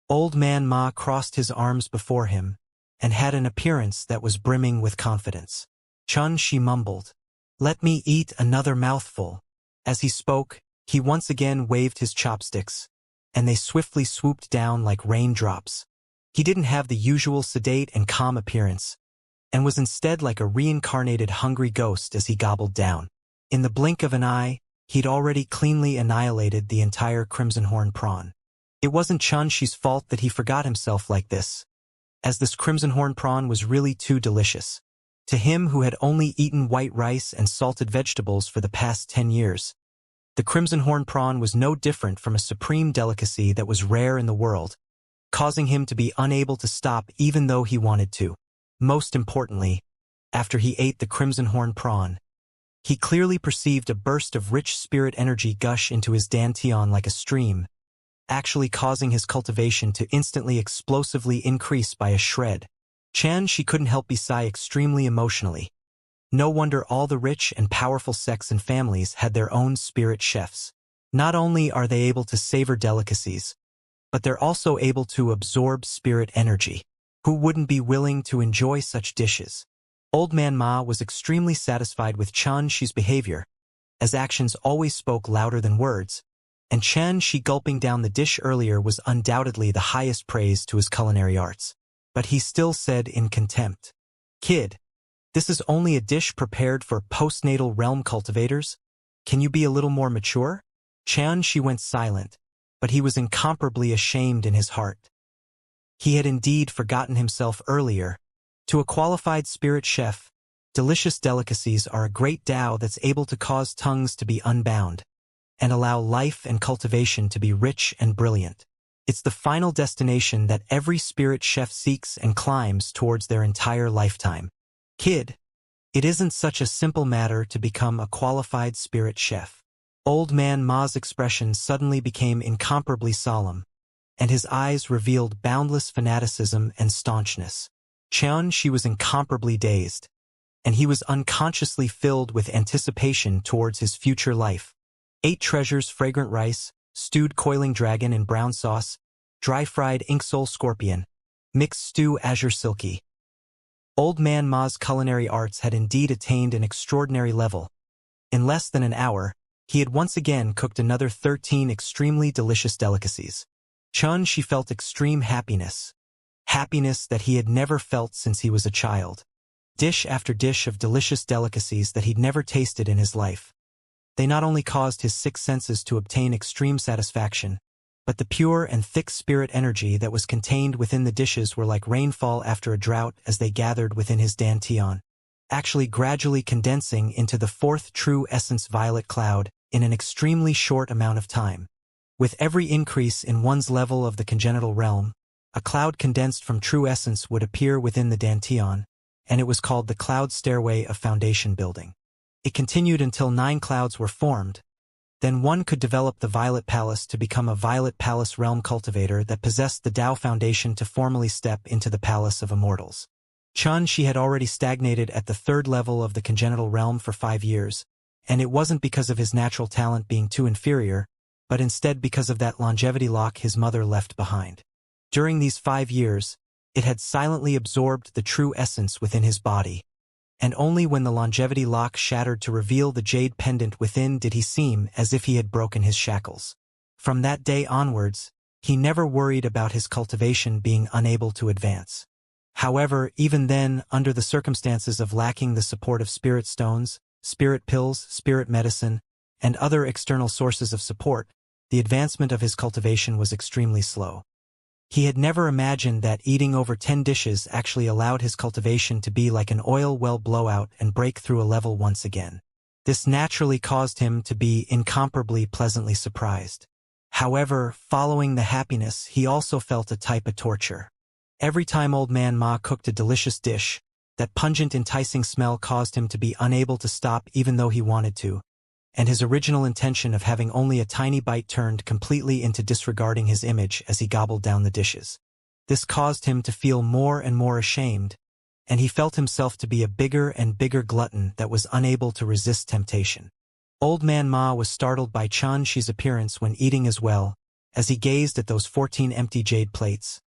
Old Man Ma crossed his arms before him, and had an appearance that was brimming with confidence. Xianxia mumbled, "Let me eat another mouthful." As he spoke, he once again waved his chopsticks, and they swiftly swooped down like raindrops. He didn't have the usual sedate and calm appearance, and was instead like a reincarnated hungry ghost as he gobbled down. In the blink of an eye, he'd already cleanly annihilated the entire crimson horn prawn. It wasn't Xianxia's fault that he forgot himself like this, as this crimson horn prawn was really too delicious. To him who had only eaten white rice and salted vegetables for the past 10 years, the crimson horn prawn was no different from a supreme delicacy that was rare in the world, causing him to be unable to stop even though he wanted to. Most importantly, after he ate the crimson horn prawn, he clearly perceived a burst of rich spirit energy gush into his dantian like a stream, actually causing his cultivation to instantly explosively increase by a shred. Xianxia couldn't help but sigh extremely emotionally. No wonder all the rich and powerful sects and families had their own spirit chefs. Not only are they able to savor delicacies, but they're also able to absorb spirit energy. Who wouldn't be willing to enjoy such dishes? Old Man Ma was extremely satisfied with Xianxi's behavior, as actions always spoke louder than words, and Xianxi gulping down the dish earlier was undoubtedly the highest praise to his culinary arts. But he still said in contempt, "Kid, this is only a dish prepared for postnatal realm cultivators. Can you be a little more mature?" Xianxi went silent, but he was incomparably ashamed in his heart. He had indeed forgotten himself earlier. To a qualified spirit chef, delicious delicacies are a great Tao that's able to cause tongues to be unbound and allow life and cultivation to be rich and brilliant. It's the final destination that every spirit chef seeks and climbs towards their entire lifetime. Kid, it isn't such a simple matter to become a qualified spirit chef. Old Man Ma's expression suddenly became incomparably solemn, and his eyes revealed boundless fanaticism and staunchness. Xianxi was incomparably dazed, and he was unconsciously filled with anticipation towards his future life. 8 treasures: fragrant rice, stewed coiling dragon in brown sauce, dry-fried ink-soul scorpion, mixed stew azure silky. Old Man Ma's culinary arts had indeed attained an extraordinary level. In less than an hour, he had once again cooked another 13 extremely delicious delicacies. Xianxi felt extreme happiness that he had never felt since he was a child. Dish after dish of delicious delicacies that he'd never tasted in his life. They not only caused his 6 senses to obtain extreme satisfaction, but the pure and thick spirit energy that was contained within the dishes were like rainfall after a drought as they gathered within his dantian, actually gradually condensing into the 4th true essence violet cloud in an extremely short amount of time. With every increase in one's level of the congenital realm, a cloud condensed from true essence would appear within the dantian, and it was called the cloud stairway of foundation building. It continued until 9 clouds were formed. Then one could develop the Violet Palace to become a Violet Palace realm cultivator that possessed the Tao foundation to formally step into the Palace of Immortals. Xianxi had already stagnated at the 3rd level of the congenital realm for 5 years, and it wasn't because of his natural talent being too inferior, but instead because of that longevity lock his mother left behind. During these 5 years, it had silently absorbed the true essence within his body, and only when the longevity lock shattered to reveal the jade pendant within did he seem as if he had broken his shackles. From that day onwards, he never worried about his cultivation being unable to advance. However, even then, under the circumstances of lacking the support of spirit stones, spirit pills, spirit medicine, and other external sources of support, the advancement of his cultivation was extremely slow. He had never imagined that eating over 10 dishes actually allowed his cultivation to be like an oil well blowout and break through a level once again. This naturally caused him to be incomparably pleasantly surprised. However, following the happiness, he also felt a type of torture. Every time Old Man Ma cooked a delicious dish, that pungent, enticing smell caused him to be unable to stop even though he wanted to, and his original intention of having only a tiny bite turned completely into disregarding his image as he gobbled down the dishes. This caused him to feel more and more ashamed, and he felt himself to be a bigger and bigger glutton that was unable to resist temptation. Old Man Ma was startled by Xianxi's appearance when eating as well, as he gazed at those 14 empty jade plates.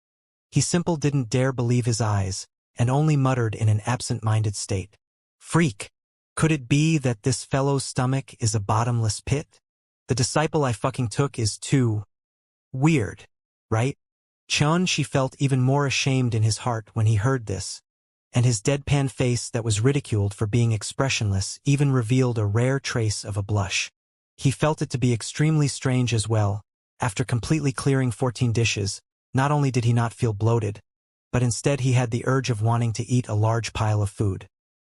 He simply didn't dare believe his eyes, and only muttered in an absent-minded state, "Freak! Could it be that this fellow's stomach is a bottomless pit? The disciple I fucking took is too weird, right?" Xianxi felt even more ashamed in his heart when he heard this, and his deadpan face that was ridiculed for being expressionless even revealed a rare trace of a blush. He felt it to be extremely strange as well. After completely clearing 14 dishes, not only did he not feel bloated, but instead he had the urge of wanting to eat a large pile of food.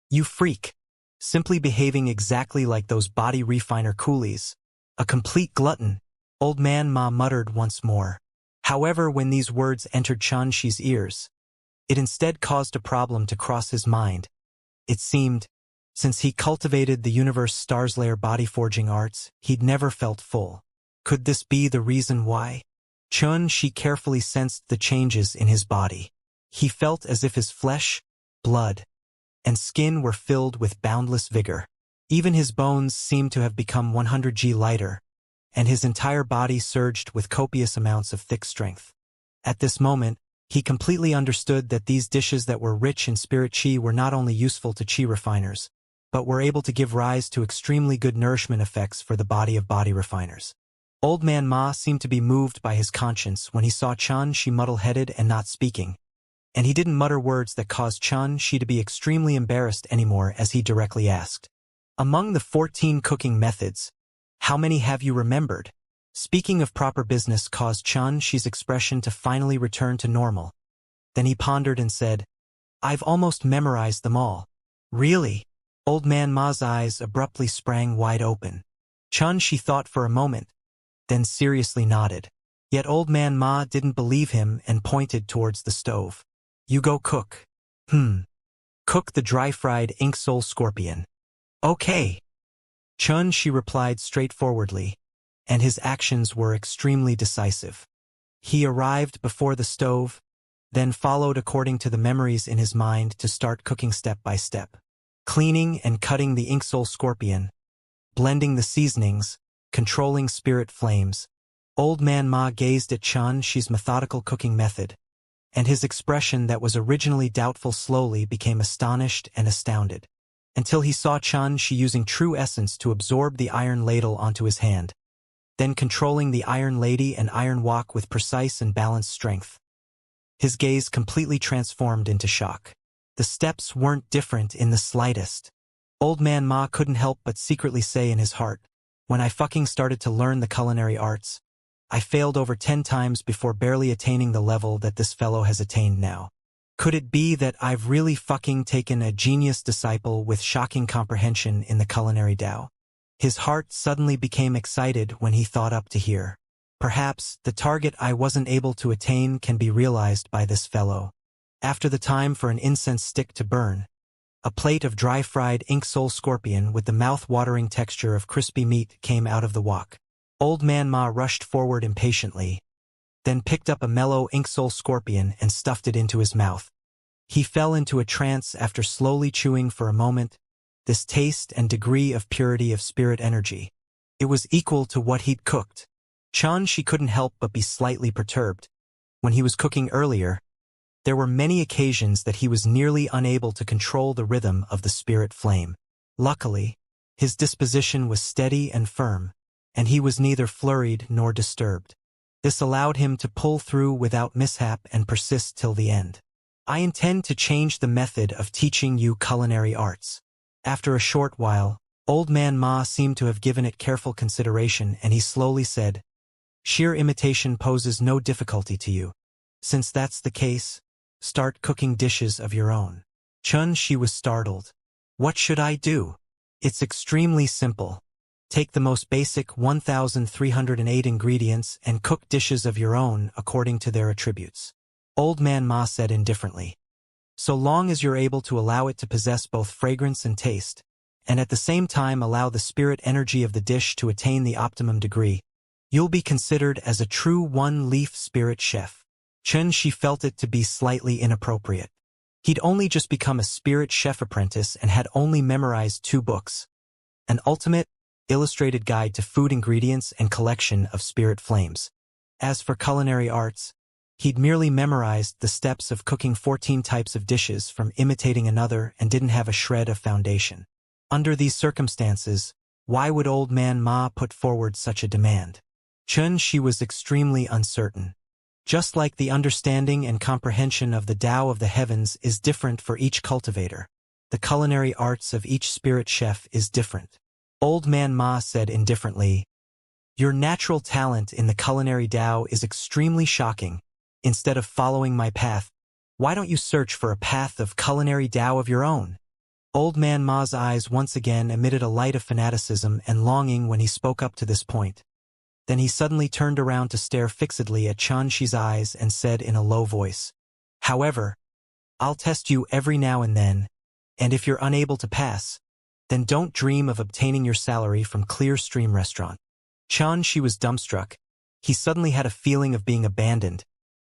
"You freak! Simply behaving exactly like those body refiner coolies. A complete glutton," Old Man Ma muttered once more. However, when these words entered Xianxi's ears, it instead caused a problem to cross his mind. It seemed, since he cultivated the universe star's layer body forging arts, he'd never felt full. Could this be the reason why? Xianxi carefully sensed the changes in his body. He felt as if his flesh, blood, and skin were filled with boundless vigor. Even his bones seemed to have become 100g lighter, and his entire body surged with copious amounts of thick strength. At this moment, he completely understood that these dishes that were rich in spirit qi were not only useful to qi refiners, but were able to give rise to extremely good nourishment effects for the body of body refiners. Old Man Ma seemed to be moved by his conscience when he saw Xianxia muddle-headed and not speaking, and he didn't mutter words that caused Xianxia to be extremely embarrassed anymore as he directly asked, "Among the 14 cooking methods, how many have you remembered?" Speaking of proper business caused Xianxia's expression to finally return to normal. Then he pondered and said, "I've almost memorized them all." "Really?" Old Man Ma's eyes abruptly sprang wide open. Xianxia thought for a moment, then seriously nodded. Yet Old Man Ma didn't believe him and pointed towards the stove. "You go cook." Cook the dry-fried ink soul scorpion." "Okay." Xianxia replied straightforwardly, and his actions were extremely decisive. He arrived before the stove, then followed according to the memories in his mind to start cooking step by step. Cleaning and cutting the ink soul scorpion, blending the seasonings, controlling spirit flames. Old Man Ma gazed at Xianxia's methodical cooking method, and his expression that was originally doubtful slowly became astonished and astounded, until he saw Xianxia using true essence to absorb the iron ladle onto his hand, then controlling the iron lady and iron wok with precise and balanced strength. His gaze completely transformed into shock. The steps weren't different in the slightest. Old Man Ma couldn't help but secretly say in his heart, "When I fucking started to learn the culinary arts, I failed over 10 times before barely attaining the level that this fellow has attained now. Could it be that I've really fucking taken a genius disciple with shocking comprehension in the culinary Tao?" His heart suddenly became excited when he thought up to here. Perhaps the target I wasn't able to attain can be realized by this fellow. After the time for an incense stick to burn, a plate of dry-fried ink soul scorpion with the mouth-watering texture of crispy meat came out of the wok. Old Man Ma rushed forward impatiently, then picked up a mellow ink soul scorpion and stuffed it into his mouth. He fell into a trance after slowly chewing for a moment. This taste and degree of purity of spirit energy, it was equal to what he'd cooked. Xianxia couldn't help but be slightly perturbed. When he was cooking earlier, there were many occasions that he was nearly unable to control the rhythm of the spirit flame. Luckily, his disposition was steady and firm, and he was neither flurried nor disturbed. This allowed him to pull through without mishap and persist till the end. "I intend to change the method of teaching you culinary arts." After a short while, Old Man Ma seemed to have given it careful consideration, and he slowly said, "Sheer imitation poses no difficulty to you. Since that's the case, start cooking dishes of your own." Xianxia was startled. "What should I do?" "It's extremely simple. Take the most basic 1,308 ingredients and cook dishes of your own according to their attributes." Old Man Ma said indifferently, "So long as you're able to allow it to possess both fragrance and taste, and at the same time allow the spirit energy of the dish to attain the optimum degree, you'll be considered as a true one-leaf spirit chef." Xianxia felt it to be slightly inappropriate. He'd only just become a spirit chef apprentice and had only memorized 2 books, an ultimate, illustrated guide to food ingredients and collection of spirit flames. As for culinary arts, he'd merely memorized the steps of cooking 14 types of dishes from imitating another and didn't have a shred of foundation. Under these circumstances, why would Old Man Ma put forward such a demand? Xianxia was extremely uncertain. Just like the understanding and comprehension of the Tao of the heavens is different for each cultivator, the culinary arts of each spirit chef is different. Old Man Ma said indifferently, "Your natural talent in the culinary Tao is extremely shocking. Instead of following my path, why don't you search for a path of culinary Tao of your own?" Old Man Ma's eyes once again emitted a light of fanaticism and longing when he spoke up to this point. Then he suddenly turned around to stare fixedly at Xianxia's eyes and said in a low voice, "However, I'll test you every now and then, and if you're unable to pass, then don't dream of obtaining your salary from Clear Stream Restaurant." Xianxia was dumbstruck. He suddenly had a feeling of being abandoned,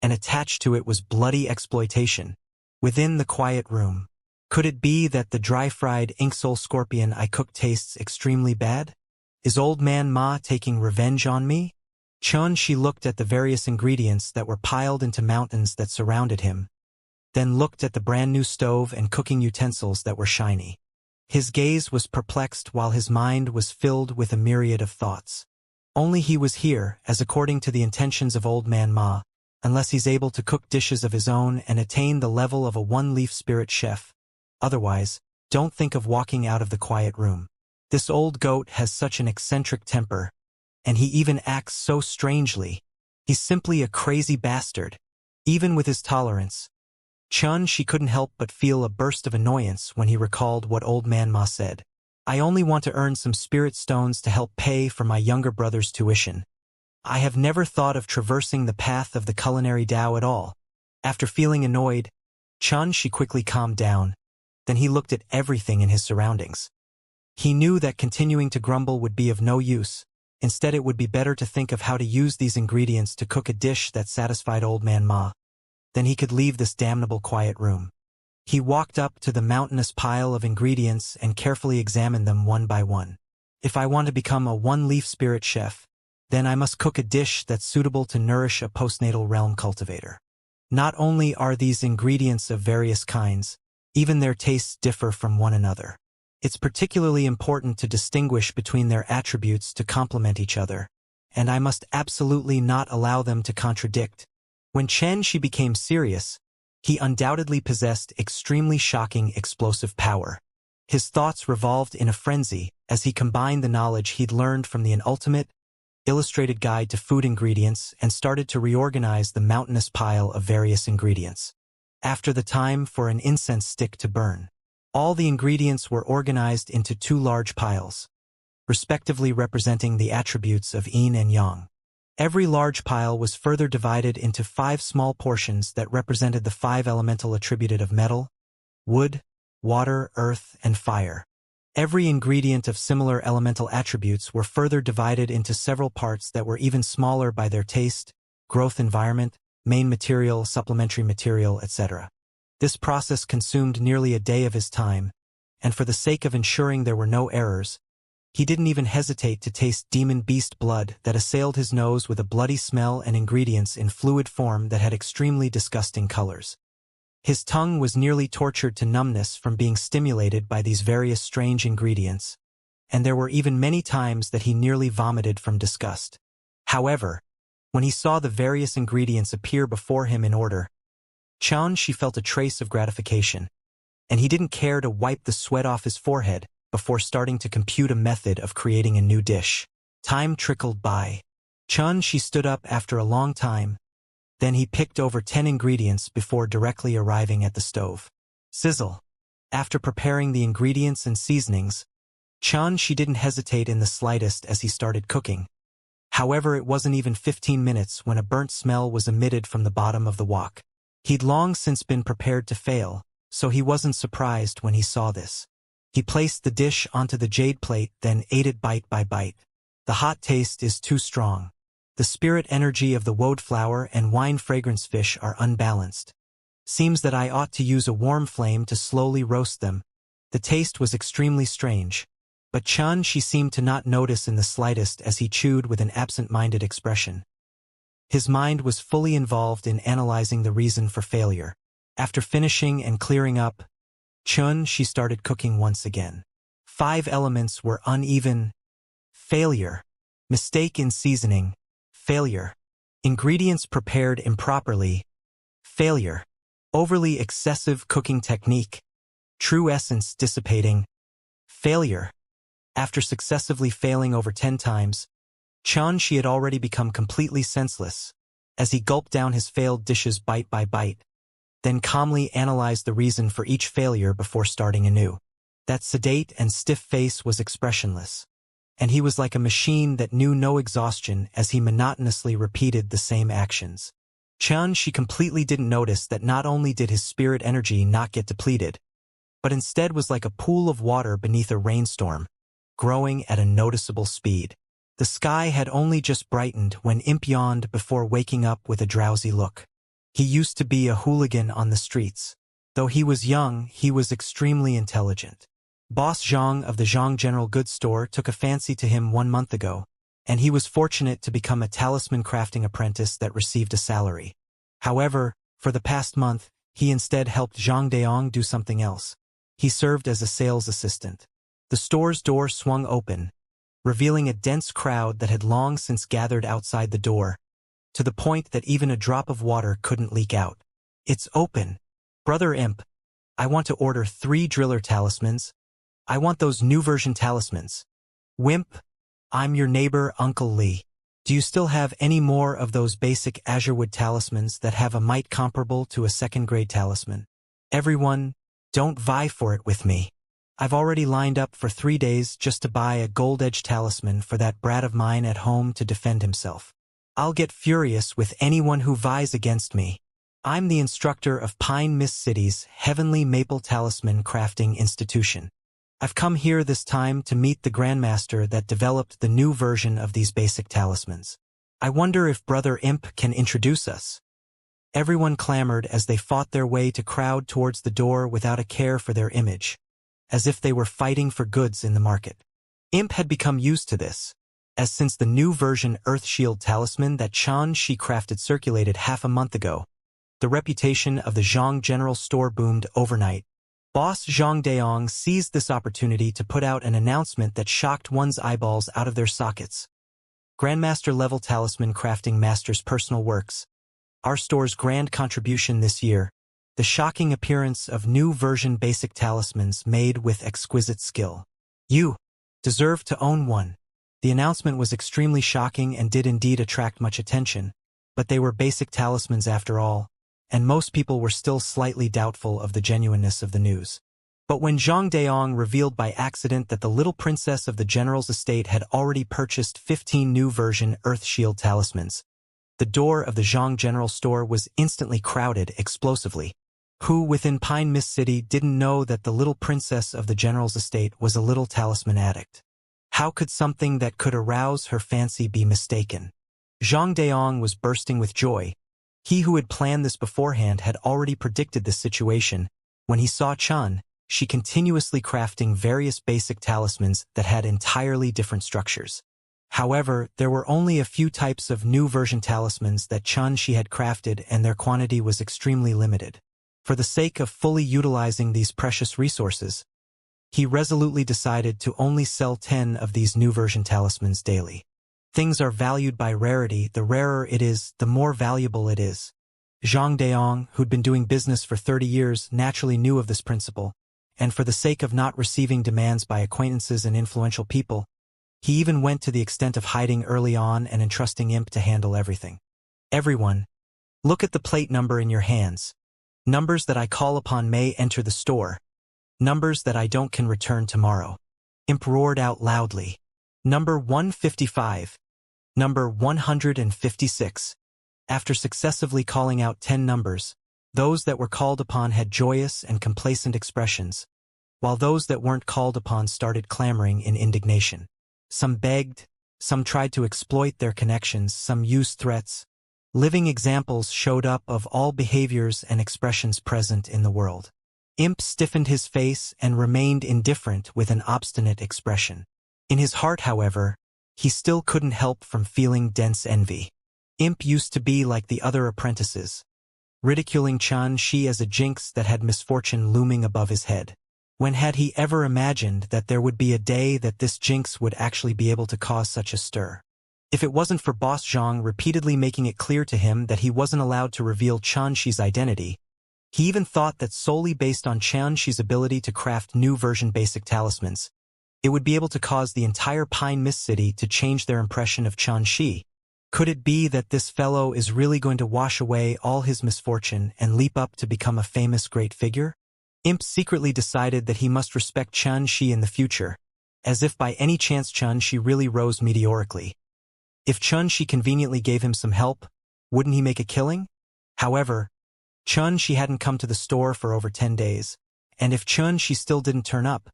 and attached to it was bloody exploitation. Within the quiet room, could it be that the dry-fried ink soul scorpion I cooked tastes extremely bad? Is Old Man Ma taking revenge on me? Xianxia looked at the various ingredients that were piled into mountains that surrounded him, then looked at the brand-new stove and cooking utensils that were shiny. His gaze was perplexed while his mind was filled with a myriad of thoughts. Only he was here, as according to the intentions of Old Man Ma, unless he's able to cook dishes of his own and attain the level of a one-leaf spirit chef. Otherwise, don't think of walking out of the quiet room. This old goat has such an eccentric temper, and he even acts so strangely. He's simply a crazy bastard. Even with his tolerance, she couldn't help but feel a burst of annoyance when he recalled what Old Man Ma said. I only want to earn some spirit stones to help pay for my younger brother's tuition. I have never thought of traversing the path of the culinary Tao at all. After feeling annoyed, she quickly calmed down. Then he looked at everything in his surroundings. He knew that continuing to grumble would be of no use. Instead, it would be better to think of how to use these ingredients to cook a dish that satisfied Old Man Ma. Then he could leave this damnable quiet room. He walked up to the mountainous pile of ingredients and carefully examined them one by one. If I want to become a one-leaf spirit chef, then I must cook a dish that's suitable to nourish a postnatal realm cultivator. Not only are these ingredients of various kinds, even their tastes differ from one another. It's particularly important to distinguish between their attributes to complement each other, and I must absolutely not allow them to contradict. When she became serious, he undoubtedly possessed extremely shocking explosive power. His thoughts revolved in a frenzy as he combined the knowledge he'd learned from the Ultimate Illustrated Guide to Food Ingredients and started to reorganize the mountainous pile of various ingredients. After the time for an incense stick to burn, all the ingredients were organized into two large piles, respectively representing the attributes of yin and yang. Every large pile was further divided into 5 small portions that represented the 5 elemental attributed of metal, wood, water, earth, and fire. Every ingredient of similar elemental attributes were further divided into several parts that were even smaller by their taste, growth environment, main material, supplementary material, etc. This process consumed nearly a day of his time, and for the sake of ensuring there were no errors, he didn't even hesitate to taste demon beast blood that assailed his nose with a bloody smell and ingredients in fluid form that had extremely disgusting colors. His tongue was nearly tortured to numbness from being stimulated by these various strange ingredients, and there were even many times that he nearly vomited from disgust. However, when he saw the various ingredients appear before him in order, she felt a trace of gratification, and he didn't care to wipe the sweat off his forehead before starting to compute a method of creating a new dish. Time trickled by. She stood up after a long time. Then he picked over 10 ingredients before directly arriving at the stove. Sizzle. After preparing the ingredients and seasonings, she didn't hesitate in the slightest as he started cooking. However, it wasn't even 15 minutes when a burnt smell was emitted from the bottom of the wok. He'd long since been prepared to fail, so he wasn't surprised when he saw this. He placed the dish onto the jade plate, then ate it bite by bite. The hot taste is too strong. The spirit energy of the woad flower and wine fragrance fish are unbalanced. Seems that I ought to use a warm flame to slowly roast them. The taste was extremely strange, but she seemed to not notice in the slightest as he chewed with an absent-minded expression. His mind was fully involved in analyzing the reason for failure. After finishing and clearing up, she started cooking once again. 5 elements were uneven. Failure. Mistake in seasoning. Failure. Ingredients prepared improperly. Failure. Overly excessive cooking technique. True essence dissipating. Failure. After successively failing over 10 times, she had already become completely senseless, as he gulped down his failed dishes bite by bite, then calmly analyzed the reason for each failure before starting anew. That sedate and stiff face was expressionless, and he was like a machine that knew no exhaustion as he monotonously repeated the same actions. She completely didn't notice that not only did his spirit energy not get depleted, but instead was like a pool of water beneath a rainstorm, growing at a noticeable speed. The sky had only just brightened when Imp yawned before waking up with a drowsy look. He used to be a hooligan on the streets. Though he was young, he was extremely intelligent. Boss Zhang of the Zhang General Goods Store took a fancy to him 1 month ago, and he was fortunate to become a talisman crafting apprentice that received a salary. However, for the past month, he instead helped Zhang Deong do something else. He served as a sales assistant. The store's door swung open, revealing a dense crowd that had long since gathered outside the door, to the point that even a drop of water couldn't leak out. "It's open. Brother Imp, I want to order 3 driller talismans. I want those new version talismans. Wimp, I'm your neighbor Uncle Lee. Do you still have any more of those basic azurewood talismans that have a might comparable to a second-grade talisman? Everyone, don't vie for it with me. I've already lined up for 3 days just to buy a gold-edged talisman for that brat of mine at home to defend himself. I'll get furious with anyone who vies against me. I'm the instructor of Pine Mist City's Heavenly Maple Talisman Crafting Institution. I've come here this time to meet the Grandmaster that developed the new version of these basic talismans. I wonder if Brother Imp can introduce us." Everyone clamored as they fought their way to crowd towards the door without a care for their image, as if they were fighting for goods in the market. Imp had become used to this, as since the new version Earth Shield talisman that Xianxia crafted circulated half a month ago, the reputation of the Zhang General Store boomed overnight. Boss Zhang Deong seized this opportunity to put out an announcement that shocked one's eyeballs out of their sockets. "Grandmaster-level talisman crafting master's personal works. Our store's grand contribution this year. The shocking appearance of new version basic talismans made with exquisite skill. You deserve to own one." The announcement was extremely shocking and did indeed attract much attention, but they were basic talismans after all, and most people were still slightly doubtful of the genuineness of the news. But when Zhang Deong revealed by accident that the little princess of the general's estate had already purchased 15 new version Earth Shield talismans, the door of the Zhang General Store was instantly crowded explosively. Who within Pine Mist City didn't know that the little princess of the general's estate was a little talisman addict? How could something that could arouse her fancy be mistaken? Zhang Deong was bursting with joy. He who had planned this beforehand had already predicted this situation when he saw Xianxia continuously crafting various basic talismans that had entirely different structures. However, there were only a few types of new version talismans that Xianxia had crafted, and their quantity was extremely limited. For the sake of fully utilizing these precious resources, he resolutely decided to only sell 10 of these new version talismans daily. Things are valued by rarity. The rarer it is, the more valuable it is. Zhang Deong, who'd been doing business for 30 years, naturally knew of this principle, and for the sake of not receiving demands by acquaintances and influential people, he even went to the extent of hiding early on and entrusting Imp to handle everything. "Everyone, look at the plate number in your hands. Numbers that I call upon may enter the store. Numbers that I don't can return tomorrow." Imp roared out loudly. "Number 155. Number 156. After successively calling out 10 numbers, those that were called upon had joyous and complacent expressions, while those that weren't called upon started clamoring in indignation. Some begged, some tried to exploit their connections, some used threats. Living examples showed up of all behaviors and expressions present in the world. Imp stiffened his face and remained indifferent with an obstinate expression. In his heart, however, he still couldn't help from feeling dense envy. Imp used to be like the other apprentices, ridiculing Xianxia as a jinx that had misfortune looming above his head. When had he ever imagined that there would be a day that this jinx would actually be able to cause such a stir? If it wasn't for Boss Zhang repeatedly making it clear to him that he wasn't allowed to reveal Xianxia's identity, he even thought that solely based on Xianxia's ability to craft new version basic talismans, it would be able to cause the entire Pine Mist City to change their impression of Xianxia. Could it be that this fellow is really going to wash away all his misfortune and leap up to become a famous great figure? Imp secretly decided that he must respect Xianxia in the future, as if by any chance Xianxia really rose meteorically. If Xianxia conveniently gave him some help, wouldn't he make a killing? However, Xianxia hadn't come to the store for over 10 days, and if Xianxia still didn't turn up,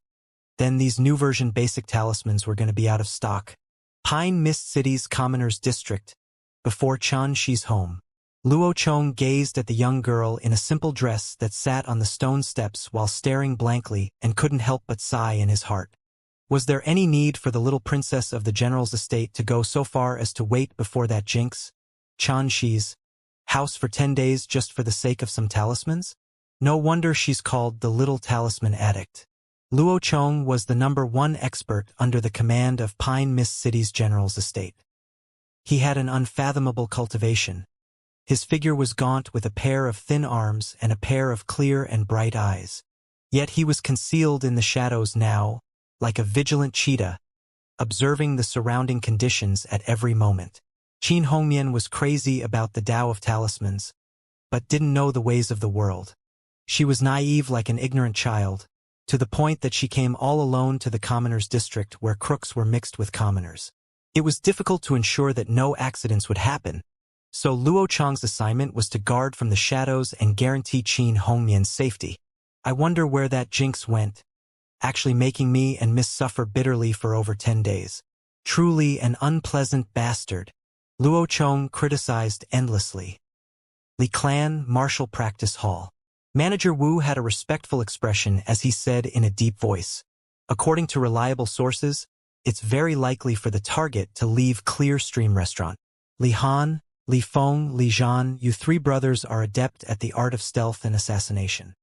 then these new version basic talismans were going to be out of stock. Pine Mist City's Commoners District, before Xianxia's home. Luo Chong gazed at the young girl in a simple dress that sat on the stone steps while staring blankly and couldn't help but sigh in his heart. Was there any need for the little princess of the general's estate to go so far as to wait before that jinx, Xianxia's house for 10 days just for the sake of some talismans? No wonder she's called the little talisman addict. Luo Chong was the #1 expert under the command of Pine Mist City's general's estate. He had an unfathomable cultivation. His figure was gaunt with a pair of thin arms and a pair of clear and bright eyes. Yet he was concealed in the shadows now, like a vigilant cheetah, observing the surrounding conditions at every moment. Qin Hongmian was crazy about the Tao of talismans, but didn't know the ways of the world. She was naive like an ignorant child, to the point that she came all alone to the commoners' district where crooks were mixed with commoners. It was difficult to ensure that no accidents would happen, so Luo Chong's assignment was to guard from the shadows and guarantee Qin Hongmian's safety. I wonder where that jinx went, actually making me and Miss suffer bitterly for over 10 days. Truly an unpleasant bastard, Luo Chong criticized endlessly. Li Clan Martial Practice Hall. Manager Wu had a respectful expression as he said in a deep voice, "According to reliable sources, it's very likely for the target to leave Clearstream Restaurant. Li Han, Li Feng, Li Zhan, you 3 brothers are adept at the art of stealth and assassination.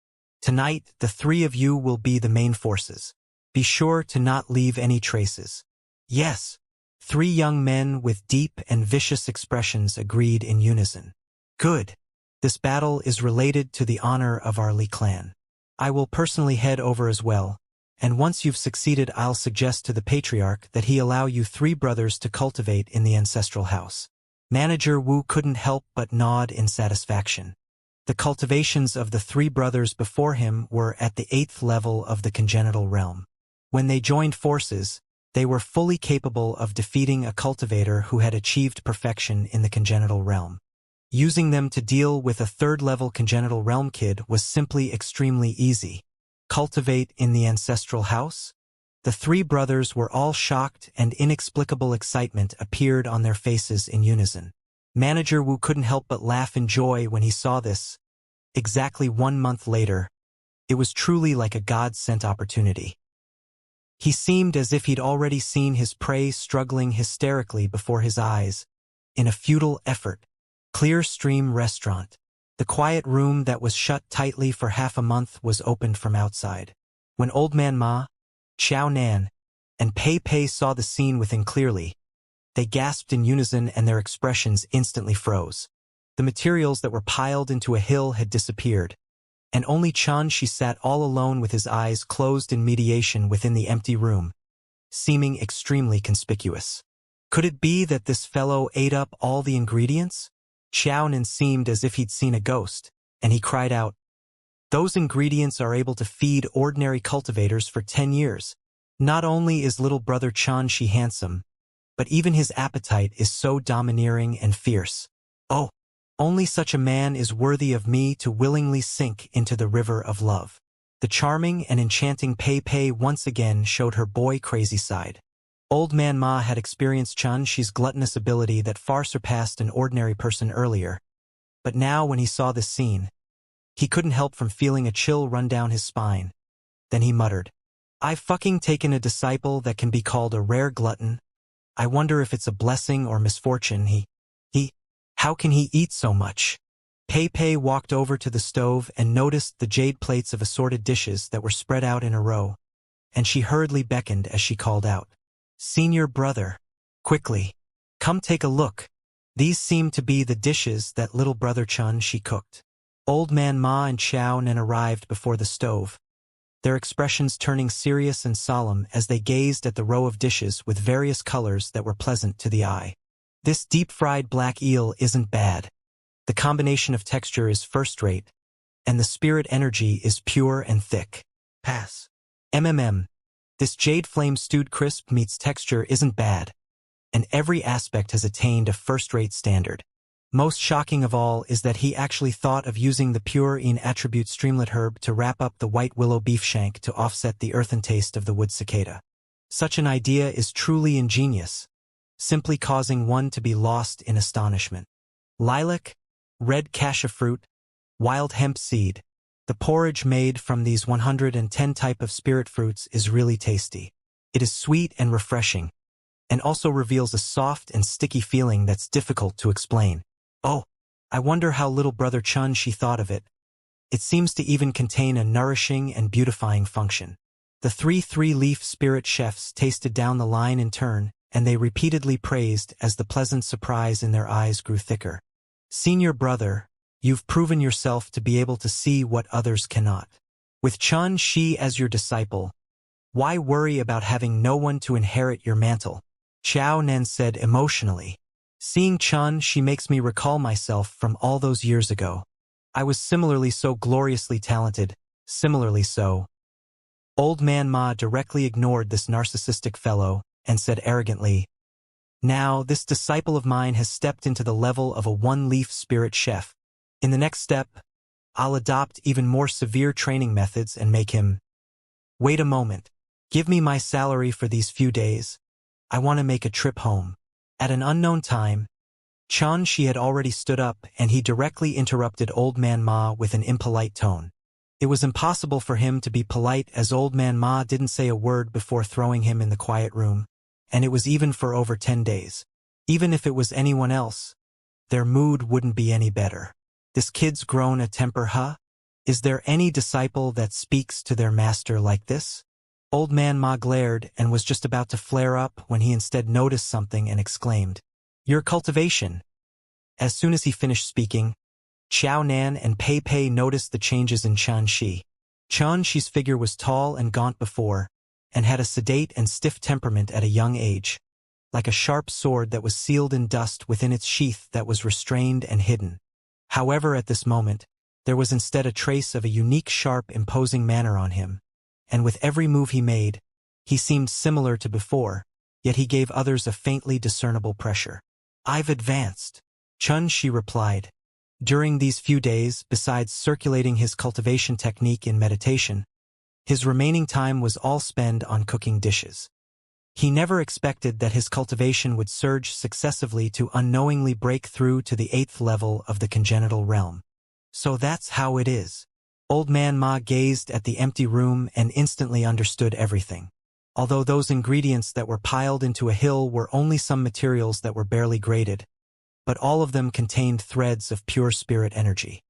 Tonight, the 3 of you will be the main forces. Be sure to not leave any traces." Yes, 3 young men with deep and vicious expressions agreed in unison. Good. This battle is related to the honor of our Li clan. I will personally head over as well, and once you've succeeded I'll suggest to the patriarch that he allow you 3 brothers to cultivate in the ancestral house. Manager Wu couldn't help but nod in satisfaction. The cultivations of the 3 brothers before him were at the 8th level of the congenital realm. When they joined forces, they were fully capable of defeating a cultivator who had achieved perfection in the congenital realm. Using them to deal with a 3rd-level congenital realm kid was simply extremely easy. Cultivate in the ancestral house? The 3 brothers were all shocked, and inexplicable excitement appeared on their faces in unison. Manager Wu couldn't help but laugh in joy when he saw this. Exactly 1 month later, it was truly like a God-sent opportunity. He seemed as if he'd already seen his prey struggling hysterically before his eyes, in a futile effort. Clearstream Restaurant. The quiet room that was shut tightly for half a month was opened from outside. When Old Man Ma, Xiao Nan, and Pei Pei saw the scene within clearly, they gasped in unison and their expressions instantly froze. The materials that were piled into a hill had disappeared, and only Xianxia sat all alone with his eyes closed in mediation within the empty room, seeming extremely conspicuous. Could it be that this fellow ate up all the ingredients? Xiaonan seemed as if he'd seen a ghost, and he cried out, "Those ingredients are able to feed ordinary cultivators for 10 years. Not only is little brother Xianxia handsome, but even his appetite is so domineering and fierce. Oh, only such a man is worthy of me to willingly sink into the river of love." The charming and enchanting Pei Pei once again showed her boy-crazy side. Old Man Ma had experienced Xianxia's gluttonous ability that far surpassed an ordinary person earlier, but now when he saw this scene, he couldn't help from feeling a chill run down his spine. Then he muttered, "I've fucking taken a disciple that can be called a rare glutton. I wonder if it's a blessing or misfortune. How can he eat so much?" Pei Pei walked over to the stove and noticed the jade plates of assorted dishes that were spread out in a row, and she hurriedly beckoned as she called out, "Senior brother, quickly, come take a look." These seemed to be the dishes that little brother Xianxia cooked. Old Man Ma and Xiao Nan arrived before the stove, their expressions turning serious and solemn as they gazed at the row of dishes with various colors that were pleasant to the eye. "This deep-fried black eel isn't bad. The combination of texture is first-rate, and the spirit energy is pure and thick. Pass. This jade flame stewed crisp meets texture isn't bad, and every aspect has attained a first-rate standard. Most shocking of all is that he actually thought of using the pure attribute streamlet herb to wrap up the white willow beef shank to offset the earthen taste of the wood cicada. Such an idea is truly ingenious, simply causing one to be lost in astonishment. Lilac, red cassia fruit, wild hemp seed. The porridge made from these 110 type of spirit fruits is really tasty. It is sweet and refreshing, and also reveals a soft and sticky feeling that's difficult to explain. Oh, I wonder how little brother Xianxia thought of it. It seems to even contain a nourishing and beautifying function. The three-leaf spirit chefs tasted down the line in turn, and they repeatedly praised as the pleasant surprise in their eyes grew thicker. Senior brother, you've proven yourself to be able to see what others cannot. With Xianxia as your disciple, why worry about having no one to inherit your mantle? Xiao Nan said emotionally. Seeing Xianxia makes me recall myself from all those years ago. I was similarly so gloriously talented, similarly so. Old Man Ma directly ignored this narcissistic fellow and said arrogantly, now this disciple of mine has stepped into the level of a one-leaf spirit chef. In the next step, I'll adopt even more severe training methods and make him. Wait a moment. Give me my salary for these few days. I want to make a trip home. At an unknown time, Xianxia had already stood up and he directly interrupted Old Man Ma with an impolite tone. It was impossible for him to be polite as Old Man Ma didn't say a word before throwing him in the quiet room, and it was even for over 10 days. Even if it was anyone else, their mood wouldn't be any better. This kid's grown a temper, huh? Is there any disciple that speaks to their master like this? Old Man Ma glared and was just about to flare up when he instead noticed something and exclaimed, your cultivation. As soon as he finished speaking, Xiao Nan and Pei Pei noticed the changes in Xianxia. Xianxia's figure was tall and gaunt before, and had a sedate and stiff temperament at a young age, like a sharp sword that was sealed in dust within its sheath that was restrained and hidden. However, at this moment, there was instead a trace of a unique sharp, imposing manner on him, and with every move he made, he seemed similar to before, yet he gave others a faintly discernible pressure. I've advanced, Xianxia replied. During these few days, besides circulating his cultivation technique in meditation, his remaining time was all spent on cooking dishes. He never expected that his cultivation would surge successively to unknowingly break through to the 8th level of the congenital realm. So that's how it is. Old Man Ma gazed at the empty room and instantly understood everything. Although those ingredients that were piled into a hill were only some materials that were barely graded, but all of them contained threads of pure spirit energy.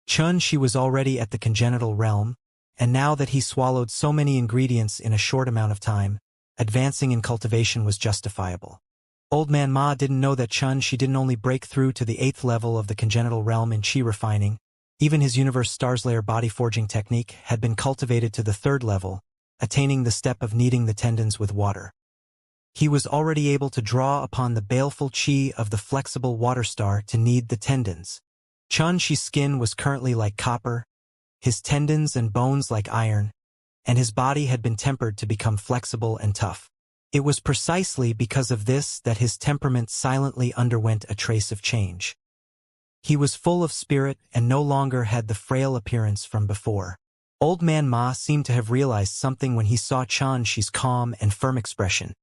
Xianxia was already at the congenital realm, and now that he swallowed so many ingredients in a short amount of time, advancing in cultivation was justifiable. Old Man Ma didn't know that Xianxia didn't only break through to the 8th level of the congenital realm in qi refining, even his universe stars layer body forging technique had been cultivated to the 3rd level, attaining the step of kneading the tendons with water. He was already able to draw upon the baleful qi of the flexible water star to knead the tendons. Xianxia's skin was currently like copper, his tendons and bones like iron, and his body had been tempered to become flexible and tough. It was precisely because of this that his temperament silently underwent a trace of change. He was full of spirit and no longer had the frail appearance from before. Old Man Ma seemed to have realized something when he saw Xianxia's calm and firm expression.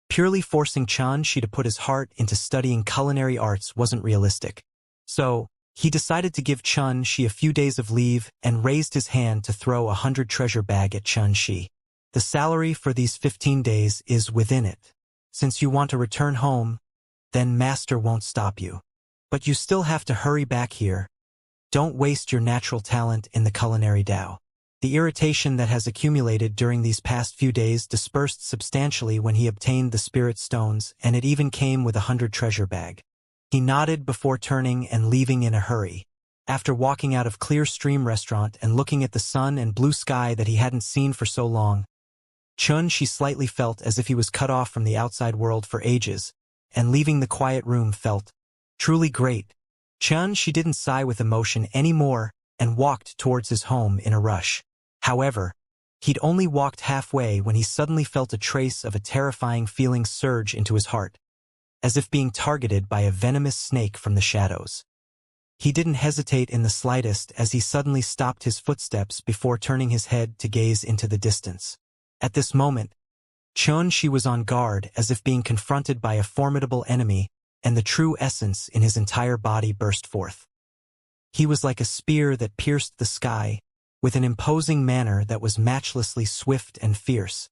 Purely forcing Xianxia to put his heart into studying culinary arts wasn't realistic. So, he decided to give Xianxia a few days of leave and raised his hand to throw 100 treasure bag at Xianxia. The salary for these 15 days is within it. Since you want to return home, then Master won't stop you. But you still have to hurry back here. Don't waste your natural talent in the culinary Tao. The irritation that has accumulated during these past few days dispersed substantially when he obtained the spirit stones, and it even came with 100 treasure bag. He nodded before turning and leaving in a hurry. After walking out of Clear Stream Restaurant and looking at the sun and blue sky that he hadn't seen for so long, Xianxia slightly felt as if he was cut off from the outside world for ages, and leaving the quiet room felt truly great. Xianxia didn't sigh with emotion anymore and walked towards his home in a rush. However, he'd only walked halfway when he suddenly felt a trace of a terrifying feeling surge into his heart, as if being targeted by a venomous snake from the shadows. He didn't hesitate in the slightest as he suddenly stopped his footsteps before turning his head to gaze into the distance. At this moment, Xianxia was on guard as if being confronted by a formidable enemy, and the true essence in his entire body burst forth. He was like a spear that pierced the sky, with an imposing manner that was matchlessly swift and fierce.